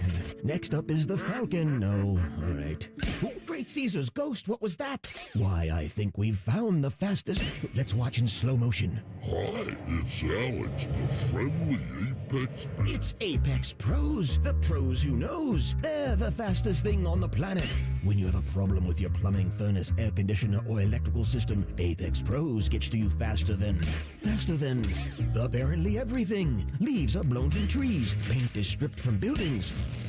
next up is the Falcon. No, all right. Oh, great Caesar's ghost, what was that? Why, I think we've found the fastest... Let's watch in slow motion.
Hi, it's Alex, the friendly Apex...
It's Apex Pros, the pros who knows. They're the fastest thing on the planet. When you have a problem with your plumbing, furnace, air conditioner, or electrical system, Apex Pros gets to you faster than apparently everything. Leaves are blown from trees. Paint is stripped from buildings.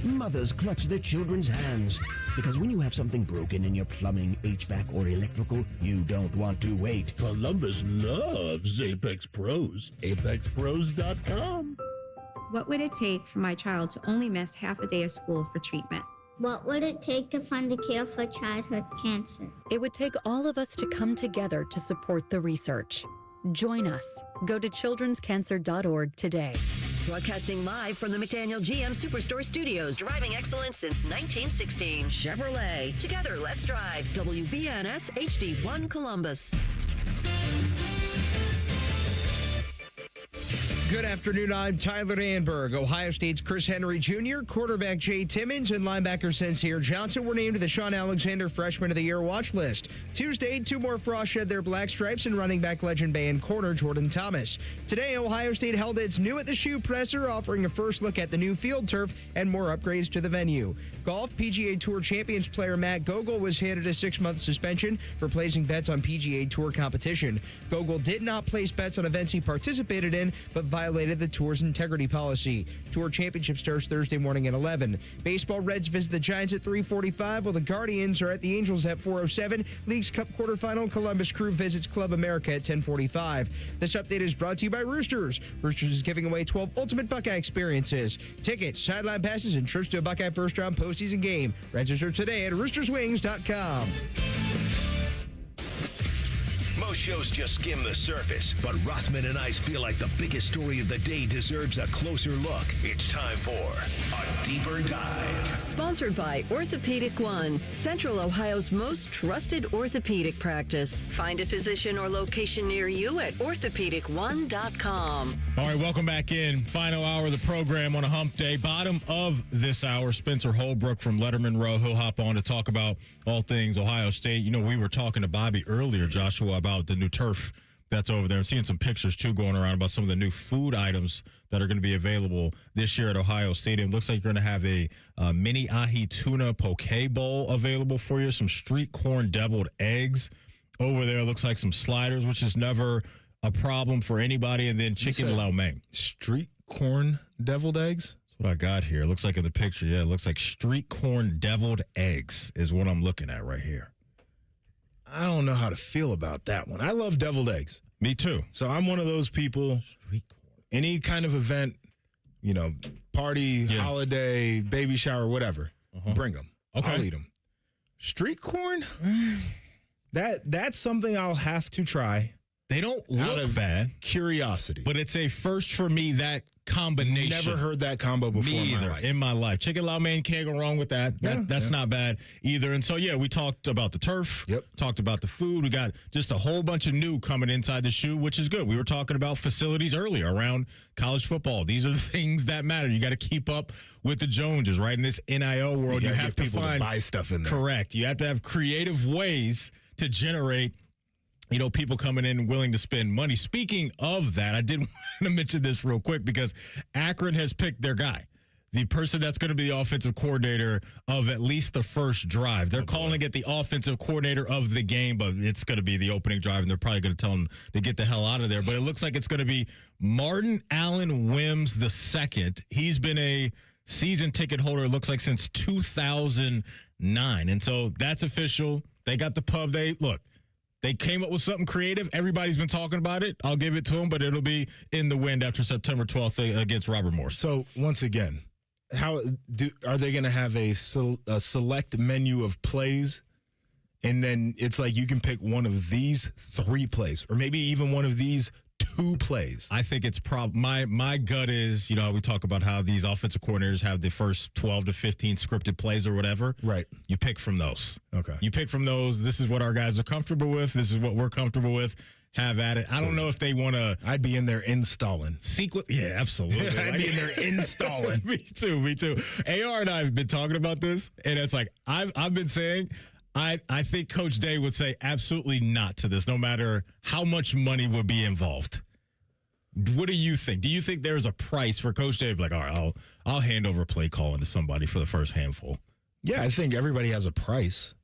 Mothers clutch their children's hands. Because when you have something broken in your plumbing, HVAC, or electrical, you don't want to wait.
Columbus loves Apex Pros. ApexPros.com.
What would it take for my child to only miss half a day of school for treatment?
What would it take to find a cure for childhood cancer?
It would take all of us to come together to support the research. Join us. Go to childrenscancer.org today.
Broadcasting live from the McDaniel GM Superstore Studios. Driving excellence since 1916. Chevrolet. Together, let's drive. WBNS HD1 Columbus.
Good afternoon. I'm Tyler Danberg. Ohio State's Chris Henry Jr., quarterback Jay Timmons, and linebacker Sincere Johnson were named to the Sean Alexander Freshman of the Year watch list. Tuesday, two more Frosts shed their black stripes, and running back legend Bay and corner Jordan Thomas. Today, Ohio State held its New at the Shoe presser, offering a first look at the new field turf and more upgrades to the venue. Golf, PGA Tour Champions player Matt Gogol was handed a 6-month suspension for placing bets on PGA Tour competition. Gogol did not place bets on events he participated in, but violated the Tour's integrity policy. Tour Championship starts Thursday morning at 11. Baseball, Reds visit the Giants at 3:45, while the Guardians are at the Angels at 4:07. League's Cup quarterfinal, Columbus Crew visits Club America at 10:45. This update is brought to you by Roosters. Roosters is giving away 12 ultimate Buckeye experiences. Tickets, sideline passes, and trips to a Buckeye first-round postseason game. Register today at roosterswings.com.
Most shows just skim the surface, but Rothman and Ice feel like the biggest story of the day deserves a closer look. It's time for a deeper dive.
Sponsored by Orthopedic One, Central Ohio's most trusted orthopedic practice. Find a physician or location near you at orthopedic1.com.
All right, welcome back in. Final hour of the program on a hump day. Bottom of this hour, Spencer Holbrook from Letterman Row. He'll hop on to talk about all things Ohio State. You know, we were talking to Bobby earlier, Joshua, about the new turf that's over there. I'm seeing some pictures, too, going around about some of the new food items that are going to be available this year at Ohio Stadium. Looks like you're going to have a mini ahi tuna poke bowl available for you, some street corn deviled eggs over there. Looks like some sliders, which is never a problem for anybody, and then chicken lo mein.
Street corn deviled eggs?
That's what I got here. Looks like in the picture, yeah, it looks like street corn deviled eggs is what I'm looking at right here.
I don't know how to feel about that one. I love deviled eggs.
Me too.
So I'm one of those people, any kind of event, party, holiday, baby shower, whatever, bring them.
Okay.
I'll eat them. Street corn? That's something I'll have to try.
They don't look bad.
Curiosity.
But it's a first for me, that combination.
Never heard that combo before
in my life. Chicken lo mein, can't go wrong with that. That's not bad either. And so, we talked about the turf.
Yep.
Talked about the food. We got just a whole bunch of new coming inside the shoe, which is good. We were talking about facilities earlier around college football. These are the things that matter. You got to keep up with the Joneses, right? In this NIL world, you have to
people
find
to buy stuff in there.
Correct. You have to have creative ways to generate people coming in willing to spend money. Speaking of that, I did want to mention this real quick because Akron has picked their guy, the person that's going to be the offensive coordinator of at least the first drive. They're calling it the offensive coordinator of the game, but it's going to be the opening drive, and they're probably going to tell him to get the hell out of there. But it looks like it's going to be Martin Allen Wims II. He's been a season ticket holder, it looks like, since 2009. And so that's official. They got the pub. They came up with something creative. Everybody's been talking about it. I'll give it to them, but it'll be in the wind after September 12th against Robert Morris.
So, once again, are they going to have a select menu of plays? And then it's like you can pick one of these 3 plays, or maybe even one of these 2 plays.
I think it's my gut is, we talk about how these offensive coordinators have the first 12 to 15 scripted plays or whatever.
Right.
You pick from those.
Okay.
You pick from those. This is what our guys are comfortable with. This is what we're comfortable with. Have at it. I don't know if they want to.
I'd be in there installing.
Yeah, absolutely.
I'd be in there installing.
Me too. AR and I have been talking about this, and it's like I've been saying, I think Coach Day would say absolutely not to this, no matter how much money would be involved. What do you think? Do you think there's a price for Coach Day to be like, all right, I'll hand over play calling to somebody for the first handful?
Yeah, I think everybody has a price.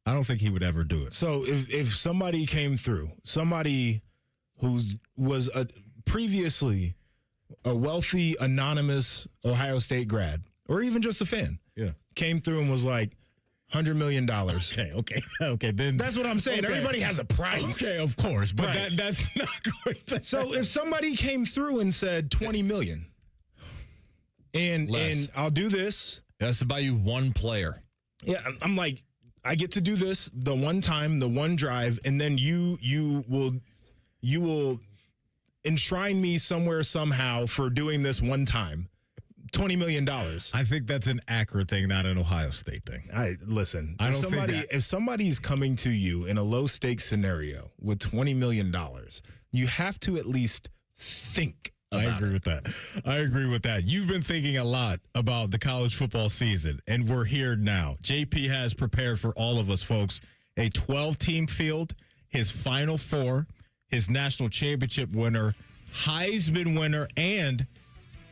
I don't think he would ever do it.
So if somebody came through, somebody who was previously a wealthy, anonymous Ohio State grad, or even just a fan, came through and was like, $100 million.
Okay. Then
that's what I'm saying.
Okay.
Everybody has a price.
Okay, of course, but
right.
that's not going to.
So if somebody came through and said $20 million, and I'll do this,
it has to buy you one player.
Yeah, I'm like, I get to do this the one time, the one drive, and then you will enshrine me somewhere somehow for doing this one time. $20 million.
I think that's an Akron thing, not an Ohio State thing.
Listen.
I don't think that.
If somebody's coming to you in a low stakes scenario with $20 million, you have to at least think about
I agree with that. You've been thinking a lot about the college football season, and we're here now. JP has prepared for all of us, folks, a 12-team field, his Final Four, his national championship winner, Heisman winner, and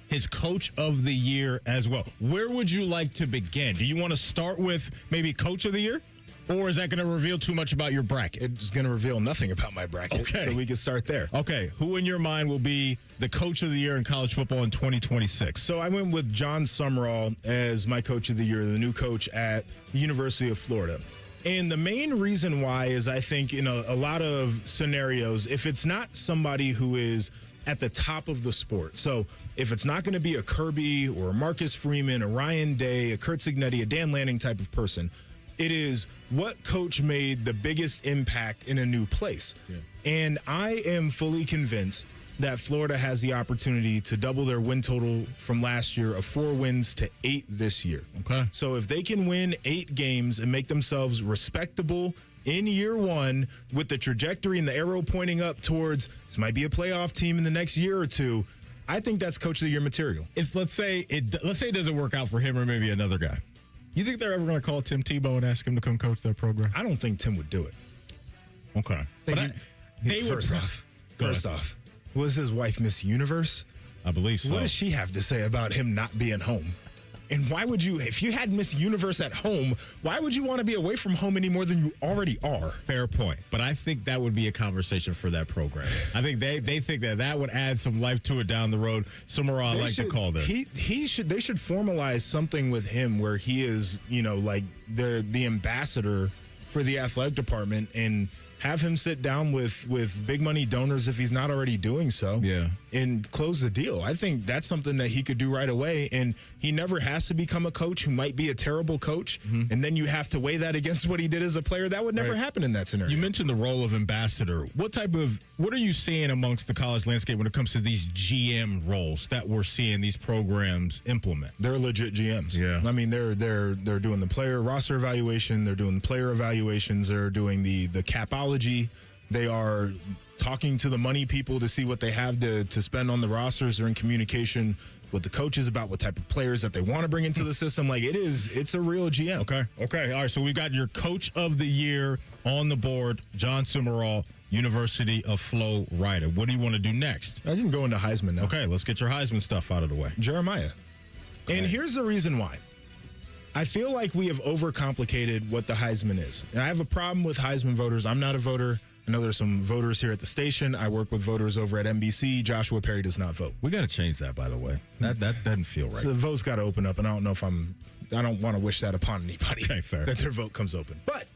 his coach of the year as well. Where would you like to begin? Do you want to start with maybe coach of the year? Or is that going to reveal too much about your bracket?
It's going to reveal nothing about my bracket.
Okay.
So we can start there.
Okay. Who in your mind will be the coach of the year in college football in 2026?
So I went with John Summerall as my coach of the year, the new coach at the University of Florida. And the main reason why is I think in a lot of scenarios, if it's not somebody who is at the top of the sport. So if it's not going to be a Kirby or a Marcus Freeman, a Ryan Day, a Kurt Signetti, a Dan Lanning type of person, it is what coach made the biggest impact in a new place. Yeah. And I am fully convinced that Florida has the opportunity to double their win total from last year of 4 wins to 8 this year.
Okay.
So if they can win 8 games and make themselves respectable in year 1 with the trajectory and the arrow pointing up towards this might be a playoff team in the next year or two, I think that's coach of the year material.
If let's say it doesn't work out for him or maybe another guy, you think they're ever going to call Tim Tebow and ask him to come coach their program?
I don't think Tim would do it.
Okay.
First off, was his wife Miss Universe?
I believe so.
What does she have to say about him not being home? And why would you, if you had Miss Universe at home, why would you want to be away from home any more than you already are?
Fair point. But I think that would be a conversation for that program. I think they think that would add some life to it down the road. Somewhere I like to call this.
They should formalize something with him where he is, like the ambassador for the athletic department, and have him sit down with big money donors if he's not already doing so.
Yeah.
And close the deal. I think that's something that he could do right away. And he never has to become a coach who might be a terrible coach. Mm-hmm. And then you have to weigh that against what he did as a player. That would never happen in that scenario.
You mentioned the role of ambassador. What are you seeing amongst the college landscape when it comes to these GM roles that we're seeing these programs implement?
They're legit GMs.
Yeah.
I mean, they're doing the player roster evaluation. They're doing the player evaluations. They're doing the capology. They are talking to the money people to see what they have to spend on the rosters. They're in communication with the coaches about what type of players that they want to bring into the system. Like, it's a real GM.
Okay. All right, so we've got your coach of the year on the board, John Summerall, University of Florida. What do you want to do next?
I can go into Heisman now.
Okay, let's get your Heisman stuff out of the way.
Jeremiah. Okay. And here's the reason why. I feel like we have overcomplicated what the Heisman is. And I have a problem with Heisman voters. I'm not a voter. I know there's some voters here at the station. I work with voters over at NBC. Joshua Perry does not vote.
We got to change that, by the way. That doesn't feel right.
So the vote's got to open up, and I don't know if I don't want to wish that upon anybody.
Okay, fair.
That their vote comes open. But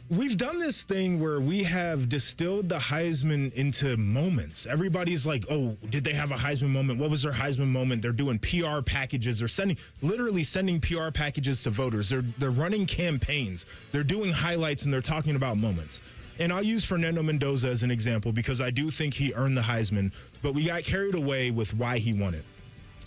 we've done this thing where we have distilled the Heisman into moments. Everybody's like, oh, did they have a Heisman moment? What was their Heisman moment? They're doing PR packages. They're literally sending PR packages to voters. They're running campaigns. They're doing highlights, and they're talking about moments. And I'll use Fernando Mendoza as an example because I do think he earned the Heisman, but we got carried away with why he won it.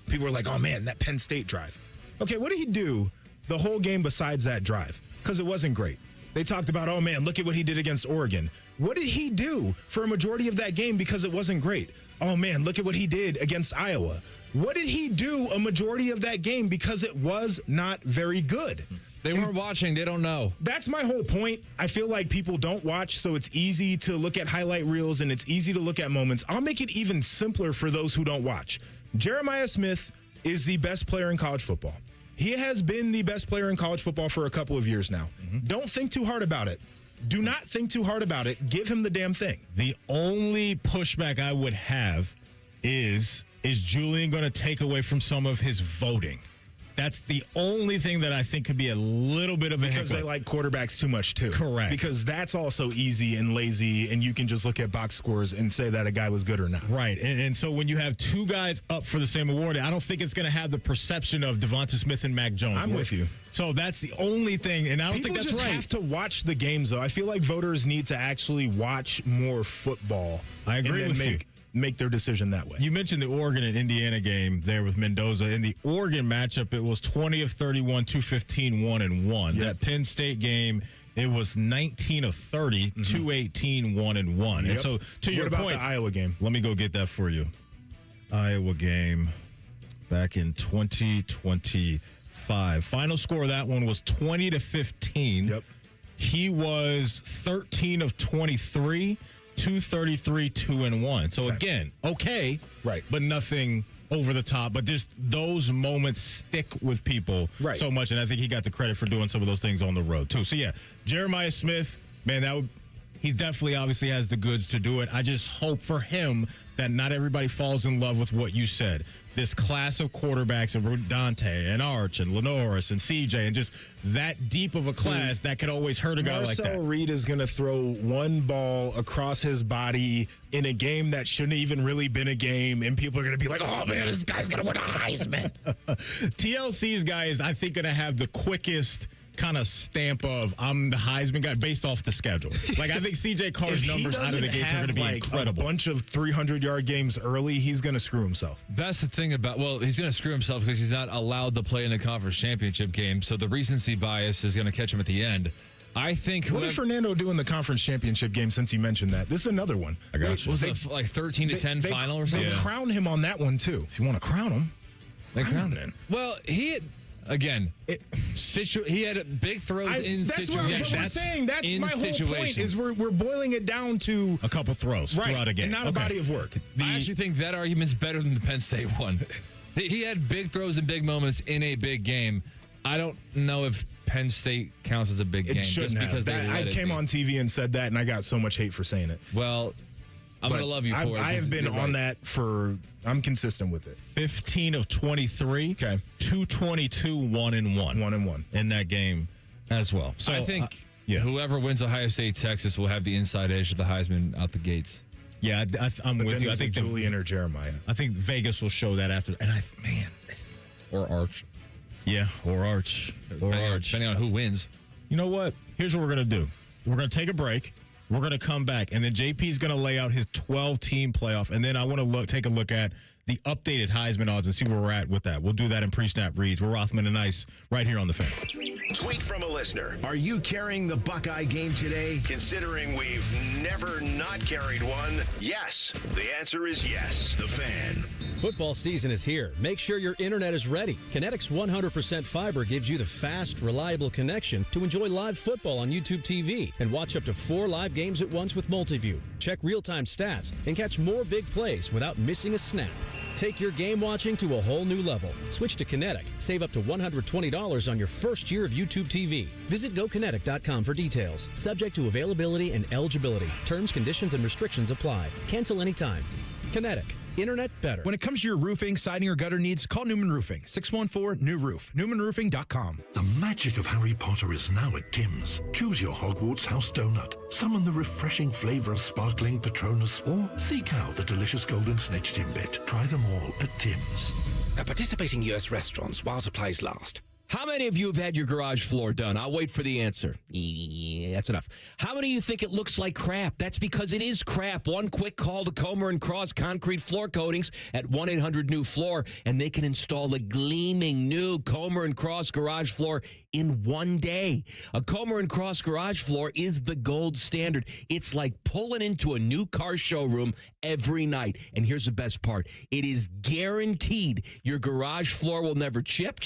People were like, oh, man, that Penn State drive. Okay, what did he do the whole game besides that drive? Because it wasn't great. They talked about, oh, man, look at what he did against Oregon. What did he do for a majority of that game because it wasn't great? Oh, man, look at what he did against Iowa. What did he do a majority of that game because it was not very good?
They weren't watching. They don't know.
That's my whole point. I feel like people don't watch, so it's easy to look at highlight reels and it's easy to look at moments. I'll make it even simpler for those who don't watch. Jeremiah Smith is the best player in college football. He has been the best player in college football for a couple of years now. Mm-hmm. Don't think too hard about it. Do not think too hard about it. Give him the damn thing.
The only pushback I would have is Julian going to take away from some of his voting? That's the only thing that I think could be a little bit of a
because
hiccup.
They like quarterbacks too much, too.
Correct.
Because that's also easy and lazy, and you can just look at box scores and say that a guy was good or not.
Right. And so when you have two guys up for the same award, I don't think it's going to have the perception of Devonta Smith and Mac Jones.
I'm with you.
So that's the only thing, and I don't think that's
right. People just have to watch the games, though. I feel like voters need to actually watch more football.
I agree with you.
Make their decision that way.
You mentioned the Oregon and Indiana game there with Mendoza. In the Oregon matchup, it was 20 of 31, 215, 1-1. That Penn State game, it was 19 of 30, 218, 1-1. And so, to your point,
what about the Iowa game?
Let me go get that for you. Iowa game back in 2025. Final score of that one was 20 to 15.
Yep.
He was 13 of 23. 233, 2-1. So again, okay,
right,
but nothing over the top. But just those moments stick with people so much, and I think he got the credit for doing some of those things on the road too. So yeah, Jeremiah Smith, man, he definitely obviously has the goods to do it. I just hope for him that not everybody falls in love with what you said. This class of quarterbacks of Dante and Arch and Lenoris and CJ and just that deep of a class that could always hurt a guy like that.
Marcel Reed is going to throw one ball across his body in a game that shouldn't even really been a game, and people are going to be like, oh, man, this guy's going to win a Heisman.
TLC's guy is, I think, going to have the quickest kind of stamp of I'm the Heisman guy based off the schedule. Like, I think CJ Carr's numbers out of the gates are going to be incredible.
A bunch of 300-yard games early, he's going to screw himself.
That's the thing about, he's going to screw himself because he's not allowed to play in the conference championship game. So the recency bias is going to catch him at the end. I think.
What did Fernando do in the conference championship game since you mentioned that? This is another one.
I got you.
Was it like 13-10 final or something?
They crown him on that one, too. If you want to crown him,
they crown him. Well, Again, he had big throws in
that's
situations.
what we're saying. That's my whole point. Is we're boiling it down to
a couple throws throughout a game,
and not a body of work.
I actually think that argument's better than the Penn State one. He had big throws and big moments in a big game. I don't know if Penn State counts as a big game.
It shouldn't
just because
have. I came on TV and said that, and I got so much hate for saying it.
Well, I'm going to love you for it.
I have been on that for. I'm consistent with it.
15 of 23.
Okay.
222, 1-1.
1-1
in that game as well. So
I think whoever wins Ohio State, Texas will have the inside edge of the Heisman out the gates.
Yeah, I'm with you. I think
Julian or Jeremiah.
I think Vegas will show that after. And
or Arch.
Yeah, or Arch.
Depending on who wins.
You know what? Here's what we're going to do. We're going to take a break. We're going to come back, and then JP's going to lay out his 12-team playoff, and then I want to take a look at the updated Heisman odds and see where we're at with that. We'll do that in pre-snap reads. We're Rothman and Ice right here on The Fan.
Tweet from a listener. Are you carrying the Buckeye game today? Considering we've never not carried one, yes. The answer is yes. The Fan.
Football season is here. Make sure your internet is ready. Kinetic's 100% fiber gives you the fast, reliable connection to enjoy live football on YouTube TV and watch up to 4 live games at once with Multiview. Check real-time stats and catch more big plays without missing a snap. Take your game watching to a whole new level. Switch to Kinetic. Save up to $120 on your first year of YouTube TV. Visit GoKinetic.com for details. Subject to availability and eligibility. Terms, conditions, and restrictions apply. Cancel anytime. Kinetic. Internet better.
When it comes to your roofing, siding, or gutter needs, call Newman Roofing. 614-NEW-ROOF. NewmanRoofing.com.
The magic of Harry Potter is now at Tim's. Choose your Hogwarts house donut. Summon the refreshing flavor of sparkling Patronus, or seek out the delicious golden snitch Timbit. Try them all at Tim's.
At participating U.S. restaurants while supplies last.
How many of you have had your garage floor done? I'll wait for the answer. That's enough. How many of you think it looks like crap? That's because it is crap. One quick call to Comer and Cross Concrete Floor Coatings at 1-800-NEW-FLOOR, and they can install a gleaming new Comer and Cross garage floor in one day. A Comer and Cross garage floor is the gold standard. It's like pulling into a new car showroom every night. And here's the best part. It is guaranteed your garage floor will never chip,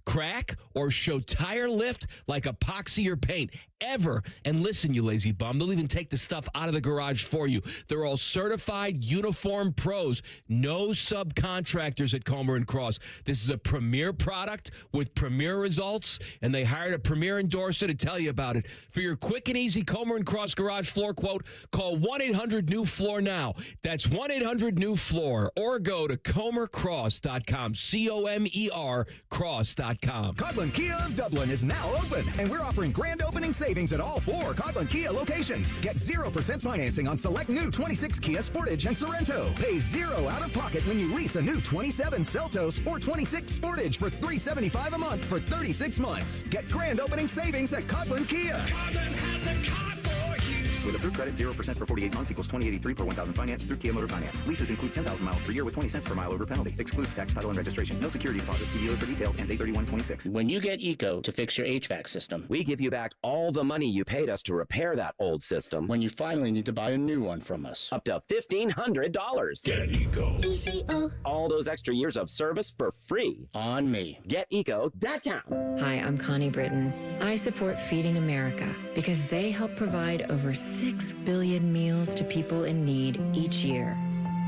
crack, or show tire lift like epoxy or paint ever. And listen, you lazy bum, they'll even take the stuff out of the garage for you. They're all certified uniform pros. No subcontractors at Comer and Cross. This is a premier product with premier results, and they hired a premier endorser to tell you about it. For your quick and easy Comer and Cross garage floor quote, call 1-800-NEW-FLOOR now. That's 1-800-NEW-FLOOR, or go to comercross.com, C-O-M-E-R cross.com.
Coghlan Kia of Dublin is now open, and we're offering grand opening savings at all 4 Coghlan Kia locations. Get 0% financing on select new 26 Kia Sportage and Sorrento. Pay 0 out of pocket when you lease a new 27 Seltos or 26 Sportage for $375 a month for 36 months. Get grand opening savings at Coghlan Kia.
Coghlan has the car for you.
With approved credit, 0% for 48 months equals $20.83 per 1,000 finance through Kia Motor Finance. Leases include 10,000 miles per year with 20 cents per mile over penalty. Excludes tax, title, and registration. No security deposit. See dealer for details. Ends 8/31/26.
When you get ECO to fix your HVAC system,
we give you back all the money you paid us to repair that old system.
When you finally need to buy a new one from us,
up to $1,500.
Get ECO.
ECO. All those extra years of service for free.
On me.
GetEco.com.
Hi, I'm Connie Britton. I support Feeding America because they help provide over 6 billion meals to people in need each year.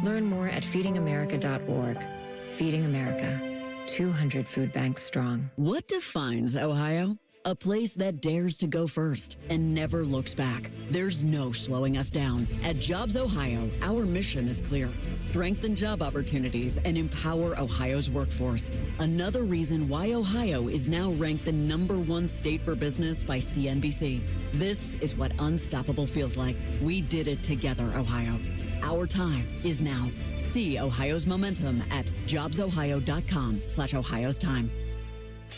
Learn more at feedingamerica.org. Feeding America, 200 food banks strong.
What defines Ohio? A place that dares to go first and never looks back. There's no slowing us down. At Jobs Ohio, our mission is clear. Strengthen job opportunities and empower Ohio's workforce. Another reason why Ohio is now ranked the #1 state for business by CNBC. This is what unstoppable feels like. We did it together, Ohio. Our time is now. See Ohio's momentum at jobsohio.com/Ohio's time.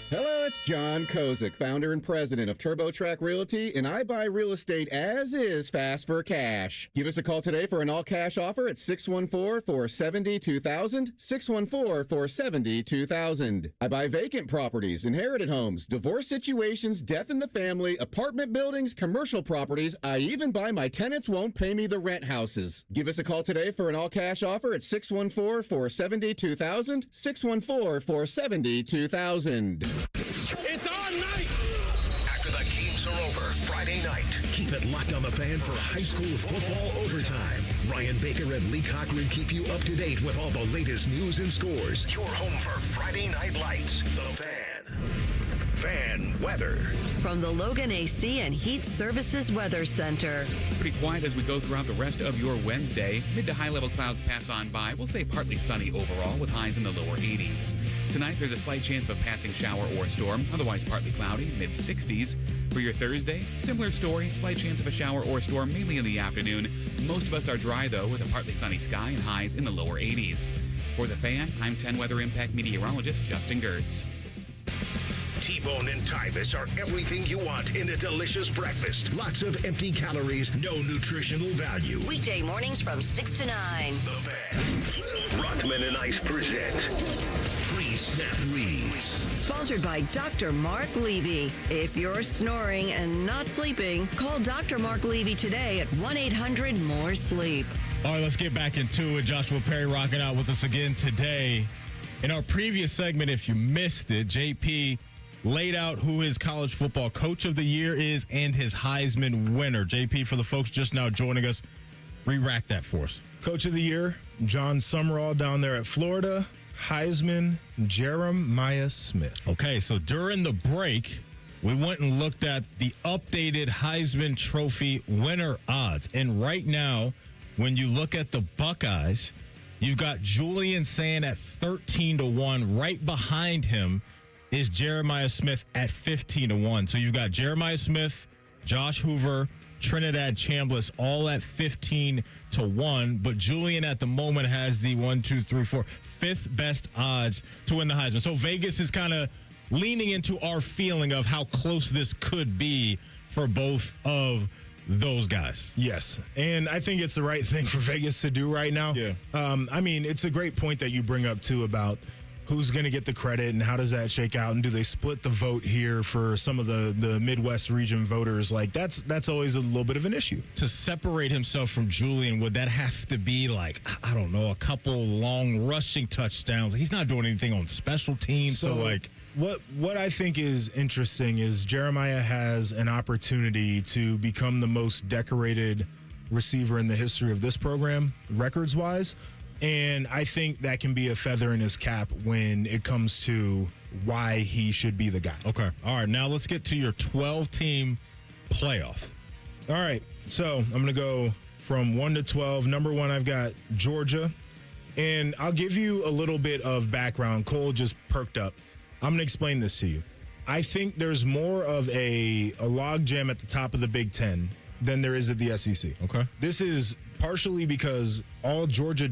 Hello, it's John Kozik, founder and president of TurboTrack Realty, and I buy real estate as is fast for cash. Give us a call today for an all-cash offer at 614-470-2000, 614-470-2000. I buy vacant properties, inherited homes, divorce situations, death in the family, apartment buildings, commercial properties. I even buy my tenants won't pay me the rent houses. Give us a call today for an all-cash offer at 614-470-2000, 614-470-2000.
It's on night.
After the games are over Friday night, keep it locked on the Fan for high school football overtime. Ryan Baker and Lee Cochran keep you up to date with all the latest news and scores. Your home for Friday Night Lights, the Fan. Fan weather.
From the Logan AC and Heat Services Weather Center.
Pretty quiet as we go throughout the rest of your Wednesday. Mid to high level clouds pass on by. We'll say partly sunny overall with highs in the lower 80s. Tonight, there's a slight chance of a passing shower or storm. Otherwise, partly cloudy, mid 60s. For your Thursday, similar story. Slight chance of a shower or storm, mainly in the afternoon. Most of us are dry, though, with a partly sunny sky and highs in the lower 80s. For the Fan, I'm 10 Weather Impact meteorologist Justin Gertz.
T-Bone and Tyvus are everything you want in a delicious breakfast. Lots of empty calories, no nutritional value.
Weekday mornings from 6 to 9.
The Fan. Rothman and Ice present Pre-Snap Reads.
Sponsored by Dr. Mark Levy. If you're snoring and not sleeping, call Dr. Mark Levy today at 1-800-MORE-SLEEP.
All right, let's get back into it. Joshua Perry rocking out with us again today. In our previous segment, if you missed it, JP laid out who his college football coach of the year is and his Heisman winner. JP, for the folks just now joining us, re-rack that for us.
Coach of the year, John Summerall down there at Florida. Heisman, Jeremiah Smith.
Okay, so during the break, we went and looked at the updated Heisman Trophy winner odds. And right now, when you look at the Buckeyes, you've got Julian saying at 13-1. Right behind him is Jeremiah Smith at 15-1. So you've got Jeremiah Smith, Josh Hoover, Trinidad Chambliss all at 15-1. But Julian at the moment has the 5th best odds to win the Heisman. So Vegas is kind of leaning into our feeling of how close this could be for both of those guys.
Yes, and I think it's the right thing for Vegas to do right now.
Yeah.
I mean, it's a great point that you bring up, too, about who's going to get the credit and how does that shake out, and do they split the vote here for some of the Midwest region voters? Like, that's always a little bit of an issue.
To separate himself from Julian, would that have to be like, I don't know, a couple long rushing touchdowns? He's not doing anything on special teams, so like...
What I think is interesting is Jeremiah has an opportunity to become the most decorated receiver in the history of this program, records-wise. And I think that can be a feather in his cap when it comes to why he should be the guy.
Okay. All right. Now let's get to your 12-team playoff.
All right. So I'm going to go from 1 to 12. Number 1, I've got Georgia. And I'll give you a little bit of background. Cole just perked up. I'm going to explain this to you. I think there's more of a logjam at the top of the Big Ten than there is at the SEC.
Okay.
This is partially because all Georgia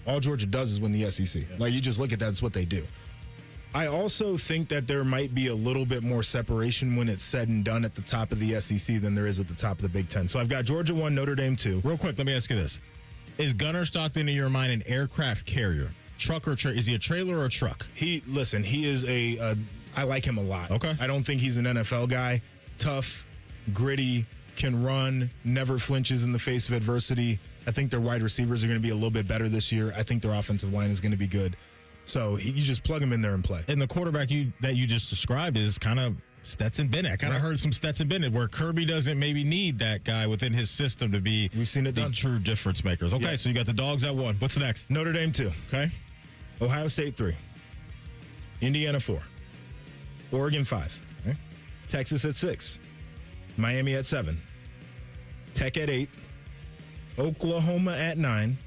does is win the SEC. Yeah. Like, you just look at that, it's what they do. I also think that there might be a little bit more separation when it's said and done at the top of the SEC than there is at the top of the Big Ten. So I've got Georgia 1, Notre Dame 2.
Real quick, let me ask you this. Is Gunnar Stockton, in your mind, an aircraft carrier? Truck or is he a trailer or a truck?
He is I like him a lot.
Okay.
I don't think he's an NFL guy. Tough, gritty, can run, never flinches in the face of adversity. I think their wide receivers are going to be a little bit better this year. I think their offensive line is going to be good. So you just plug him in there and play.
And the quarterback that you just described is kind of Stetson Bennett. I kind of heard some Stetson Bennett where Kirby doesn't maybe need that guy within his system to be
We've seen it
the
done.
True difference makers. Okay,
Yeah.
So you got the Dogs at 1. What's next?
Notre Dame 2.
Okay.
Ohio State 3. Indiana 4. Oregon 5.
Okay.
Texas at 6. Miami at 7. Tech at 8. Oklahoma at 9.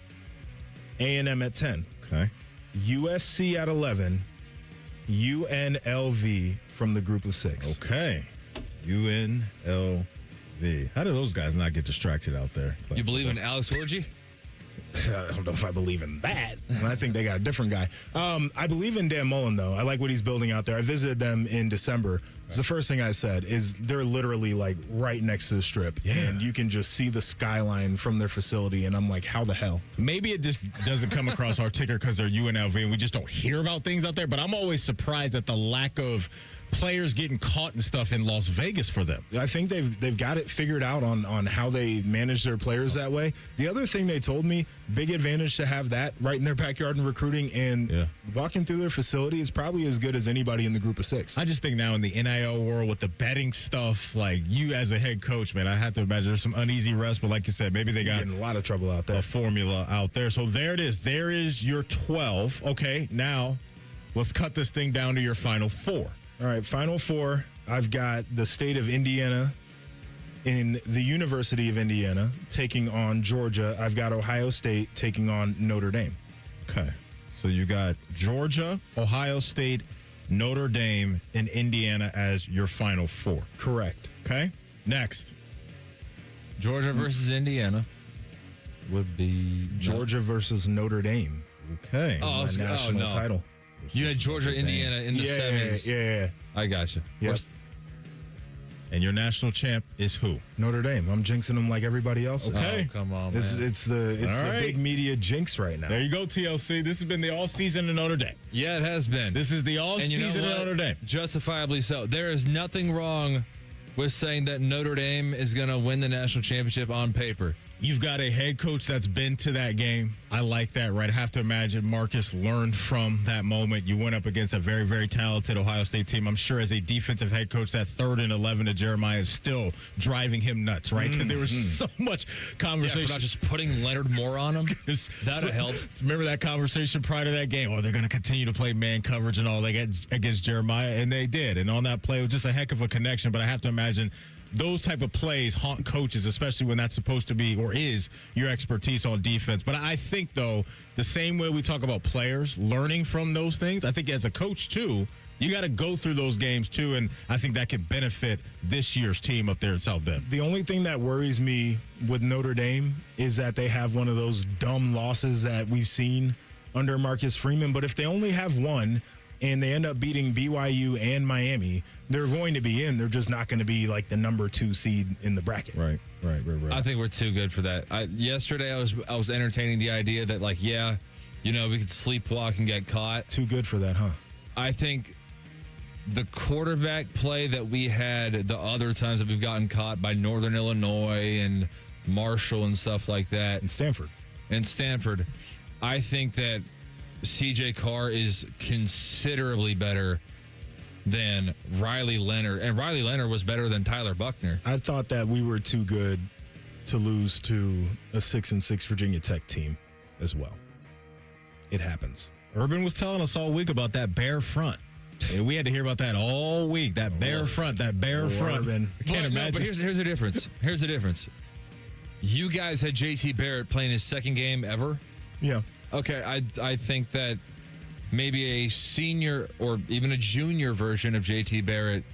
A&M at 10.
Okay.
USC at 11. UNLV from the group of 6.
Okay. UNLV. How do those guys not get distracted out there?
You believe in Alex Orgy?
I don't know if I believe in that. I think they got a different guy. I believe in Dan Mullen, though. I like what he's building out there. I visited them in December. It's the first thing I said is they're literally like right next to the strip. Yeah. And you can just see the skyline from their facility. And I'm like, how the hell?
Maybe it just doesn't come across our ticker because they're UNLV and we just don't hear about things out there. But I'm always surprised at the lack of players getting caught and stuff in Las Vegas for them.
I think they've got it figured out on how they manage their players that way. The other thing they told me, big advantage to have that right in their backyard in recruiting, and walking through their facility is probably as good as anybody in the group of 6.
I just think now in the NIL world with the betting stuff, like you as a head coach, man, I have to imagine there's some uneasy rest, but like you said, maybe they got
in a lot of trouble out there.
A formula out there. So there it is. There is your 12. Okay, now let's cut this thing down to your final 4.
All right, final 4. I've got the state of Indiana in the University of Indiana taking on Georgia. I've got Ohio State taking on Notre Dame.
Okay, so you got Georgia, Ohio State, Notre Dame, and Indiana as your final 4.
Correct.
Okay, next.
Georgia versus Indiana would be
Georgia versus Notre Dame.
Okay.
My national title.
You had Georgia, Indiana in the semis.
Yeah.
I got you.
Yes.
And your national champ is who?
Notre Dame. I'm jinxing them like everybody else.
Okay.
Oh, come on, man.
It's the big media jinx right now.
There you go, TLC. This has been the all-season of Notre Dame.
Yeah, it has been.
This is the all-season of Notre Dame.
Justifiably so. There is nothing wrong with saying that Notre Dame is going to win the national championship on paper.
You've got a head coach that's been to that game. I like that, right? I have to imagine Marcus learned from that moment. You went up against a very, very talented Ohio State team. I'm sure as a defensive head coach, that 3rd and 11 to Jeremiah is still driving him nuts, right? Because there was so much conversation.
Yeah, for not just putting Leonard Moore on him. That would help.
Remember that conversation prior to that game? Oh, they're going to continue to play man coverage and all they get against Jeremiah, and they did. And on that play, it was just a heck of a connection. But I have to imagine those type of plays haunt coaches, especially when that's supposed to be or is your expertise on defense. But I think, though, the same way we talk about players learning from those things, I think as a coach, too, you got to go through those games, too, and I think that could benefit this year's team up there in South Bend.
The only thing that worries me with Notre Dame is that they have one of those dumb losses that we've seen under Marcus Freeman. But if they only have one and they end up beating BYU and Miami, they're going to be in. They're just not going to be like the number 2 seed in the bracket.
Right.
I think we're too good for that. Yesterday, I was entertaining the idea that, like, we could sleepwalk and get caught.
Too good for that, huh?
I think the quarterback play that we had the other times that we've gotten caught by Northern Illinois and Marshall and stuff like that.
And Stanford.
I think that CJ Carr is considerably better than Riley Leonard. And Riley Leonard was better than Tyler Buckner.
I thought that we were too good to lose to a 6-6 Virginia Tech team as well. It happens.
Urban was telling us all week about that bare front. And we had to hear about that all week. That bare front. I can't imagine.
But here's the difference. Here's the difference. You guys had JT Barrett playing his 2nd game ever.
Yeah.
Okay, I think that maybe a senior or even a junior version of JT Barrett.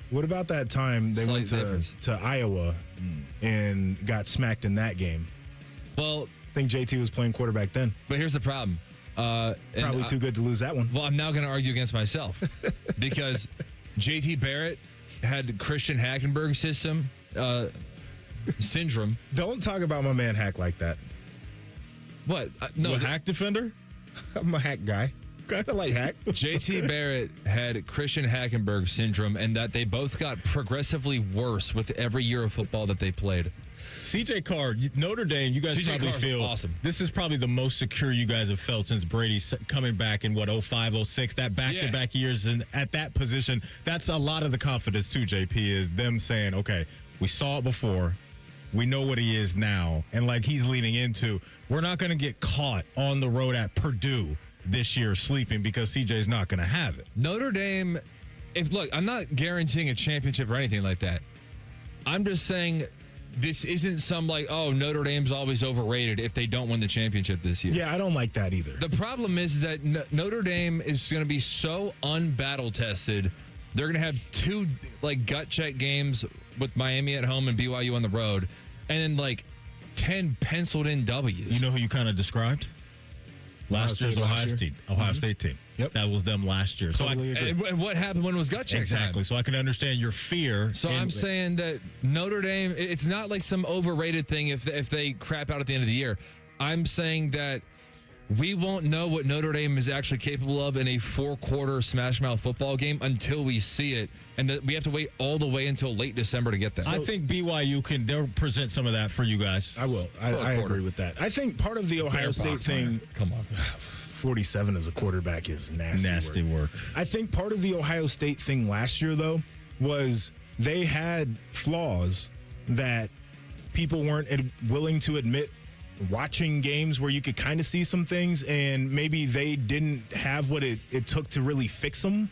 What about that time they went to Iowa and got smacked in that game?
Well,
I think JT was playing quarterback then.
But here's the problem.
Probably too good to lose that one.
Well, I'm now going to argue against myself because JT Barrett had Christian Hackenberg syndrome.
Don't talk about my man Hack like that.
What?
No, Hack defender?
I'm a Hack guy. I like Hack.
JT Barrett had Christian Hackenberg syndrome, and that they both got progressively worse with every year of football that they played.
CJ Carr, Notre Dame, you guys probably feel
awesome.
This is probably the most secure you guys have felt since Brady coming back in, 05, 06, that back-to-back years. And at that position, that's a lot of the confidence, too, JP, is them saying, okay, we saw it before. We know what he is now. And like he's leaning into, we're not going to get caught on the road at Purdue this year sleeping because CJ's not going to have it.
Notre Dame, I'm not guaranteeing a championship or anything like that. I'm just saying this isn't some Notre Dame's always overrated if they don't win the championship this year.
Yeah, I don't like that either.
The problem is that Notre Dame is going to be so unbattle tested. They're going to have 2 gut check games with Miami at home and BYU on the road, and then 10 penciled in W's.
You know who you kind of described? Last year's Ohio State team.
Yep.
That was them last year.
Totally agree.
And what happened when it was gut check
Exactly.
time?
So I can understand your fear.
So I'm saying that Notre Dame, it's not like some overrated thing if they crap out at the end of the year. I'm saying that
We won't know what Notre Dame is actually capable of in a 4-quarter smash mouth football game until we see it. And we have to wait all the way until late December to get that.
I think BYU they'll present some of that for you guys.
I will. I agree with that. I think part of the Ohio State thing.
Come on.
47 as a quarterback is nasty
work.
I think part of the Ohio State thing last year, though, was they had flaws that people weren't willing to admit watching games where you could kind of see some things, and maybe they didn't have what it took to really fix them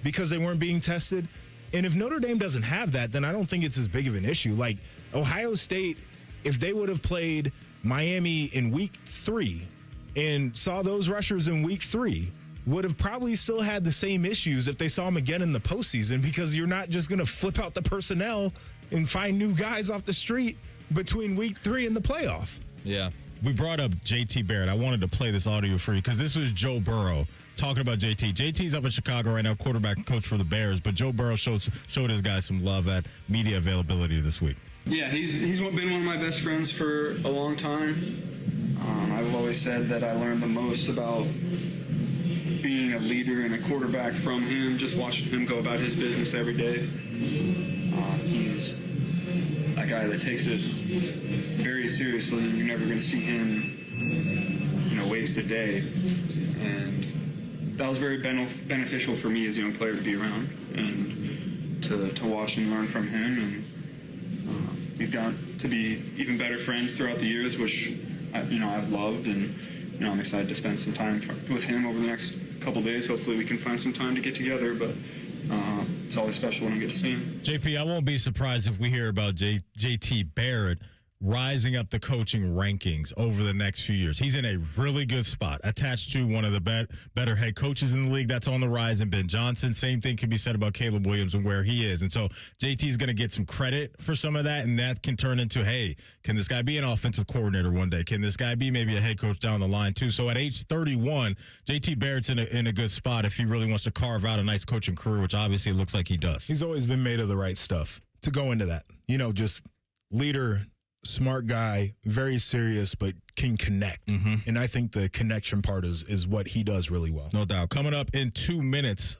because they weren't being tested. And if Notre Dame doesn't have that, then I don't think it's as big of an issue. Like Ohio State, if they would have played Miami in week 3 and saw those rushers in week 3, would have probably still had the same issues if they saw them again in the postseason, because you're not just going to flip out the personnel and find new guys off the street between week 3 and the playoff.
Yeah.
We brought up JT Barrett. I wanted to play this audio for you because this was Joe Burrow talking about JT. JT's up in Chicago right now, quarterback and coach for the Bears, but Joe Burrow showed his guys some love at media availability this week.
Yeah, he's been one of my best friends for a long time. I've always said that I learned the most about being a leader and a quarterback from him, just watching him go about his business every day. He's a guy that takes it very seriously, and you're never going to see him, waste a day. And that was very beneficial for me as a young player to be around and to watch and learn from him. And we've gotten to be even better friends throughout the years, which I've loved, and I'm excited to spend some time with him over the next couple days. Hopefully we can find some time to get together, but it's always special when I get to see him.
JP, I won't be surprised if we hear about JT Barrett rising up the coaching rankings over the next few years. He's in a really good spot, attached to one of the better head coaches in the league that's on the rise, and Ben Johnson. Same thing can be said about Caleb Williams and where he is. And so JT's going to get some credit for some of that, and that can turn into, hey, can this guy be an offensive coordinator one day? Can this guy be maybe a head coach down the line too? So at age 31, JT Barrett's in a good spot if he really wants to carve out a nice coaching career, which obviously it looks like he does.
He's always been made of the right stuff to go into that. Just leader, smart guy, very serious, but can connect.
Mm-hmm.
And I think the connection part is what he does really well.
No doubt. Coming up in 2 minutes,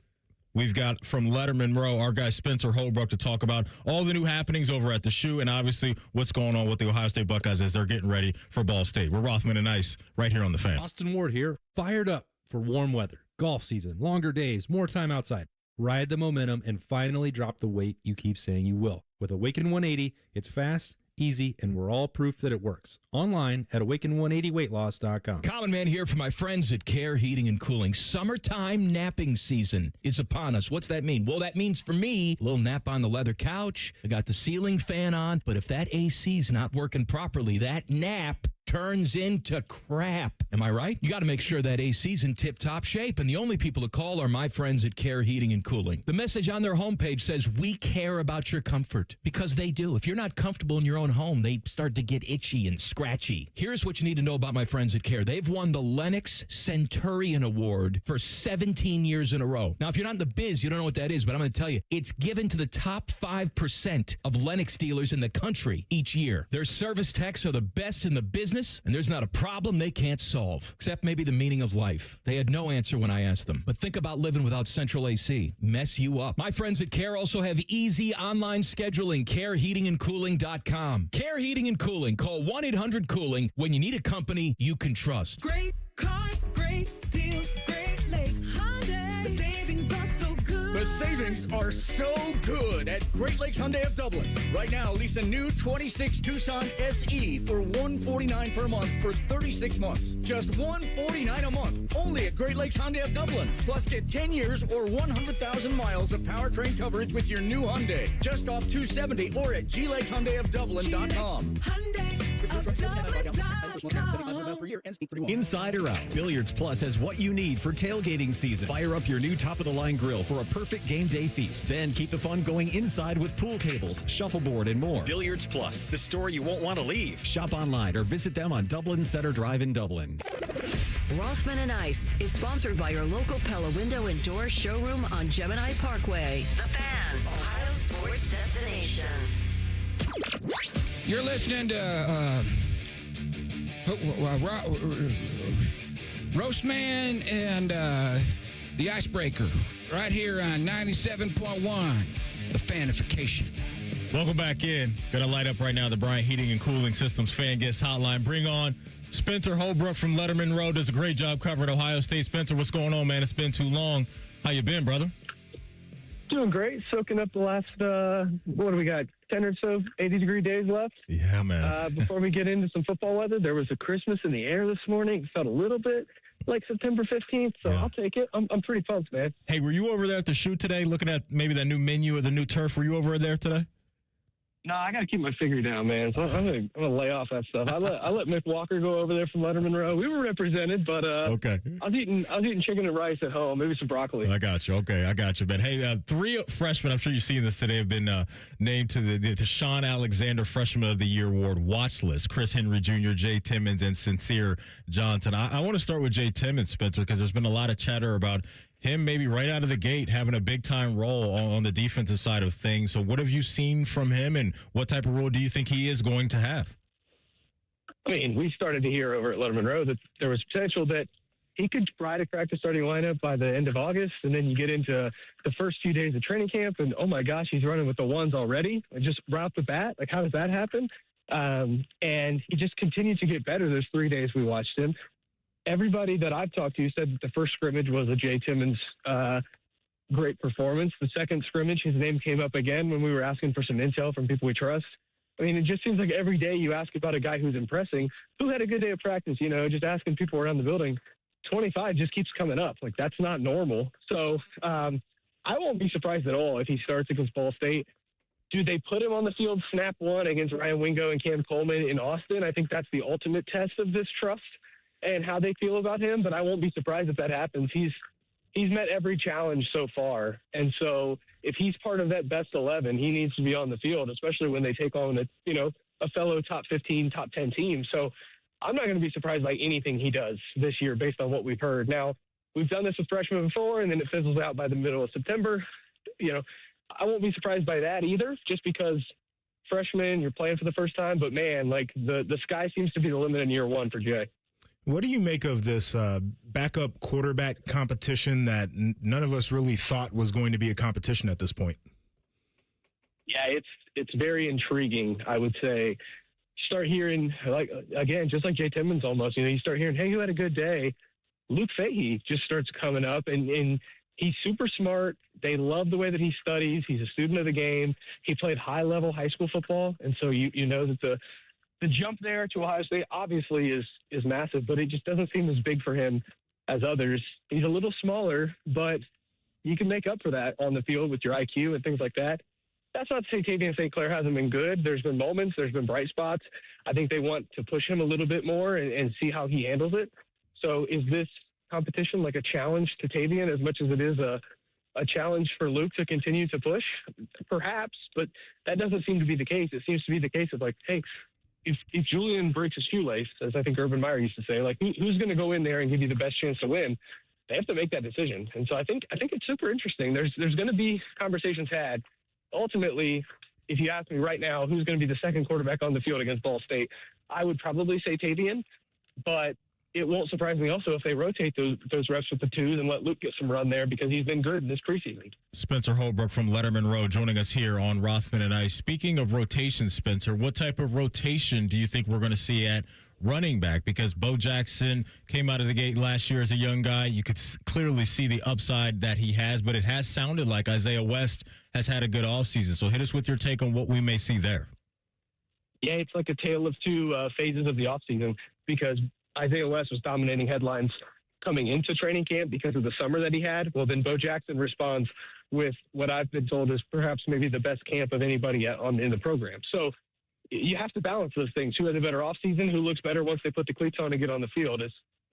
we've got from Letterman Row, our guy Spencer Holbrook, to talk about all the new happenings over at the Shoe and obviously what's going on with the Ohio State Buckeyes as they're getting ready for Ball State. We're Rothman and Ice right here on The Fan.
Austin Ward here, fired up for warm weather, golf season, longer days, more time outside. Ride the momentum and finally drop the weight you keep saying you will. With Awaken 180, it's fast, easy, and we're all proof that it works. Online at awaken180weightloss.com.
Common Man here for my friends at Care Heating and Cooling. Summertime napping season is upon us. What's that mean? Well, that means for me, a little nap on the leather couch. I got the ceiling fan on, but if that AC's not working properly, that nap turns into crap. Am I right? You got to make sure that AC's in tip-top shape, and the only people to call are my friends at Care Heating and Cooling. The message on their homepage says, we care about your comfort, because they do. If you're not comfortable in your own home, they start to get itchy and scratchy. Here's what you need to know about my friends at Care. They've won the Lennox Centurion Award for 17 years in a row. Now, if you're not in the biz, you don't know what that is, but I'm going to tell you, it's given to the top 5% of Lennox dealers in the country each year. Their service techs are the best in the business, and there's not a problem they can't solve, except maybe the meaning of life. They had no answer when I asked them. But think about living without central AC. Mess you up. My friends at Care also have easy online scheduling, careheatingandcooling.com. Care Heating and Cooling. Call 1-800-COOLING when you need a company you can trust.
Great cars, great deals, Great Lakes Hyundai. The savings are so good.
The savings are so good at Great Lakes Hyundai of Dublin. Right now, lease a new 26 Tucson SE for $149 per month for 36 months. Just $149 a month. Only at Great Lakes Hyundai of Dublin. Plus, get 10 years or 100,000 miles of powertrain coverage with your new Hyundai. Just off 270 or at glakeshyundaiofdublin.com.
Inside or out, Billiards Plus has what you need for tailgating season. Fire up your new top-of-the-line grill for a perfect game day feast. Then keep the fun going inside with pool tables, shuffleboard, and more. Billiards Plus, the store you won't want to leave. Shop online or visit them on Dublin Center Drive in Dublin.
Rothman and Ice is sponsored by your local Pella Window and Door showroom on Gemini Parkway. The Fan, Ohio sports destination.
You're listening to Roastman and the Icebreaker right here on 97.1, the Fanification.
Welcome back in. Gonna light up right now the Bryant Heating and Cooling Systems Fan Guest Hotline. Bring on Spencer Holbrook from Letterman Road. Does a great job covering Ohio State. Spencer, what's going on, man? It's been too long. How you been, brother?
Doing great. Soaking up the last, what do we got, 10 or so 80-degree days left?
Yeah, man.
Before we get into some football weather, there was a Christmas in the air this morning. It felt a little bit like September 15th, so I'll take it. I'm pretty pumped, man.
Hey, were you over there at the shoot today looking at maybe that new menu of the new turf? Were you over there today?
No, I got to keep my figure down, man. So I'm gonna lay off that stuff. I let Mick Walker go over there from Letterman Row. We were represented, but
okay.
I was eating chicken and rice at home, maybe some broccoli.
I got you. Okay, I got you. But hey, 3 freshmen, I'm sure you've seen this today, have been named to the Sean Alexander Freshman of the Year Award watch list. Chris Henry Jr., Jay Timmons, and Sincere Johnson. I want to start with Jay Timmons, Spencer, because there's been a lot of chatter about him maybe right out of the gate having a big-time role on the defensive side of things. So what have you seen from him, and what type of role do you think he is going to have?
I mean, we started to hear over at Letterman Row that there was potential that he could ride a crack the starting lineup by the end of August, and then you get into the first few days of training camp, and oh my gosh, he's running with the ones already, and just right off the bat. Like, how does that happen? And he just continued to get better those 3 days we watched him. Everybody that I've talked to said that the first scrimmage was a Jay Timmons great performance. The second scrimmage, his name came up again when we were asking for some intel from people we trust. I mean, it just seems like every day you ask about a guy who's impressing, who had a good day of practice, just asking people around the building. 25 just keeps coming up. Like, that's not normal. So I won't be surprised at all if he starts against Ball State. Do they put him on the field snap one against Ryan Wingo and Cam Coleman in Austin? I think that's the ultimate test of this trust and how they feel about him, but I won't be surprised if that happens. He's met every challenge so far, and so if he's part of that best 11, he needs to be on the field, especially when they take on a fellow top 15, top 10 team. So I'm not going to be surprised by anything he does this year based on what we've heard. Now, we've done this with freshmen before, and then it fizzles out by the middle of September. I won't be surprised by that either, just because freshmen, you're playing for the first time, but man, like the sky seems to be the limit in year one for Jay.
What do you make of this backup quarterback competition that none of us really thought was going to be a competition at this point?
Yeah, it's very intriguing, I would say. Start hearing, just like Jay Timmons almost, you start hearing, hey, who had a good day? Luke Fahey just starts coming up, and he's super smart. They love the way that he studies. He's a student of the game. He played high-level high school football, and so you know that the jump there to Ohio State obviously is massive, but it just doesn't seem as big for him as others. He's a little smaller, but you can make up for that on the field with your IQ and things like that. That's not to say Tavian St. Clair hasn't been good. There's been moments, there's been bright spots. I think they want to push him a little bit more and see how he handles it. So is this competition like a challenge to Tavian as much as it is a challenge for Luke to continue to push? Perhaps, but that doesn't seem to be the case. It seems to be the case of like, hey, if Julian breaks his shoelace, as I think Urban Meyer used to say, like who's going to go in there and give you the best chance to win? They have to make that decision. And so I think it's super interesting. There's going to be conversations had. Ultimately, if you ask me right now, who's going to be the second quarterback on the field against Ball State, I would probably say Tavian, but it won't surprise me also if they rotate those reps with the twos and let Luke get some run there because he's been good in this preseason.
Spencer Holbrook from Letterman Row joining us here on Rothman and Ice. Speaking of rotation, Spencer, what type of rotation do you think we're going to see at running back? Because Bo Jackson came out of the gate last year as a young guy. You could clearly see the upside that he has, but it has sounded like Isaiah West has had a good offseason. So hit us with your take on what we may see there.
Yeah, it's like a tale of two phases of the offseason because Isaiah West was dominating headlines coming into training camp because of the summer that he had. Well, then Bo Jackson responds with what I've been told is perhaps maybe the best camp of anybody in the program. So you have to balance those things. Who had a better offseason? Who looks better once they put the cleats on and get on the field?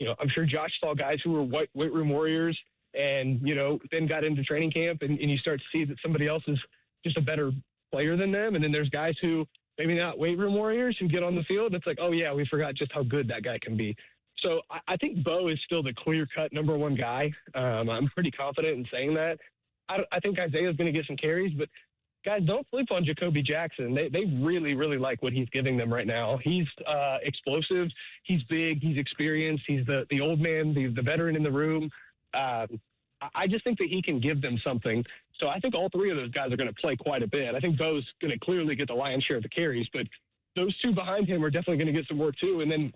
I'm sure Josh saw guys who were weight room warriors and, then got into training camp and you start to see that somebody else is just a better player than them. And then there's guys who maybe not weight room warriors who get on the field. And it's like, oh, yeah, we forgot just how good that guy can be. So I think Bo is still the clear-cut number one guy. I'm pretty confident in saying that. I think Isaiah's going to get some carries, but guys, don't sleep on Jacoby Jackson. They really, really like what he's giving them right now. He's explosive. He's big. He's experienced. He's the old man, the veteran in the room. I just think that he can give them something. So I think all three of those guys are going to play quite a bit. I think Bo's going to clearly get the lion's share of the carries, but those two behind him are definitely going to get some work too. And then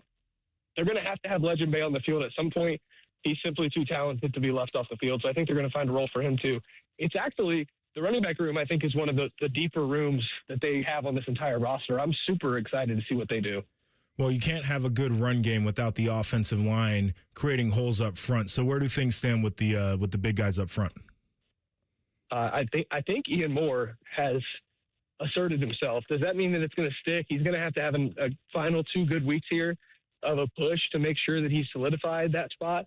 they're going to have Legend Bay on the field at some point. He's simply too talented to be left off the field. So I think they're going to find a role for him too. It's actually the running back room, I think, is one of the deeper rooms that they have on this entire roster. I'm super excited to see what they do.
Well, you can't have a good run game without the offensive line creating holes up front. So where do things stand with the big guys up front?
I think Ian Moore has asserted himself. Does that mean that it's going to stick? He's going to have a final 2 good weeks here of a push to make sure that he's solidified that spot.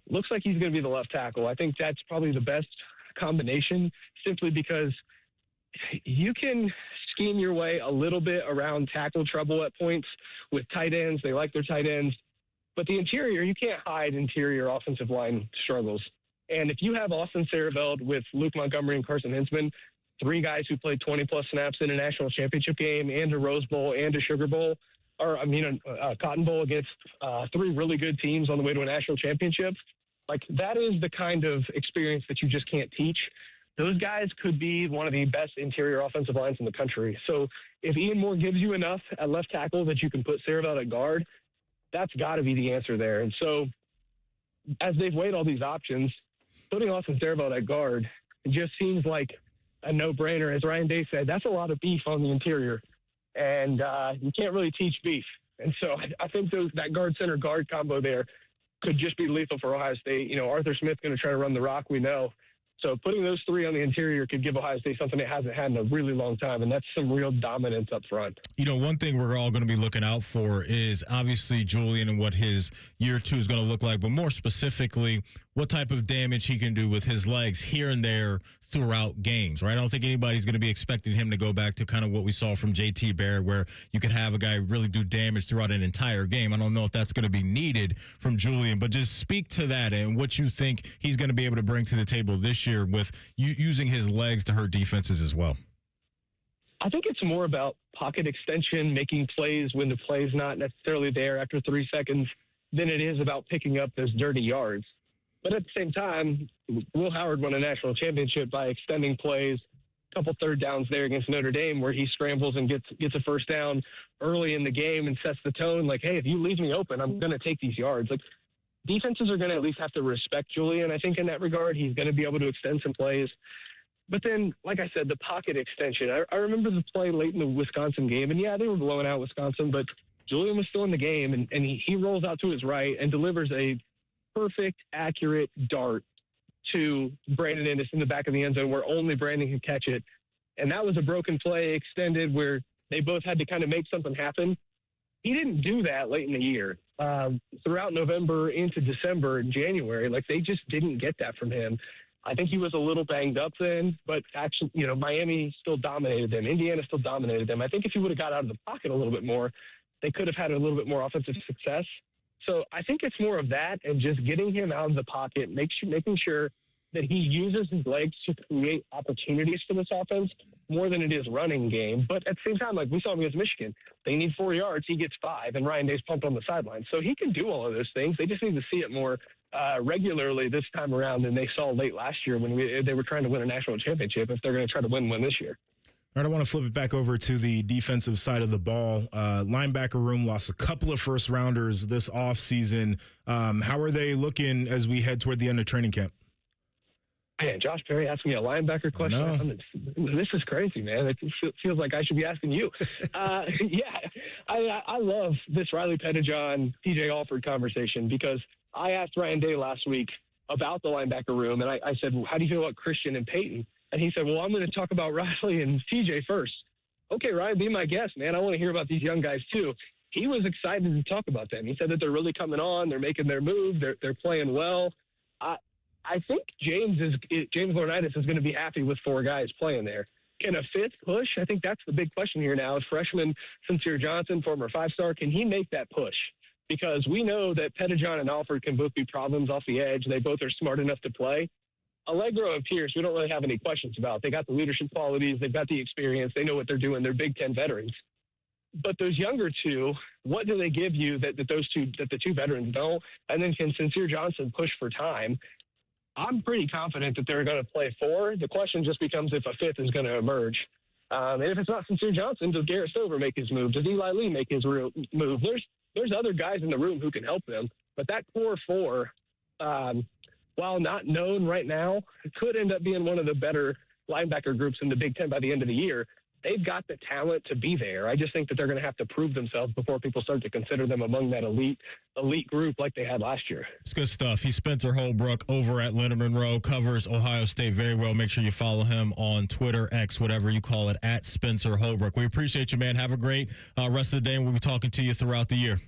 Looks like he's going to be the left tackle. I think that's probably the best combination, simply because you can scheme your way a little bit around tackle trouble at points with tight ends. They like their tight ends. But the interior, you can't hide interior offensive line struggles. And if you have Austin Sareveld with Luke Montgomery and Carson Hinzman, 3 guys who played 20-plus snaps in a national championship game and a Rose Bowl and a Sugar Bowl, a Cotton Bowl against 3 really good teams on the way to a national championship, like that is the kind of experience that you just can't teach. Those guys could be one of the best interior offensive lines in the country. So if Ian Moore gives you enough at left tackle that you can put Sareveld at guard, that's got to be the answer there. And so as they've weighed all these options, putting Austin Sareveld at guard, it just seems like a no-brainer. As Ryan Day said, that's a lot of beef on the interior, and you can't really teach beef. And so I think that guard center guard combo there could just be lethal for Ohio State. Arthur Smith going to try to run the rock, we know. So putting those 3 on the interior could give Ohio State something it hasn't had in a really long time, and that's some real dominance up front.
One thing we're all going to be looking out for is obviously Julian and what his year 2 is going to look like, but more specifically, what type of damage he can do with his legs here and there throughout games, right? I don't think anybody's going to be expecting him to go back to kind of what we saw from JT Barrett, where you could have a guy really do damage throughout an entire game. I don't know if that's going to be needed from Julian, but just speak to that and what you think he's going to be able to bring to the table this year with using his legs to hurt defenses as well.
I think it's more about pocket extension, making plays when the play's not necessarily there after 3 seconds, than it is about picking up those dirty yards. But at the same time, Will Howard won a national championship by extending plays, a couple third downs there against Notre Dame where he scrambles and gets a first down early in the game and sets the tone like, hey, if you leave me open, I'm going to take these yards. Like, defenses are going to at least have to respect Julian, I think, in that regard. He's going to be able to extend some plays. But then, like I said, the pocket extension. I remember the play late in the Wisconsin game, and yeah, they were blowing out Wisconsin, but Julian was still in the game, and he rolls out to his right and delivers a perfect, accurate dart to Brandon Ennis in the back of the end zone where only Brandon could catch it. And that was a broken play extended where they both had to kind of make something happen. He didn't do that late in the year. Throughout November into December and January, like they just didn't get that from him. I think he was a little banged up then, but actually, Miami still dominated them. Indiana still dominated them. I think if he would have got out of the pocket a little bit more, they could have had a little bit more offensive success. So I think it's more of that and just getting him out of the pocket, making sure that he uses his legs to create opportunities for this offense more than it is running game. But at the same time, like we saw him against Michigan, they need 4 yards, he gets 5, and Ryan Day's pumped on the sideline. So he can do all of those things. They just need to see it more regularly this time around than they saw late last year when they were trying to win a national championship if they're going to try to win one this year.
All right, I want to flip it back over to the defensive side of the ball. Linebacker room lost a couple of first-rounders this offseason. How are they looking as we head toward the end of training camp?
Man, Josh Perry asked me a linebacker question. This is crazy, man. It feels like I should be asking you. I love this Riley Pettijohn, TJ Alford conversation because I asked Ryan Day last week about the linebacker room, and I said, well, how do you feel about Christian and Peyton? And he said, well, I'm going to talk about Riley and TJ first. Okay, Ryan, be my guest, man. I want to hear about these young guys, too. He was excited to talk about them. He said that they're really coming on. They're making their move. They're playing well. I think James Laurinaitis is going to be happy with 4 guys playing there. Can a 5th push? I think that's the big question here now. Is freshman Sincere Johnson, former 5-star, can he make that push? Because we know that Pettijohn and Alford can both be problems off the edge. They both are smart enough to play. Allegro and Pierce, we don't really have any questions about. They got the leadership qualities. They've got the experience. They know what they're doing. They're Big Ten veterans. But those younger two, what do they give you that the two veterans don't? And then can Sincere Johnson push for time? I'm pretty confident that they're going to play 4. The question just becomes if a 5th is going to emerge. And if it's not Sincere Johnson, does Garrett Stover make his move? Does Eli Lee make his move? There's other guys in the room who can help them. But that core 4, while not known right now, could end up being one of the better linebacker groups in the Big Ten by the end of the year. They've got the talent to be there. I just think that they're going to have to prove themselves before people start to consider them among that elite group like they had last year.
It's good stuff. He's Spencer Holbrook over at Leonard Monroe, covers Ohio State very well. Make sure you follow him on Twitter, X, whatever you call it, at Spencer Holbrook. We appreciate you, man. Have a great rest of the day, and we'll be talking to you throughout the year.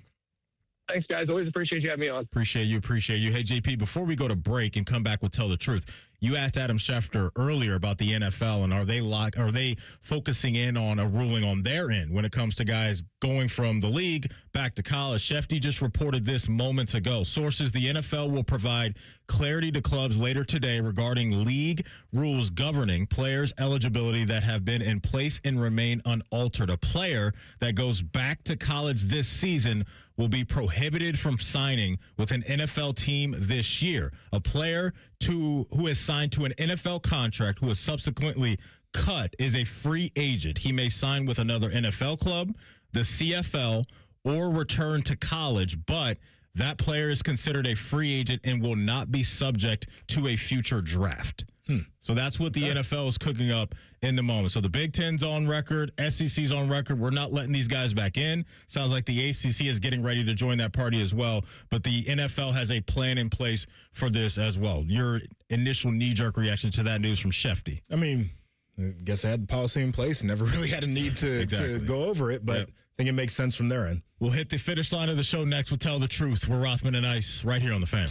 Thanks, guys. Always appreciate you having me on.
Appreciate you. Hey, JP, before we go to break and come back with Tell the Truth, you asked Adam Schefter earlier about the NFL and are they focusing in on a ruling on their end when it comes to guys going from the league back to college. Schefter just reported this moments ago. Sources, the NFL will provide clarity to clubs later today regarding league rules governing players' eligibility that have been in place and remain unaltered. A player that goes back to college this season will be prohibited from signing with an NFL team this year. A player who is signed to an NFL contract who is subsequently cut is a free agent. He may sign with another NFL club, the CFL, or return to college, but that player is considered a free agent and will not be subject to a future draft. So that's what the NFL is cooking up in the moment. So the Big Ten's on record, SEC's on record. We're not letting these guys back in. Sounds like the ACC is getting ready to join that party as well. But the NFL has a plan in place for this as well. Your initial knee-jerk reaction to that news from Schefter?
I mean, I guess I had the policy in place and never really had a need to go over it, but I think it makes sense from their end.
We'll hit the finish line of the show next. We'll Tell the Truth. We're Rothman and Ice right here on The Fan.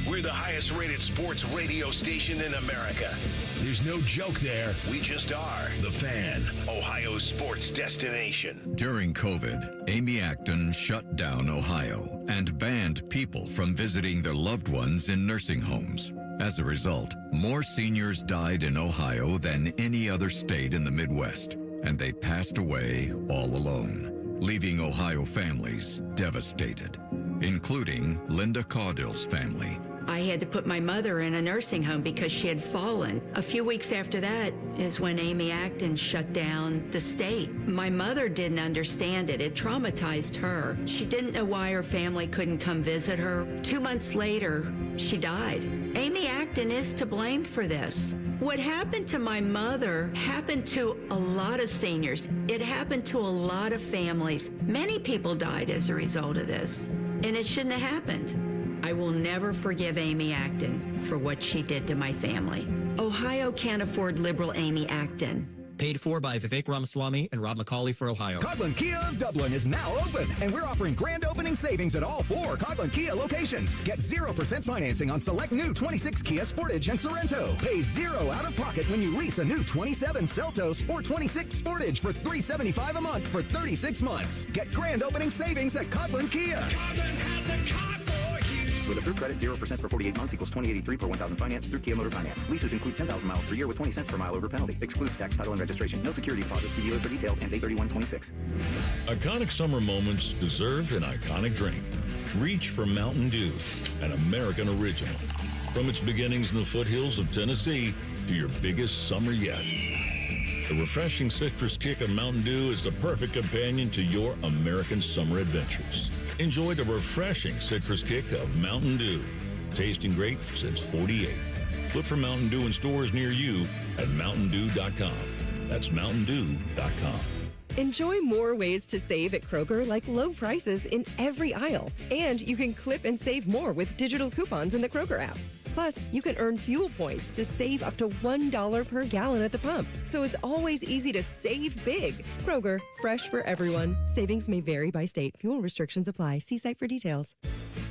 We're the highest rated sports radio station in America. There's no joke there. We just are. The Fan, Ohio's sports destination.
During COVID, Amy Acton shut down Ohio and banned people from visiting their loved ones in nursing homes. As a result, more seniors died in Ohio than any other state in the Midwest, and they passed away all alone, leaving Ohio families devastated, including Linda Caudill's family.
I had to put my mother in a nursing home because she had fallen. A few weeks after that is when Amy Acton shut down the state. My mother didn't understand it. It traumatized her. She didn't know why her family couldn't come visit her. 2 months later, she died. Amy Acton is to blame for this. What happened to my mother happened to a lot of seniors. It happened to a lot of families. Many people died as a result of this, and it shouldn't have happened. I will never forgive Amy Acton for what she did to my family. Ohio can't afford liberal Amy Acton.
Paid for by Vivek Ramaswamy and Rob McCauley for Ohio.
Coghlan Kia of Dublin is now open, and we're offering grand opening savings at all 4 Coghlan Kia locations. Get 0% financing on select new 26 Kia Sportage and Sorrento. Pay 0 out of pocket when you lease a new 27 Seltos or 26 Sportage for $375 a month for 36 months. Get grand opening savings at Coghlan Kia. Coghlan has the car for you.
With approved credit, 0% for 48 months equals $20.83 per 1,000 finance through Kia Motor Finance. Leases include 10,000 miles per year with 20 cents per mile over penalty. Excludes tax, title, and registration. No security deposit. See dealer for details and 831.26.
Iconic summer moments deserve an iconic drink. Reach for Mountain Dew, an American original. From its beginnings in the foothills of Tennessee to your biggest summer yet. The refreshing citrus kick of Mountain Dew is the perfect companion to your American summer adventures. Enjoy the refreshing citrus kick of Mountain Dew. Tasting great since 48. Look for Mountain Dew in stores near you at mountaindew.com. That's mountaindew.com.
Enjoy more ways to save at Kroger, like low prices in every aisle. And you can clip and save more with digital coupons in the Kroger app. Plus, you can earn fuel points to save up to $1 per gallon at the pump. So it's always easy to save big. Kroger, fresh for everyone. Savings may vary by state. Fuel restrictions apply. See site for details.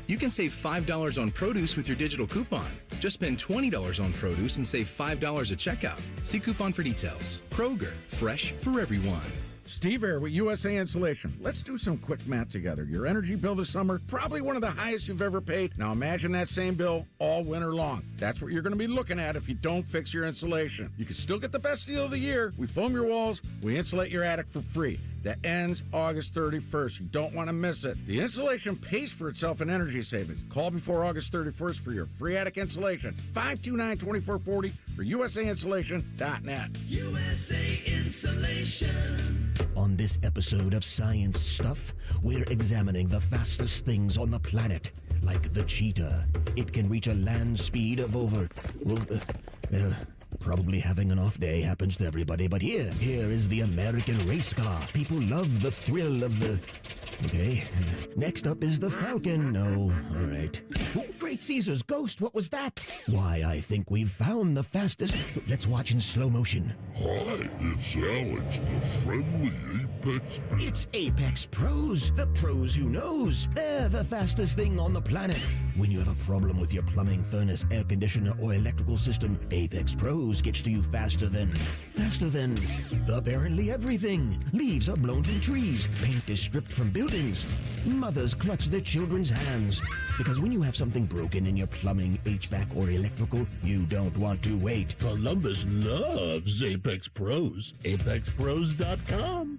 You can save $5 on produce with your digital coupon. Just spend $20 on produce and save $5 at checkout. See coupon for details. Kroger, fresh for everyone.
Steve here with USA Insulation. Let's do some quick math together. Your energy bill this summer, probably one of the highest you've ever paid. Now imagine that same bill all winter long. That's what you're going to be looking at if you don't fix your insulation. You can still get the best deal of the year. We foam your walls, we insulate your attic for free. That ends August 31st. You don't want to miss it. The insulation pays for itself in energy savings. Call before August 31st for your free attic insulation. 529-2440 or usainsulation.net.
USA Insulation.
On this episode of Science Stuff, we're examining the fastest things on the planet, like the cheetah. It can reach a land speed of over, probably having an off day happens to everybody, but here is the American race car. People love the thrill of the... Okay. Next up is the Falcon. No, all right. Oh, Great Caesar's ghost, what was that? Why, I think we've found the fastest... Let's watch in slow motion.
Hi, it's Alex, the friendly Apex Pro.
It's Apex Pros, the pros who knows. They're the fastest thing on the planet. When you have a problem with your plumbing, furnace, air conditioner, or electrical system, Apex Pros gets to you faster than apparently everything. Leaves are blown from trees. Paint is stripped from buildings. Mothers clutch their children's hands. Because when you have something broken in your plumbing, HVAC, or electrical, you don't want to wait.
Columbus loves Apex Pros. ApexPros.com.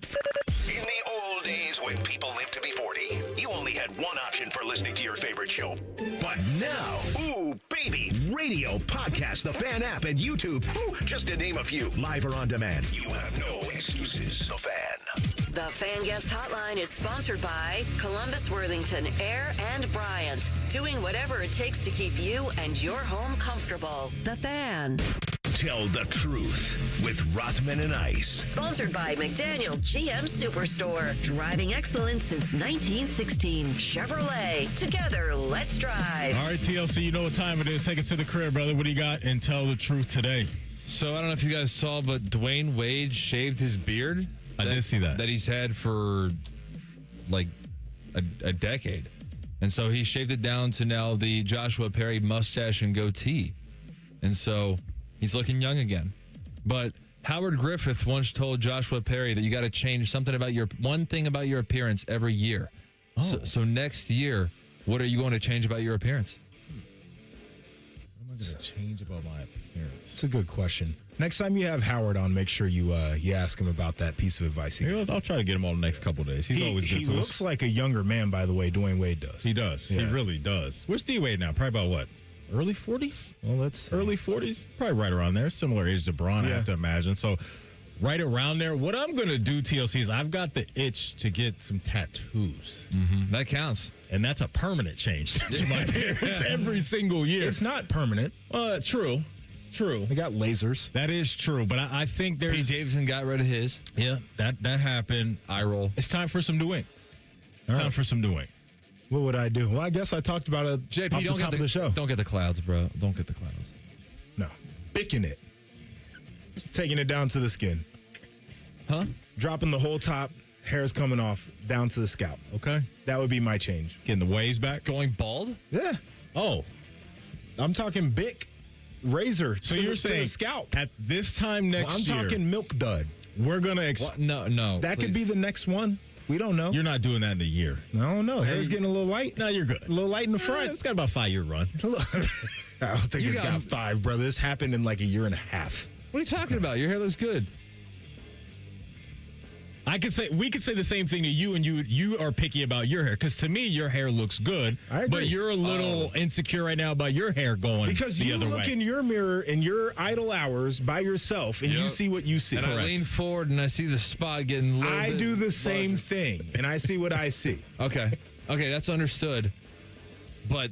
In the old days when people lived to be 40, you only had one option for listening to your favorite show. But now, ooh, baby, radio, podcast, the Fan app, and YouTube, ooh, just to name a few, live or on demand. You have no excuses. The Fan.
The Fan Guest Hotline is sponsored by Columbus, Worthington, Air, and Bryant. Doing whatever it takes to keep you and your home comfortable. The Fan.
Tell the truth with Rothman Ice.
Sponsored by McDaniel GM Superstore. Driving excellence since 1916. Chevrolet. Together, let's drive.
All right, TLC, you know what time it is. Take us to the crib, brother. What do you got? And tell the truth today.
So I don't know if you guys saw, but Dwayne Wade shaved his beard.
I did see that.
That he's had for like a decade. And so he shaved it down to now the Joshua Perry mustache and goatee. And so he's looking young again. But Howard Griffith once told Joshua Perry that you got to change something about one thing about your appearance every year. Oh. So next year, what are you going to change about your appearance?
What am I going to change about my appearance?
It's a good question. Next time you have Howard on, make sure you ask him about that piece of advice.
I'll try to get him on the next couple of days. He's always good to us.
He looks like a younger man, by the way, Dwayne Wade does.
He does. Yeah. He really does. Where's D-Wade now? Probably about what? Early 40s?
Well, that's
early 40s. Probably right around there. Similar age to Braun, I have to imagine. So right around there. What I'm going to do, TLC, is I've got the itch to get some tattoos.
Mm-hmm. That counts.
And that's a permanent change to my appearance every single year.
It's not permanent.
True.
They got lasers.
That is true, but I think there's...
Pete Davidson got rid of his.
Yeah, that happened.
Eye roll.
It's time for some doing. Time for some doing.
What would I do? Well, I guess I talked about it
JP,
off the top of the show.
Don't get the clouds, bro. Don't get the clouds.
No. Picking it. Just taking it down to the skin.
Huh?
Dropping the whole top, hair's coming off, down to the scalp.
Okay.
That would be my change.
Getting the waves back?
Going bald?
Yeah.
Oh.
I'm talking big razor.
So
to
you're
the
saying
scalp.
At this time next year.
I'm talking milk dud.
We're going to...
No.
That could be the next one. We don't know.
You're not doing that in a year.
No. Hair's getting a little light.
No, you're good.
A little light in the front.
It's got about a 5-year run.
I don't think it's got 5, brother. This happened in like a year and a half.
What are you talking about? Your hair looks good.
We could say the same thing to you, and you are picky about your hair, because to me your hair looks good.
I agree.
But you're a little insecure right now about your hair going
because
the other way.
Because you look in your mirror in your idle hours by yourself, and you see what you see.
And I lean forward and I see the spot getting.
I do the same thing, and I see what I see.
Okay, that's understood. But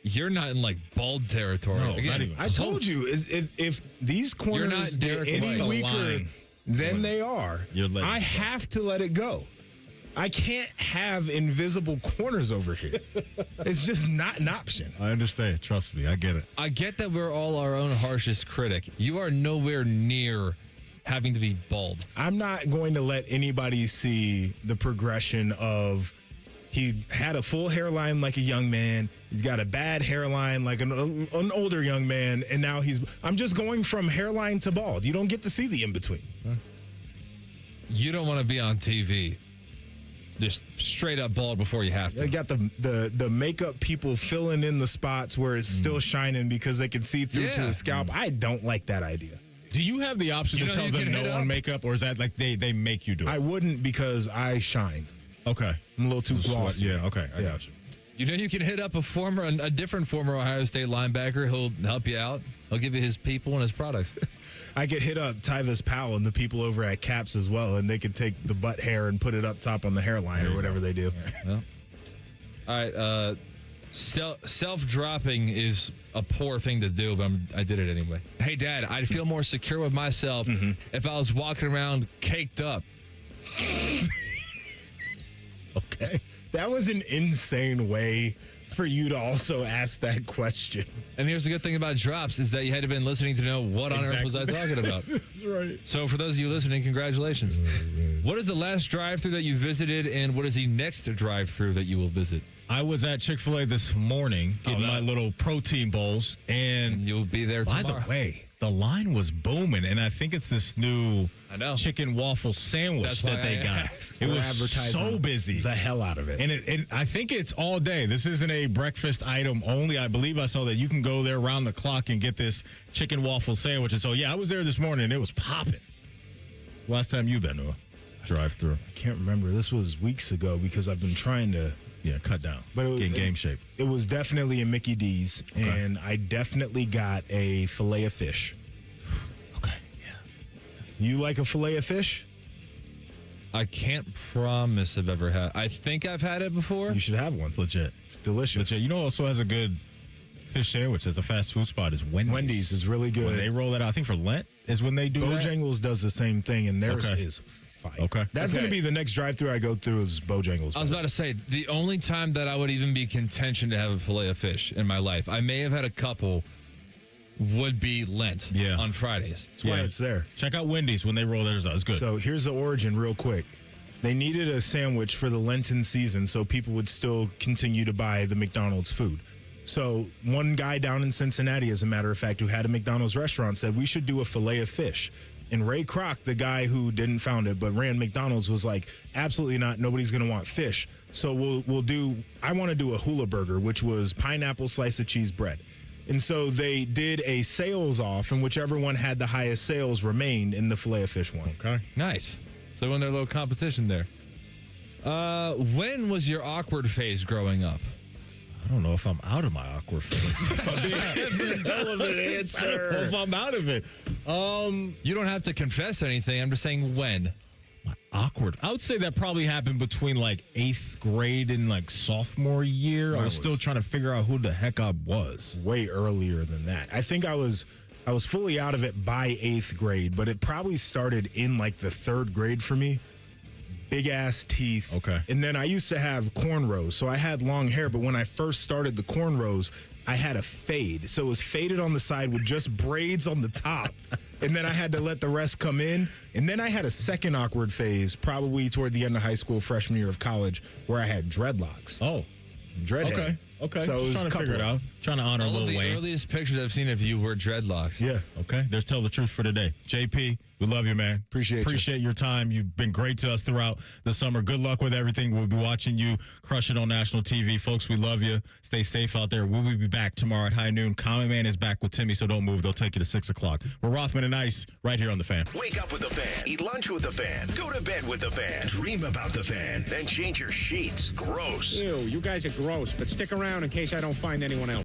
you're not in like bald territory.
No,
Again,
not even
I told you if these corners get any weaker than they are, I have to let it go. I can't have invisible corners over here. It's just not an option.
I understand. Trust me. I get it.
I get that we're all our own harshest critic. You are nowhere near having to be bald.
I'm not going to let anybody see the progression of he had a full hairline like a young man. He's got a bad hairline like an older young man. And now I'm just going from hairline to bald. You don't get to see the in-between.
You don't want to be on TV. Just straight up bald before you have to.
They got the makeup people filling in the spots where it's still shining because they can see through to the scalp. I don't like that idea.
Do you have the option to tell them no on makeup, or is that like they make you do it?
I wouldn't because I shine.
Okay.
I'm a little too glossy.
Yeah, okay. I got you.
You know, you can hit up a different former Ohio State linebacker. He'll help you out. He'll give you his people and his products.
I could hit up Tyvis Powell and the people over at Caps as well, and they could take the butt hair and put it up top on the hairline or whatever they do.
Well, all right. Self-dropping is a poor thing to do, but I did it anyway. Hey, Dad, I'd feel more secure with myself if I was walking around caked up.
Okay. That was an insane way for you to also ask that question.
And here's the good thing about drops is that you had to have been listening to know what on earth was I talking about.
That's right.
So for those of you listening, congratulations. What is the last drive-thru that you visited, and what is the next drive-thru that you will visit?
I was at Chick-fil-A this morning getting my little protein bowls, and
you'll be there tomorrow.
By the way, the line was booming, and I think it's this new chicken waffle sandwich that they got. It was so busy.
The hell out of it.
And I think it's all day. This isn't a breakfast item only. I believe I saw that you can go there around the clock and get this chicken waffle sandwich. And so, yeah, I was there this morning, and it was popping. Last time you've been to a drive-thru?
I can't remember. This was weeks ago because I've been trying to
cut down.
But
get in game shape.
It was definitely a Mickey D's, and I definitely got a fillet of fish.
Okay, yeah.
You like a fillet of fish?
I can't promise I've ever had. I think I've had it before.
You should have one.
It's legit.
It's delicious.
Legit. You know who also has a good fish sandwich as a fast food spot is Wendy's.
Wendy's is really good.
When they roll that out, I think for Lent is when they do that.
Bojangles does the same thing, and theirs is fire.
Okay.
That's going to be the next drive-thru I go through is Bojangles.
I was about to say, the only time that I would even be contention to have a fillet of fish in my life, I may have had a couple, would be Lent on Fridays.
That's why it's there.
Check out Wendy's when they roll theirs out. It's good.
So here's the origin real quick. They needed a sandwich for the Lenten season so people would still continue to buy the McDonald's food. So one guy down in Cincinnati, as a matter of fact, who had a McDonald's restaurant said, we should do a fillet of fish. And Ray Kroc, the guy who didn't found it but ran McDonald's, was like, absolutely not. Nobody's going to want fish. So I want to do a hula burger, which was pineapple slice of cheese bread. And so they did a sales off, and whichever one had the highest sales remained in the fillet of fish one.
Okay.
Nice. So they won their little competition there. When was your awkward phase growing up?
I don't know if I'm out of my awkward phase.
That's a hell of an answer.
I don't know if I'm out of it.
You don't have to confess anything. I'm just saying when.
Awkward. I would say that probably happened between like 8th grade and like sophomore year. I was still trying to figure out who the heck I was.
Way earlier than that. I think I was fully out of it by 8th grade, but it probably started in like the 3rd grade for me. Big ass teeth.
Okay.
And then I used to have cornrows. So I had long hair, but when I first started the cornrows, I had a fade. So it was faded on the side with just braids on the top. And then I had to let the rest come in. And then I had a second awkward phase, probably toward the end of high school, freshman year of college, where I had dreadlocks.
Oh.
Dreadhead.
Okay.
So it was
trying to figure it out. Trying to honor
All
Lil
of the
Wayne.
earliest pictures I've seen of you were dreadlocks.
Yeah.
Okay. There's Tell the Truth for today. JP, we love you, man. Appreciate your time. You've been great to us throughout the summer. Good luck with everything. We'll be watching you crush it on national TV. Folks, we love you. Stay safe out there. We'll be back tomorrow at high noon. Common Man is back with Timmy, so don't move. They'll take you to 6 o'clock. We're Rothman and Ice right here on The Fan.
Wake up with The Fan. Eat lunch with The Fan. Go to bed with The Fan. Dream about The Fan. Then change your sheets. Gross.
Ew, you guys are gross, but stick around in case I don't find anyone else.